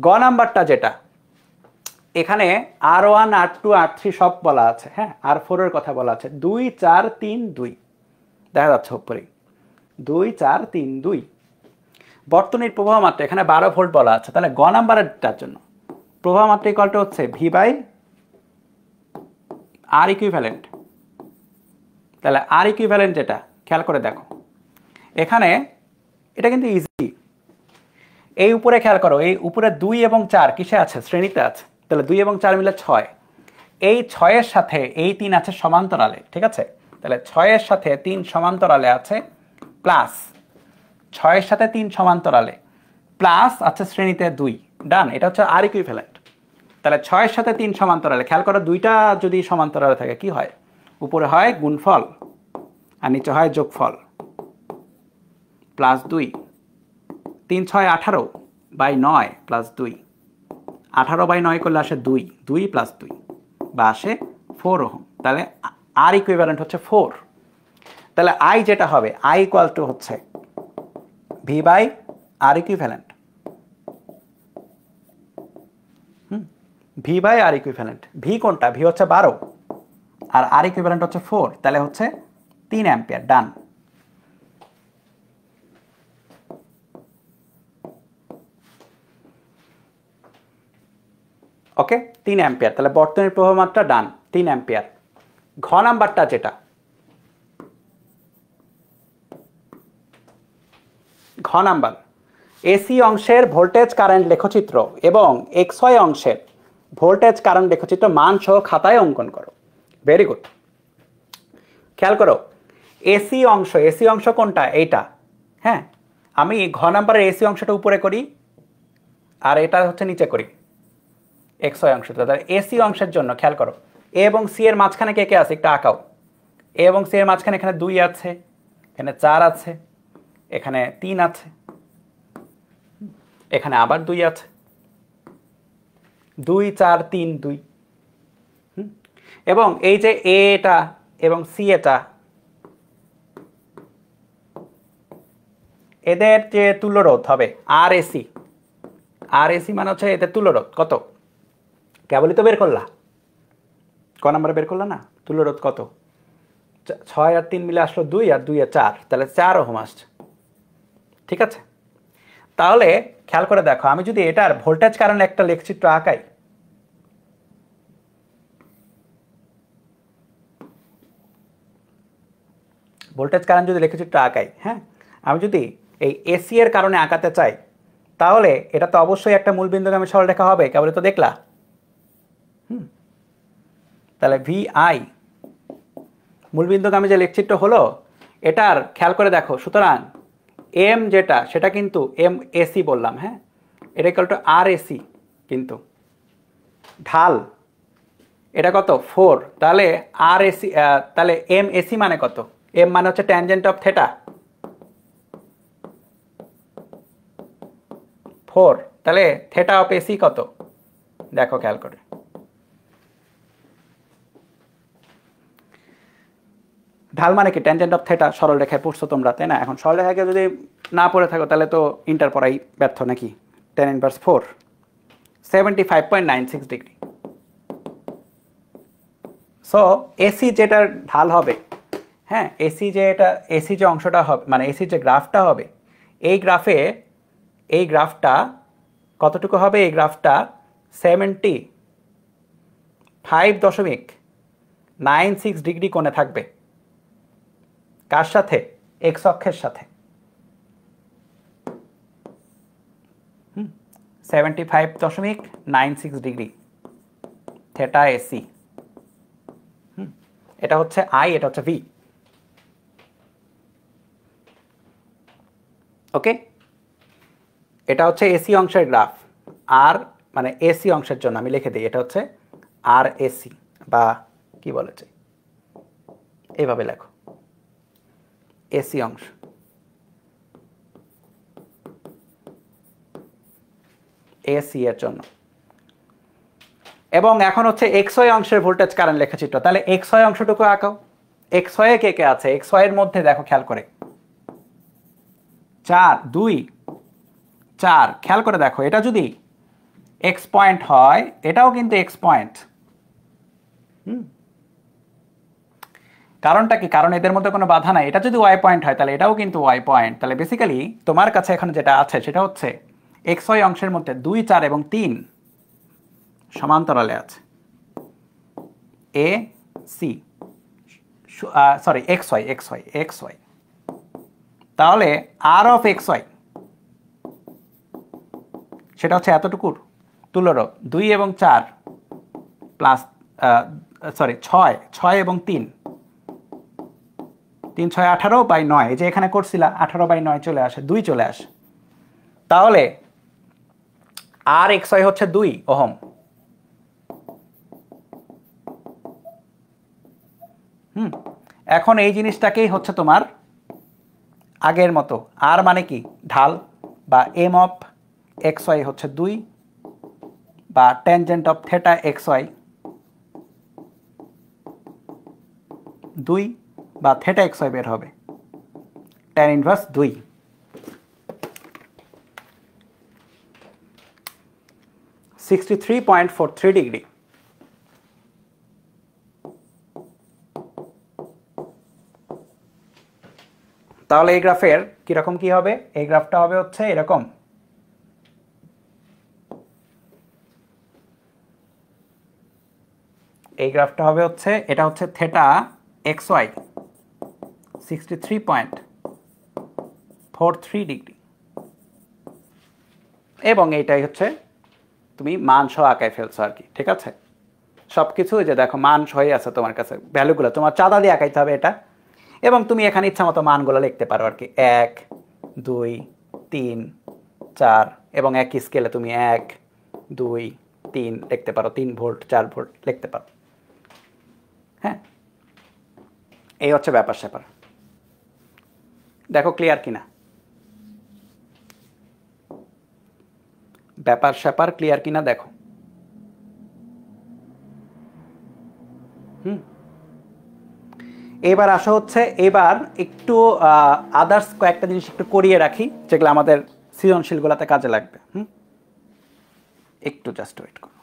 গ নাম্বারটা যেটা, এখানে R1 R2 R3 সব বলা আছে, হ্যাঁ, R4 এর কথা বলা আছে, 2 4 3 2 দেখা যাচ্ছে উপরে 2 4 3 2। বর্তনীর প্রবাহ মাত্রা এখানে 12 ভোল্ট বলা আছে, তাহলে গ নাম্বারেরটার জন্য প্রবাহ মাত্রা ইকুয়ালটা হচ্ছে V বাই R ইকুইভ্যালেন্ট। তাহলে R ইকুইভ্যালেন্ট যেটা, খেয়াল করে দেখো এখানে এটা কিন্তু ইজি। এই উপরে খেয়াল করো, এই উপরে 2 এবং 4 কিসে আছে, শ্রেণীতে আছে, তাহলে 2 এবং 4 মিলে 6, এই 6 এর সাথে এই 3 আছে সমান্তরালে। ঠিক আছে, তাহলে 6 এর সাথে 3 সমান্তরালে আছে, প্লাস 6 এর সাথে 3 সমান্তরালে, প্লাস আছে শ্রেণীতে 2, ডান। এটা হচ্ছে আর ইকুইভ্যালেন্ট। তাহলে 6 এর সাথে 3 সমান্তরালে, খেয়াল করো দুইটা যদি সমান্তরালে থাকে কি হয়, উপরে হয় গুণফল আর নিচে হয় যোগফল, প্লাস 2, 3 6 18 বাই 9 প্লাস 2, 18 বাই 9 করলে আসে 2, 2 প্লাস 2 বা আসে 4 ওহম। তাহলে আর ইকুইভ্যালেন্ট হচ্ছে 4। তাহলে আই যেটা হবে, আই ইকুয়াল টু হচ্ছে V by R equivalent. V by R equivalent, V কোনটা, ভি হচ্ছে 12 আর আর ইকুইভ্যালেন্ট হচ্ছে 4, তাহলে হচ্ছে 3 অ্যাম্পিয়ার, ডান। ওকে, 3 অ্যাম্পিয়ার, তাহলে বর্তনীর প্রবাহ মাত্রা ডান 3 অ্যাম্পিয়ার। ঘ নাম্বারটা যেটা, ঘ নাম্বার এসি অংশের ভোল্টেজ কারেন্ট লেখচিত্র এবং XY অংশের ভোল্টেজ কারেন্ট লেখচিত্র মান সহ খাতায় অঙ্কন করো। ভেরি গুড, খেয়াল করো এসি অংশ কোনটা, এইটা, হ্যাঁ। আমি ঘ নাম্বারের এসি অংশটা উপরে করি আর এটা হচ্ছে নিচে করি XY অংশটা। তাহলে এসি অংশের জন্য খেয়াল করো এ এবং সি এর মাঝখানে কে কে আছে, একটা আঁকাও। এ এবং সি এর মাঝখানে এখানে 2 আছে, এখানে 4 আছে, এখানে 3 আছে, এখানে আবার 2 আছে, 2 4 3 2। এবং এই যে এটা এবং সি এটা, এদের যে তুল্যরোধ হবে আর এসি মানে হচ্ছে এদের তুল্যরোধ কত, কেবলই তো বের করলা, ক নাম্বারে বের করলা না, তুল্যরোধ কত, 6 আর 3 মিলে আসলো 2 আর 2 এ 4, তাহলে 4 ওহম আসছে। ঠিক আছে, তাহলে খেয়াল করে দেখো আমি যদি এটার ভোল্টেজ কারেন্ট একটা লেখচিত্র আঁকাই, ভোল্টেজ কারেন্ট যদি লেখচিত্র আঁকাই, হ্যাঁ, আমি যদি এই এসি এর কারণে আঁকাতে চাই, তাহলে এটা তো অবশ্যই একটা মূলবিন্দুগামী সরলরেখা হবে, কেবল তো দেখলা। তাহলে ভি আই মূলবিন্দুগামী যে লেখচিত্র হলো, এটার খেয়াল করে দেখো, সুতরাং এম যেটা সেটা কিন্তু এম এসি বললাম, হ্যাঁ, এটা ইকুয়াল টু আর এসি, কিন্তু ঢাল এটা কত 4, তাহলে আর এসি, তাহলে এম এসি মানে কত, এম মানে হচ্ছে ট্যানজেন্ট অফ থেটা 4, তাহলে থেটা অফ এসি কত, দেখো খেয়াল করে, ঢাল মানে কি ট্যানজেন্ট অফ থেটা, সরল রেখায় পড়ছো তোমরা, তাই না? এখন সরল রেখাকে যদি না পড়ে থাকো তাহলে তো ইন্টার পড়াই ব্যর্থ নাকি। tan inverse 4 75.96 degree. So AC যেটার ঢাল হবে, হ্যাঁ, এসি যে অংশটা হবে, মানে এসি যে গ্রাফটা হবে, এই গ্রাফটা কতটুকু হবে, এই গ্রাফটা 75.96 ডিগ্রি কোণে থাকবে, কার সাথে, এক্স অক্ষের সাথে। 75.96 ডিগ্রি থেটা এসি। এটা হচ্ছে আই, এটা হচ্ছে ভি। ওকে, এটা হচ্ছে এসি অংশের গ্রাফ। আর মানে এসি অংশের জন্য আমি লিখে দিই, এটা হচ্ছে আর এসি বা কি বলেছে, এইভাবে লেখো, এসি অংশ। এসি এর জন্য। এবং এখন হচ্ছে এক্স ওয়াই অংশের ভোল্টেজ কারেন্ট লেখাচিত্র। তাহলে এক্স ওয়াই অংশটুকু আঁকাও। এক্স ওয়াই কে কে আছে? এক্স ওয়াই এর মধ্যে দেখো খেয়াল করে 4 2 4, খেয়াল করে দেখো, এটা যদি এক্স পয়েন্ট হয় এটাও কিন্তু এক্স পয়েন্ট। কারণটা কি? কারণ এদের মধ্যে কোনো বাধা নাই। এটা যদি ওয়াই পয়েন্ট হয় তাহলে এটাও কিন্তু ওয়াই পয়েন্ট। তাহলে বেসিক্যালি তোমার কাছে এখন যেটা আছে সেটা হচ্ছে এক্স ওয়াই অংশের মধ্যে 2 4 এবং 3 সমান্তরালে আছে। A C, sorry X Y X Y X Y. তাহলে আর অফ এক্স ওয়াই সেটা হচ্ছে এতটুকুর তুলরূপ 2 এবং 4 প্লাস সরি 6 6 এবং 3 3 6 18 বাই 9, এই যে এখানে করছিলা 18 বাই 9 চলে আসে, 2 চলে আসে। তাহলে আর এক্স ওয়াই হচ্ছে 2 ওহম। এখন এই জিনিসটাকেই হচ্ছে তোমার আগের মতো, আর মানে কি ঢাল বা এম অফ এক্স ওয়াই হচ্ছে 2 বা tangent of theta X Y 2 বা থেটা এক্স ওয়াই বের হবে ট্যান ইনভার্স 2, 63.43 ডিগ্রি। তাহলে এই গ্রাফের কিরকম কি হবে? এই গ্রাফটা হবে হচ্ছে এরকম। এই গ্রাফটা হবে হচ্ছে, এটা হচ্ছে থেটা এক্স ওয়াই 63.43 ডিগ্রি, এবং এইটাই হচ্ছে তুমি মান সহ আঁকায় ফেলছো আর কি। ঠিক আছে, সব কিছু যে দেখো মান সহই আছে তোমার কাছে, ভ্যালুগুলো তোমার চাঁদা দিয়ে আঁকাইতে হবে এটা। এবং তুমি এখানে ইচ্ছা মতো মানগুলো লিখতে পারো আর কি, 1 2 3 4, এবং একই স্কেলে তুমি 1 2 3 লিখতে পারো, 3 ভোল্ট 4 ভোল্ট লিখতে পারো। হ্যাঁ, এই হচ্ছে ব্যাপার স্যাপার। দেখো ক্লিয়ার কিনা, ব্যাপার স্যাপার ক্লিয়ার কিনা দেখো। এবার আসা হচ্ছে, এবার একটু আদার্স কয়েকটা জিনিস একটু করিয়ে রাখি যেগুলো আমাদের সৃজনশীলগুলোতে কাজে লাগবে। একটু জাস্ট ওয়েট করো।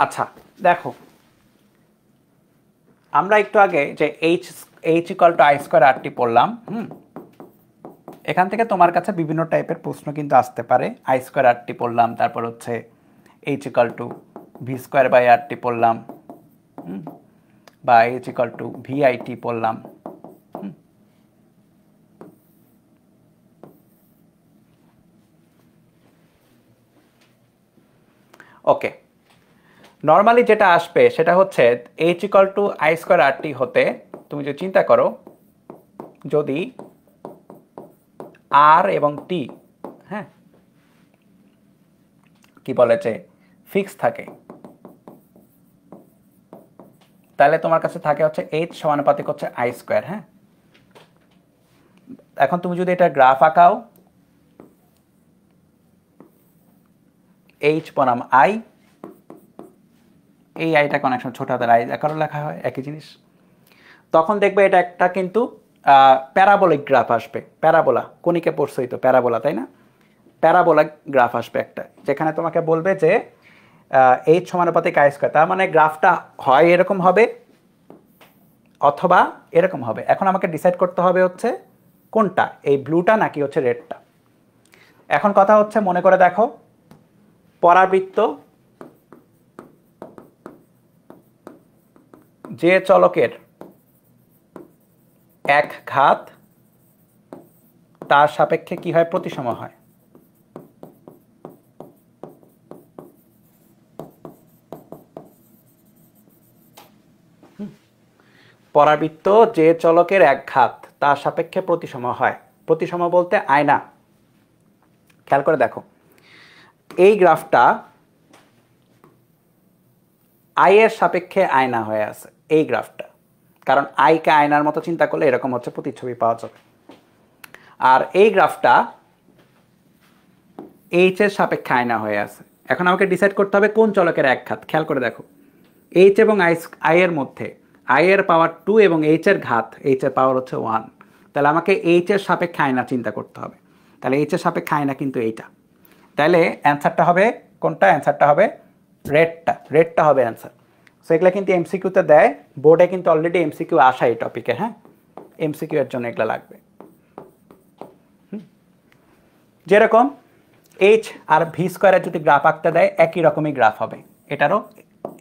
আচ্ছা দেখো, আমরা একটু আগে যে H H equal to I square R T পড়লাম। এখান থেকে তোমার কাছে বিভিন্ন টাইপের প্রশ্ন কিন্তু আসতে পারে। আই স্কোয়ার আর টি পড়লাম, তারপর হচ্ছে H equal to V square by R T পড়লাম, বা H equal to V I T পড়লাম। ওকে, নর্মালি যেটা আসবে সেটা হচ্ছে h equal to I square R T হতে তুমি যদি চিন্তা করো, যদি আর এবং টি, হ্যাঁ, কি বলে যে ফিক্স থাকে, তাহলে তোমার কাছে থাকে হচ্ছে h সমানুপাতিক হচ্ছে আই স্কোয়ার। হ্যাঁ, এখন তুমি যদি এটা গ্রাফ আঁকাও, h বনাম আই, এই আইটা কানেকশন ছোট হাতের আই আকারও লেখা হয়, একই জিনিস। তখন দেখবে এটা একটা কিন্তু প্যারাবোলিক গ্রাফ আসবে। প্যারাবোলা, কোনিকে পড়ছই তো, প্যারাবোলা, তাই না? প্যারাবোলা গ্রাফ আসবে একটা, যেখানে তোমাকে বলবে যে h সমানুপাতিক আই স্কোয়ার, তার মানে গ্রাফটা হয় এরকম হবে অথবা এরকম হবে। এখন আমাকে ডিসাইড করতে হবে হচ্ছে কোনটা, এই ব্লুটা নাকি হচ্ছে রেডটা। এখন কথা হচ্ছে, মনে করে দেখো, পরাবৃত্ত যে চলকের এক ঘাত তার সাপেক্ষে কি হয়, প্রতিসম হয়। পরাবৃত্ত যে চলকের এক ঘাত তার সাপেক্ষে প্রতিসম হয়। প্রতিসম বলতে আয়না। খেয়াল করে দেখো, এই গ্রাফটা আই এর সাপেক্ষে আয়না হয়ে আছে, এই গ্রাফটা, কারণ আইকে আয়নার মতো চিন্তা করলে এরকম হচ্ছে প্রতিচ্ছবি পাওয়া যাবে। আর এই গ্রাফটা এইচ এর সাপেক্ষে আয়না হয়ে আছে। এখন আমাকে ডিসাইড করতে হবে কোন চলকের এক ঘাত। খেয়াল করে দেখো, এইচ এবং আই এর মধ্যে আই এর পাওয়ার 2 এবং এইচ এর ঘাত, এইচ এর পাওয়ার হচ্ছে 1, তাহলে আমাকে এইচ এর সাপেক্ষে আয়না চিন্তা করতে হবে। তাহলে এইচ এর সাপেক্ষে আয়না কিন্তু এইটা, তাহলে অ্যান্সারটা হবে কোনটা? অ্যান্সারটা হবে রেডটা, রেডটা হবে অ্যান্সার। সো এগুলো কিন্তু এমসিকিউতে দেয়, বোর্ডে কিন্তু অলরেডি এমসিকিউ আসা এই টপিকে। হ্যাঁ, এমসিকিউ এর জন্য এগুলো লাগবে। যেরকম এইচ আর ভি স্কোয়ারের যদি গ্রাফ আঁকতে দেয়, একই রকমই গ্রাফ হবে। এটারও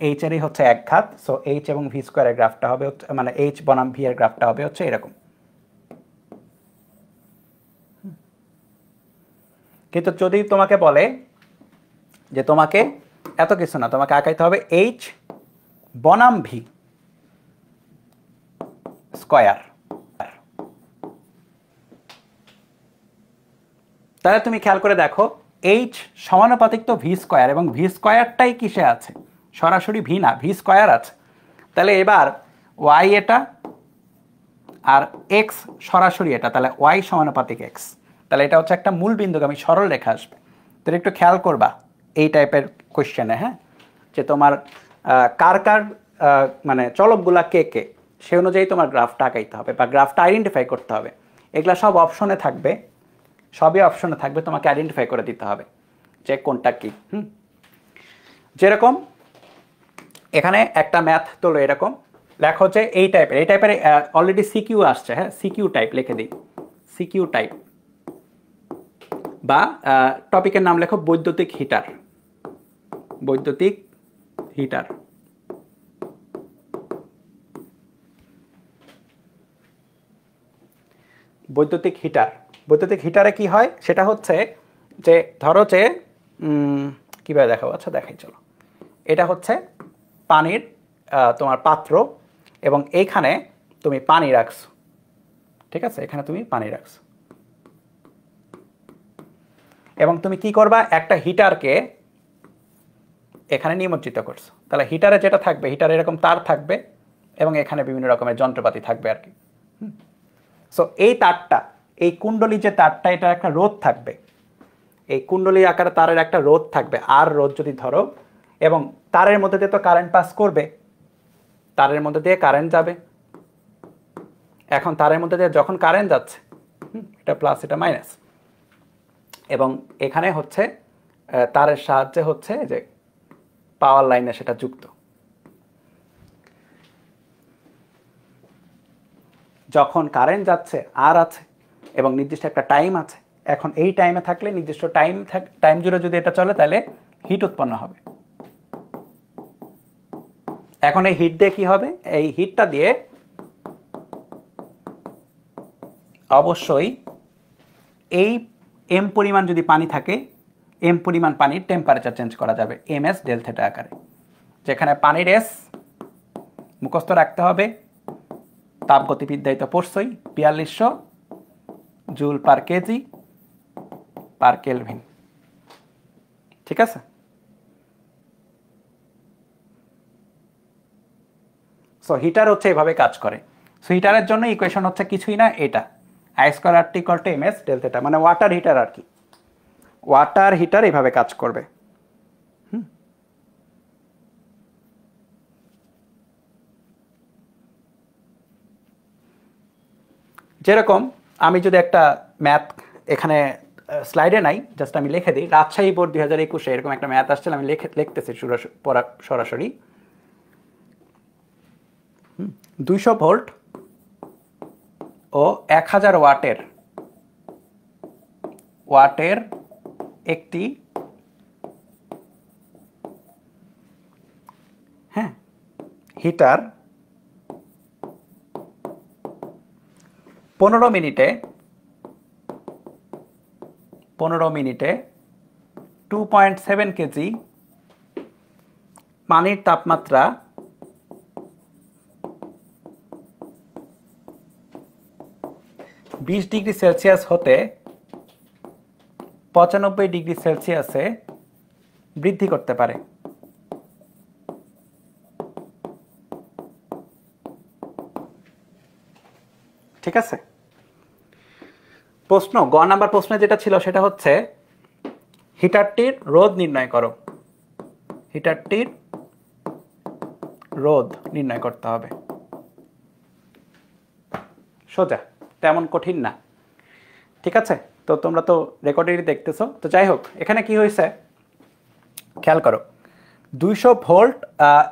এইচ এরই হচ্ছে এক ঘাত, সো এইচ এবং ভি স্কোয়ারের গ্রাফটা হবে হচ্ছে, মানে এইচ বনাম ভি এর গ্রাফটা হবে হচ্ছে এরকম। কিন্তু যদি তোমাকে বলে যে তোমাকে এত কিছু না, তোমাকে আঁকাইতে হবে এইচ বনাম ভি স্কোয়ার, তাহলে তুমি খেয়াল করে দেখো, এইচ সমানুপাতিক তো ভি স্কোয়ার, এবং ভি স্কোয়ারটাই কিসে আছে? সরাসরি ভি না, ভি স্কোয়ার আছে। তাহলে এবার ওয়াই এটা আর এক্স সরাসরি এটা, তাহলে ওয়াই সমানুপাতিক এক্স। তাহলে এটা হচ্ছে একটা মূল বিন্দুগামী সরল রেখা আসবে। তো একটু খেয়াল করবা এই টাইপের কোশ্চেনে, হ্যাঁ, যে তোমার কার কার মানে চলকগুলা কে কে, সে অনুযায়ী তোমার গ্রাফটা আঁকাইতে হবে বা গ্রাফটা আইডেন্টিফাই করতে হবে। এগুলা সব অপশনে থাকবে, সবই অপশনে থাকবে, তোমাকে আইডেন্টিফাই করে দিতে হবে যে কোনটা কি। যেরকম এখানে একটা ম্যাথ তোলো, এরকম লেখো যে এই টাইপের অলরেডি সিকিউ আসছে। হ্যাঁ, সিকিউ টাইপ লিখে দিই, সিকিউ টাইপ, বা টপিকের নাম লেখো বৈদ্যুতিক হিটার, বৈদ্যুতিক হিটার। বৈদ্যুতিক হিটার, বৈদ্যুতিক হিটারে কি হয় সেটা হচ্ছে যে, ধরো যে কীভাবে দেখাবো, আচ্ছা দেখাই চলো। এটা হচ্ছে পানির তোমার পাত্র, এবং এইখানে তুমি পানি রাখছো, ঠিক আছে, এখানে তুমি পানি রাখছো, এবং তুমি কি করবা, একটা হিটারকে এখানে নিমজ্জিত করছো। তাহলে হিটারে যেটা থাকবে, হিটারে এরকম তার থাকবে এবং এখানে বিভিন্ন রকমের যন্ত্রপাতি থাকবে আর কি। সো এই তারটা, এই কুণ্ডলী যে তারটা, এটা একটা রোধ থাকবে, এই কুণ্ডলী আকারে তারের একটা রোধ থাকবে, আর রোধ যদি ধরো, এবং তারের মধ্যে দিয়ে তো কারেন্ট পাস করবে, তারের মধ্যে দিয়ে কারেন্ট যাবে। এখন তারের মধ্যে দিয়ে যখন কারেন্ট যাচ্ছে, এটা প্লাস এটা মাইনাস, এবং এখানে হচ্ছে তারের সাহায্যে হচ্ছে যে পাওয়ার লাইনে সেটা যুক্ত। যখন কারেন্ট যাচ্ছে আর আছে এবং নির্দিষ্ট একটা টাইম আছে, এখন এই টাইমে থাকলে নির্দিষ্ট টাইম জুড়ে যদি এটা চলে, তাহলে হিট উৎপন্ন হবে। এখন এই হিট দিয়ে কি হবে, এই হিটটা দিয়ে অবশ্যই এই এম পরিমাণ যদি পানি থাকে, এম পরিমাণ পানির টেম্পারেচার চেঞ্জ করা যাবে এম এস ডেল থিটা আকারে। যেখানে পানির এস মুখস্থ রাখতে হবে, তাপগতিবিদ্যায় তো পড়ছই, 4200 joule per kg per kelvin. ঠিক আছে? সো হিটার হচ্ছে এভাবে কাজ করে। সো হিটারের জন্য ইকুয়েশন হচ্ছে কিছুই না, এটা I square R T equal to M S del theta, মানে ওয়াটার হিটার আর কি। ওয়াটার হিটার এভাবে কাজ করবে। যেরকম আমি যদি একটা ম্যাথ এখানে স্লাইডে নাই, জাস্ট আমি লিখে দিই, রাজশাহী বোর্ড 2021 এরকম একটা ম্যাথ আসছিল, আমি লিখতেছি সরাসরি। 200 ভোল্ট ও 1000 ওয়াটের একটি হিটার 15 মিনিটে 2.7 কেজি পানির তাপমাত্রা 20 ডিগ্রি সেলসিয়াস হতে 95 ডিগ্রি সেলসিয়াসে বৃদ্ধি করতে পারে। ঠিক আছে? প্রশ্ন গ নাম্বার প্রশ্নে যেটা ছিল সেটা হচ্ছে হিটারটির রোধ নির্ণয় করো। হিটারটির রোধ নির্ণয় করতে হবে। সোজা, তেমন কঠিন না। ঠিক আছে? তো তোমরা তো রেকর্ডেরই দেখতেছো। তো যাই হোক, এখানে কি হয়েছে খেয়াল করো, 200 ভোল্ট,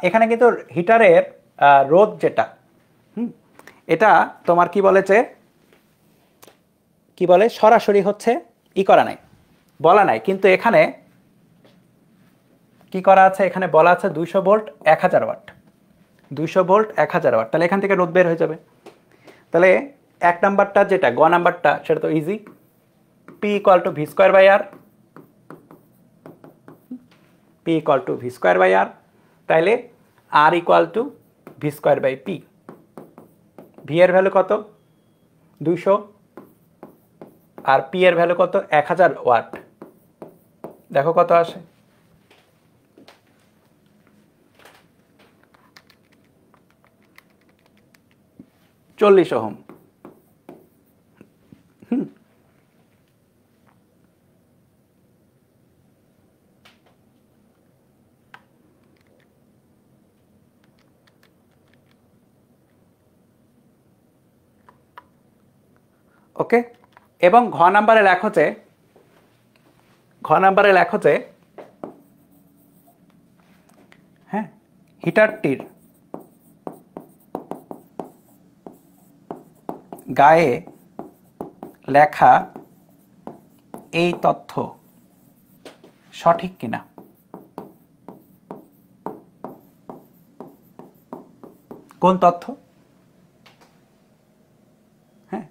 এখানে কিন্তু হিটারের রোধ যেটা, এটা তোমার কি বলেছে, কি বলে, সরাসরি হচ্ছে করা নাই, বলা নাই, কিন্তু এখানে কি করা আছে, এখানে বলা আছে 200 ভোল্ট 1000 ওয়াট, 200 ভোল্ট 1000 ওয়াট, তাহলে এখান থেকে রোধ বের হয়ে যাবে। তাহলে এক নাম্বারটা যেটা গ নাম্বারটা সেটা তো easy, P equal to V square by R, P equal to V square by R, তাইলে R equal to V square by P. V এর ভ্যালু কত 200 আর পি এর ভ্যালু কত 1000 ওয়াট, দেখো কত আসে, চল্লিশ ওহম। ওকে, এবং ঘ নাম্বারে লেখো যে হ্যাঁ, হিটারটির গায়ে লেখা এই তথ্য সঠিক কিনা। কোন তথ্য? হ্যাঁ,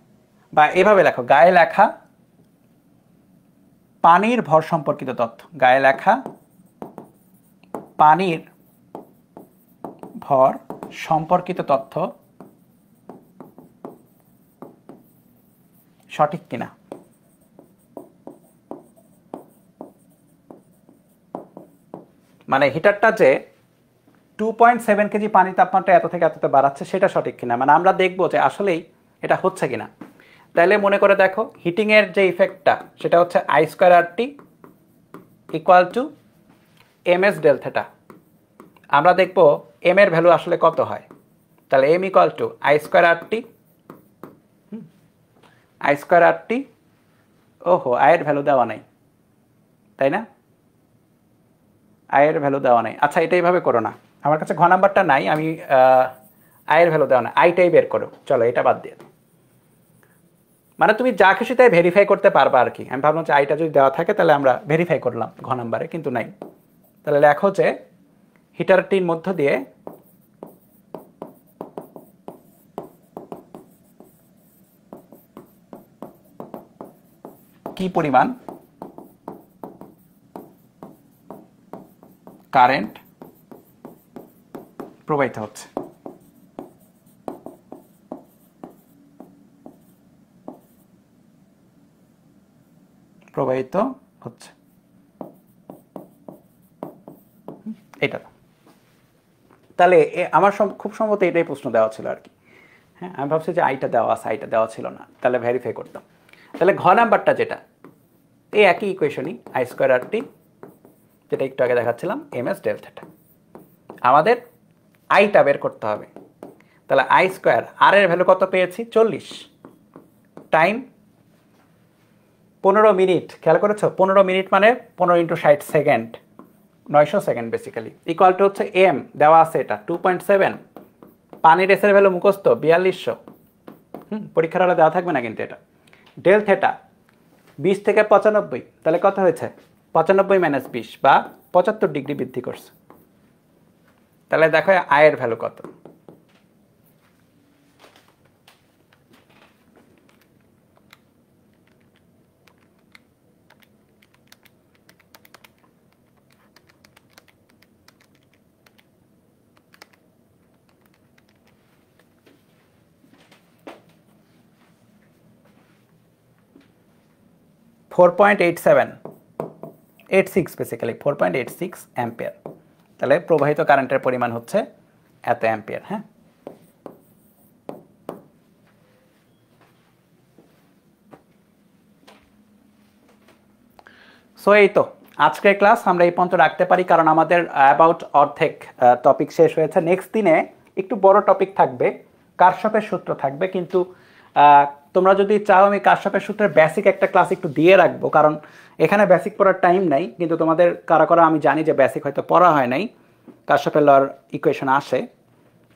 বা এভাবে লেখো, গায়ে লেখা পানির ভর সম্পর্কিত তথ্য, গায়ে লেখা পানির ভর সম্পর্কিত তথ্য সঠিক কিনা। মানে হিটারটা যে 2.7 কেজি পানির তাপমাত্রা এত থেকে এততে বাড়াচ্ছে সেটা সঠিক কিনা, মানে আমরা দেখবো যে আসলেই এটা হচ্ছে কিনা। তাইলে মনে করে দেখো, হিটিংয়ের যে ইফেক্টটা সেটা হচ্ছে I square R T equal to M S del theta. আমরা দেখবো এম এর ভ্যালু আসলে কত হয়, তাহলে M equal to I square R T, I square R T, ওহো আয়ের ভ্যালু দেওয়া নাই, তাই না, আয়ের ভ্যালু দেওয়া নাই। আচ্ছা, এটা এইভাবে করো না, আমার কাছে ঘ নাম্বারটা নাই, আমি আয়ের ভ্যালু দেওয়া নাই, আইটাই বের করো। চলো এটা বাদ দিয়ে, মানে তুমি যা খুশি তাই ভেরিফাই করতে পারবা আর কি। আমি ভাবলাম যে আইটা যদি দেওয়া থাকে তাহলে আমরা ভেরিফাই করলাম ঘ নাম্বারে, কিন্তু নাই। তাহলে লেখো যে হিটারটির মধ্য দিয়ে কি পরিমাণ কারেন্ট প্রবাহিত হচ্ছে। প্রবাহিত হচ্ছে এটা। তাহলে আমার খুব সম্ভবত এটাই প্রশ্ন দেওয়া ছিল আর কি। হ্যাঁ, আমি ভাবছি যে আইটা দেওয়া আছে, আইটা দেওয়া ছিল না, তাহলে ভেরিফাই করতাম। তাহলে ঘ নাম্বারটা যেটা এই একই ইকুয়েশনই আই স্কোয়ার আর টি, যেটা একটু আগে দেখাচ্ছিলাম এম এস ডেল থিটা। আমাদের আইটা বের করতে হবে। তাহলে আই স্কোয়ার আর এর ভ্যালু কত পেয়েছি 40 টাইম 15 মিনিট। খেয়াল করেছো 15 মিনিট মানে 15 × 60 second, 900 second basically. Equal to হচ্ছে এম দেওয়া আছে এটা 2.7। পানির এসের ভ্যালু মুখস্থ 4200। পরীক্ষার হলে দেওয়া থাকবে না কিন্তু এটা। ডেল থেটা 20 থেকে 95, তাহলে কত হয়েছে 95 - 20 বা 75 ডিগ্রি বৃদ্ধি করছে। তাহলে দেখো আয়ের ভ্যালু কত। Basically 4.86 ampere. তাহলে প্রবাহিত কারেন্টের পরিমাণ হচ্ছে এত অ্যাম্পিয়ার। হ্যাঁ, সো এই তো আজকের ক্লাস আমরা এই পর্যন্ত রাখতে পারি, কারণ আমাদের অ্যাবাউট অর্ধেক টপিক শেষ হয়েছে। নেক্সট দিনে একটু বড় টপিক থাকবে, কারশফের সূত্র থাকবে। কিন্তু তোমরা যদি চাও আমি কারশফের সূত্রের বেসিক একটা ক্লাস একটু দিয়ে রাখবো, কারণ এখানে বেসিক পড়ার টাইম নাই, কিন্তু তোমাদের কারা কারা আমি জানি যে বেসিক হয়তো পড়া হয় নাই। কারশফের লর ইকুয়েশন আসে,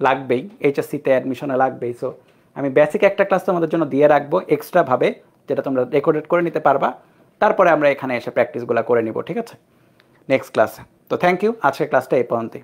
লাগবেই, এইচএসসিতে অ্যাডমিশনে লাগবেই। সো আমি বেসিক একটা ক্লাস তোমাদের জন্য দিয়ে রাখবো এক্সট্রাভাবে, যেটা তোমরা রেকর্ডেড করে নিতে পারবা। তারপরে আমরা এখানে এসে প্র্যাকটিসগুলো করে নিব, ঠিক আছে, নেক্সট ক্লাসে। তো থ্যাংক ইউ, আজকের ক্লাসটা এই পর্যন্তই।